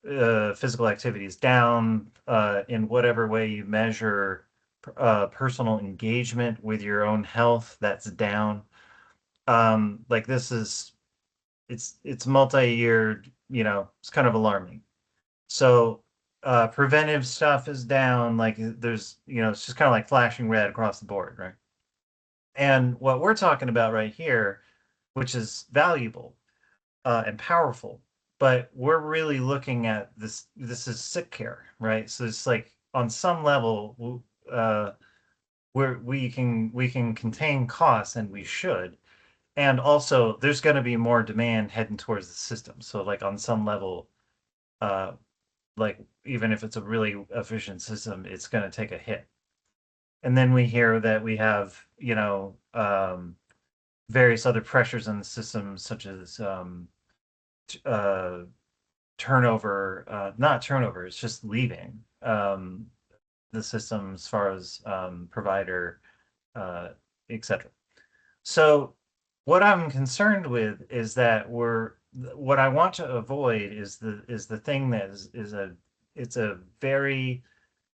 physical activity is down, in whatever way you measure personal engagement with your own health, that's down. Like this is it's multi-year, it's kind of alarming. So preventive stuff is down, like there's, it's just kind of like flashing red across the board, right? And what we're talking about right here, which is valuable and powerful, but we're really looking at this is sick care, right? So it's like on some level, where we can contain costs, and we should. And also there's going to be more demand heading towards the system. So like on some level, uh, like even if it's a really efficient system, it's going to take a hit. And then we hear that we have, various other pressures in the system, such as uh, turnover, not turnover, it's just leaving the system as far as provider, etc. So what I'm concerned with is that what I want to avoid is the thing that it's a very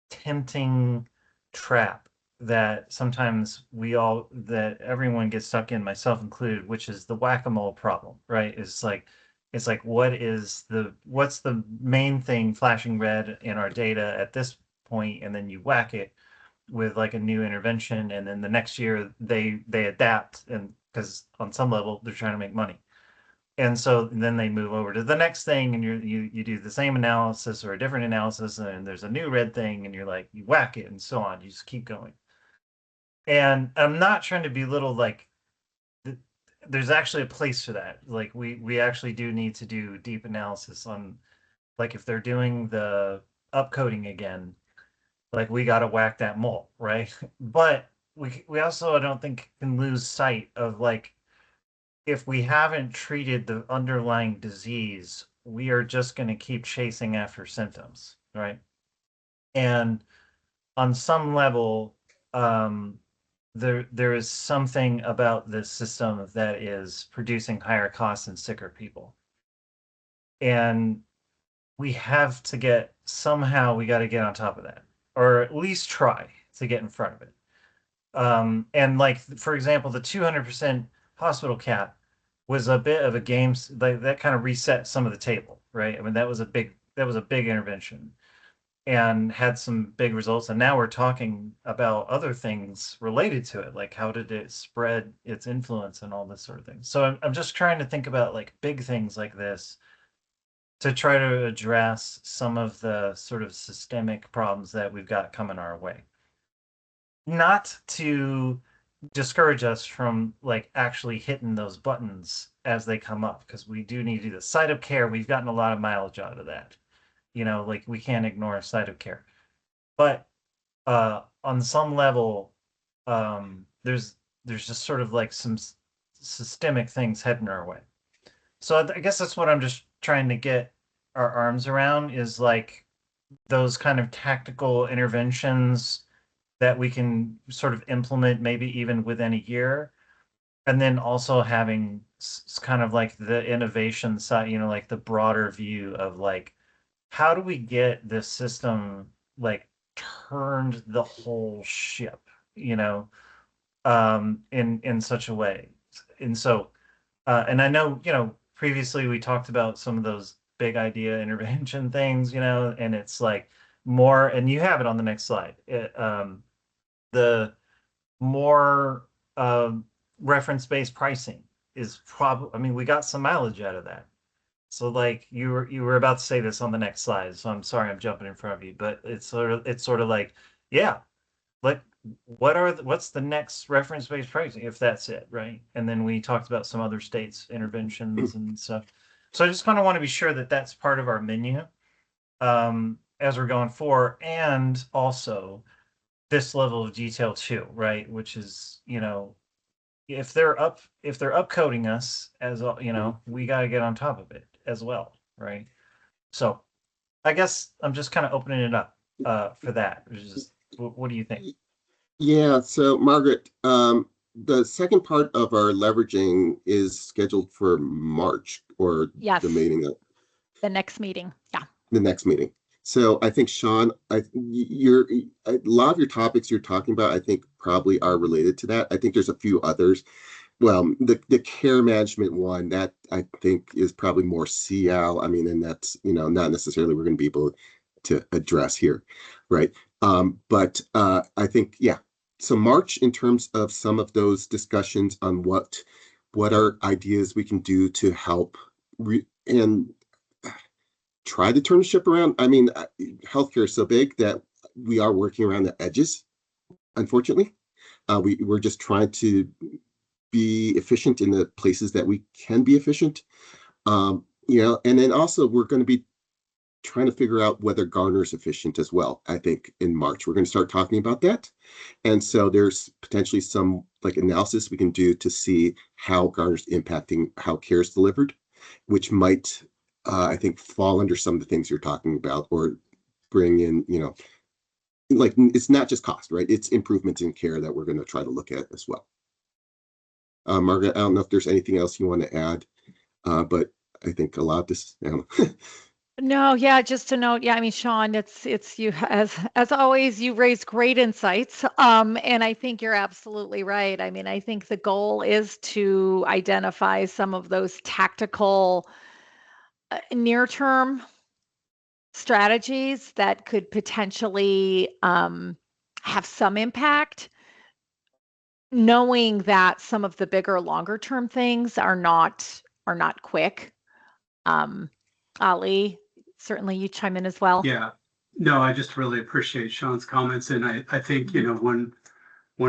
tempting trap that sometimes that everyone gets stuck in, myself included, which is the whack-a-mole problem, right? It's like what's the main thing flashing red in our data at this point, and then you whack it with like a new intervention, and then the next year they adapt, and because on some level they're trying to make money. And so then they move over to the next thing, and you do the same analysis or a different analysis, and there's a new red thing, and you're like, you whack it, and so on. You just keep going. And I'm not trying to belittle, like, there's actually a place for that. Like we actually do need to do deep analysis on, like, if they're doing the upcoding again, like we got to whack that mole, right? But we also, I don't think, can lose sight of, like, if we haven't treated the underlying disease, we are just going to keep chasing after symptoms, right? And on some level, um, there is something about this system that is producing higher costs and sicker people. And we got to get on top of that, or at least try to get in front of it. And like, for example, the 200% hospital cap was a bit of a game, like that kind of reset some of the table, right? I mean, that was a big intervention and had some big results. And now we're talking about other things related to it, like how did it spread its influence and all this sort of thing. So I'm just trying to think about like big things like this to try to address some of the sort of systemic problems that we've got coming our way. Not to discourage us from like actually hitting those buttons as they come up, because we do need to do the site of care. We've gotten a lot of mileage out of that. Like we can't ignore site of care. But on some level, there's just sort of like some systemic things heading our way. So I guess that's what I'm just trying to get our arms around, is like those kind of tactical interventions that we can sort of implement maybe even within a year. And then also having kind of like the innovation side, like the broader view of like, how do we get this system like turned the whole ship, you know, in such a way. And so, and I know, previously we talked about some of those big idea intervention things, and it's like more, and you have it on the next slide. The more reference-based pricing is probably, I mean, we got some mileage out of that. So like you were about to say this on the next slide, so I'm sorry I'm jumping in front of you, but it's sort of like, yeah, like what's the next reference-based pricing, if that's it, right? And then we talked about some other states' interventions and stuff. So I just kind of want to be sure that that's part of our menu as we're going forward, and also this level of detail too, right? Which is, if they're upcoding us, we got to get on top of it as well, right? So I guess I'm just kind of opening it up for that. It's just, what do you think? Yeah, so Margaret, the second part of our leveraging is scheduled for March or Yes, the meeting, the next meeting. Yeah. the next meeting. So I think Sean, a lot of your topics you're talking about, I think probably are related to that. I think there's a few others. Well, the care management one that I think is probably more CL. I mean, and that's not necessarily we're going to be able to address here, right? But I think So March, in terms of some of those discussions on what are ideas we can do to help and try to turn the ship around. I mean, healthcare is so big that we are working around the edges. Unfortunately, we're just trying to be efficient in the places that we can be efficient. And then also we're going to be trying to figure out whether Garner is efficient as well. I think in March we're going to start talking about that, and so there's potentially some like analysis we can do to see how Garner's impacting how care is delivered, which might I think fall under some of the things you're talking about, or bring in like it's not just cost, right? It's improvements in care that we're going to try to look at as well. Margaret, I don't know if there's anything else you want to add, but I think a lot of this. I don't know. No, yeah, just to note, yeah, I mean, Sean, it's you as always, you raise great insights. And I think you're absolutely right. I mean, I think the goal is to identify some of those tactical near-term strategies that could potentially have some impact, knowing that some of the bigger, longer-term things are not quick. Ali, certainly you chime in as well. Yeah, no, I just really appreciate Sean's comments, and I think one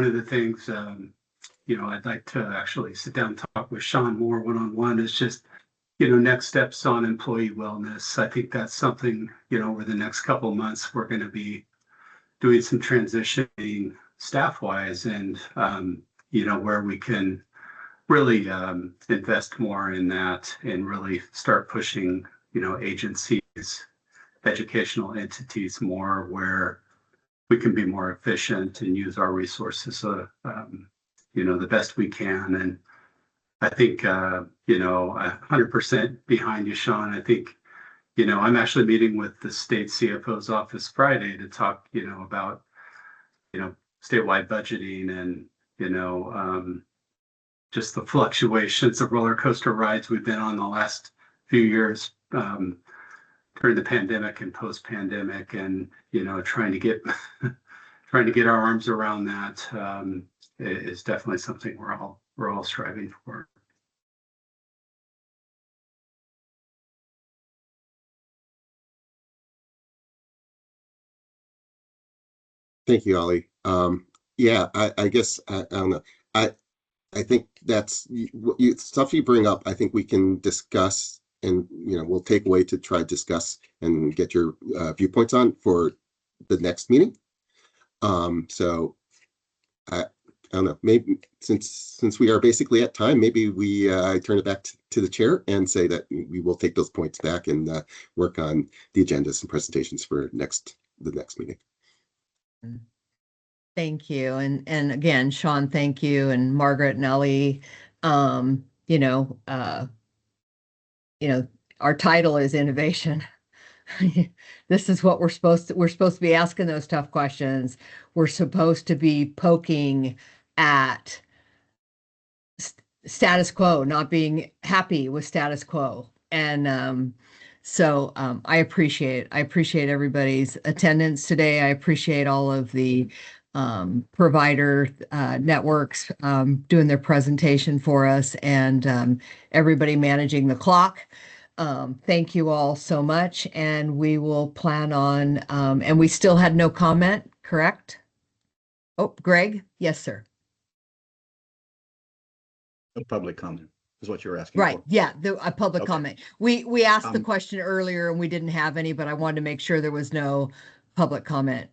of the things I'd like to actually sit down and talk with Sean more one-on-one is just next steps on employee wellness. I think that's something over the next couple of months we're going to be doing some transitioning staff-wise, and where we can really invest more in that and really start pushing agencies, educational entities more, where we can be more efficient and use our resources the best we can. And I think 100% behind you, Sean. I think I'm actually meeting with the state CFO's office Friday to talk about statewide budgeting and just the fluctuations of roller coaster rides we've been on the last few years, during the pandemic and post-pandemic, and trying to get our arms around that is definitely something we're all striving for. Thank you, Ollie. I guess I don't know. I think that's stuff you bring up. I think we can discuss, and we'll take away to try to discuss and get your viewpoints on for the next meeting. So I don't know. Maybe since we are basically at time, maybe we turn it back to the chair and say that we will take those points back and work on the agendas and presentations for the next meeting. Thank you. And again, Sean, thank you. And Margaret and Ellie, our title is innovation. This is what we're supposed to be asking those tough questions. We're supposed to be poking at status quo, not being happy with status quo. And I appreciate everybody's attendance today. I appreciate all of the provider networks doing their presentation for us, and everybody managing the clock. Thank you all so much, and we will plan on, and we still had no comment, correct? Oh, Greg? Yes, sir. No public comment is what you were asking Right. for. Yeah, a public Okay. comment. We asked the question earlier and we didn't have any, but I wanted to make sure there was no public comment.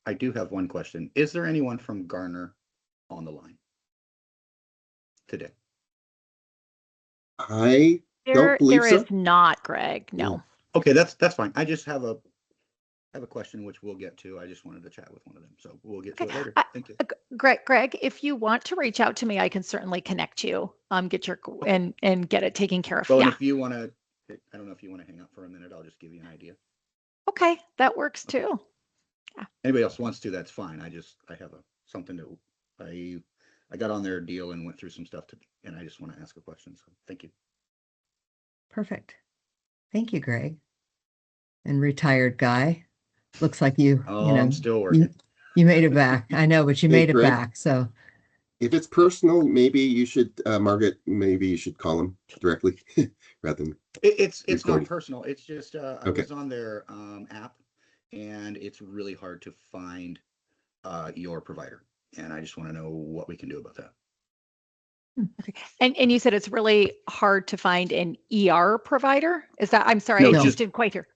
I do have one question. Is there anyone from Garner on the line today? I don't believe There so. is not, Greg. No. Okay, that's fine. I just have a I have a question which we'll get to. I just wanted to chat with one of them, so we'll get to Okay. it later. Thank you. Greg, if you want to reach out to me, I can certainly connect you, get your, and get it taken care of. So, and Yeah. if you want to, I don't know if you want to hang out for a minute, I'll just give you an idea. Okay. That works Okay. too. Anybody else wants to, that's fine. I have something to, I got on their deal and went through some stuff and I just want to ask a question. So thank you. Perfect. Thank you, Greg. And retired guy. Looks like you Oh, know, I'm still working. you made it back. I know, but you Hey, made it Greg. back. So If it's personal, maybe you should, Margaret, maybe you should call him directly rather than. It's not recording. personal. It's just, I Okay. was on their app and it's really hard to find your provider. And I just want to know what we can do about that. Okay. And you said it's really hard to find an ER provider? Is that, I'm sorry, No, I just- just didn't quite hear.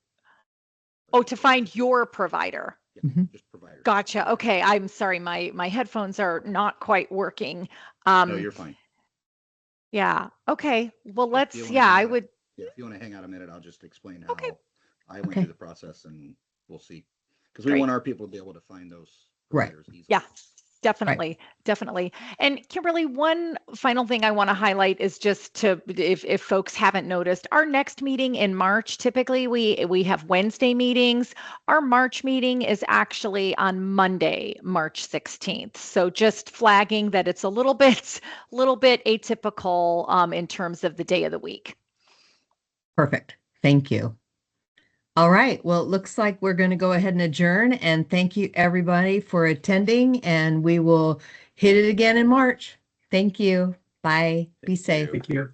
Oh, to find your provider. Yeah, Mhm. just providers. Gotcha. Okay. I'm sorry. My headphones are not quite working. No, you're fine. Yeah. Okay. Well, If let's, you wanna yeah, hang I out- would, Yeah, if you want to hang out a minute, I'll just explain Okay. how I went Okay. through the process and we'll see. Because we Great. want our people to be able to find those Right. providers easily. yeah, definitely. Definitely. And Kimberly, one final thing I want to highlight is just to, if folks haven't noticed, our next meeting in March, typically we have Wednesday meetings. Our March meeting is actually on Monday, March 16th. So just flagging that it's a little bit atypical in terms of the day of the week. perfect. Thank you. All right. Well, it looks like we're going to go ahead and adjourn. And thank you, everybody, for attending. And we will hit it again in March. Thank you. Bye. Be Thank safe. you. Thank you.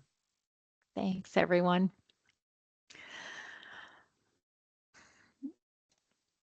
Thanks, everyone.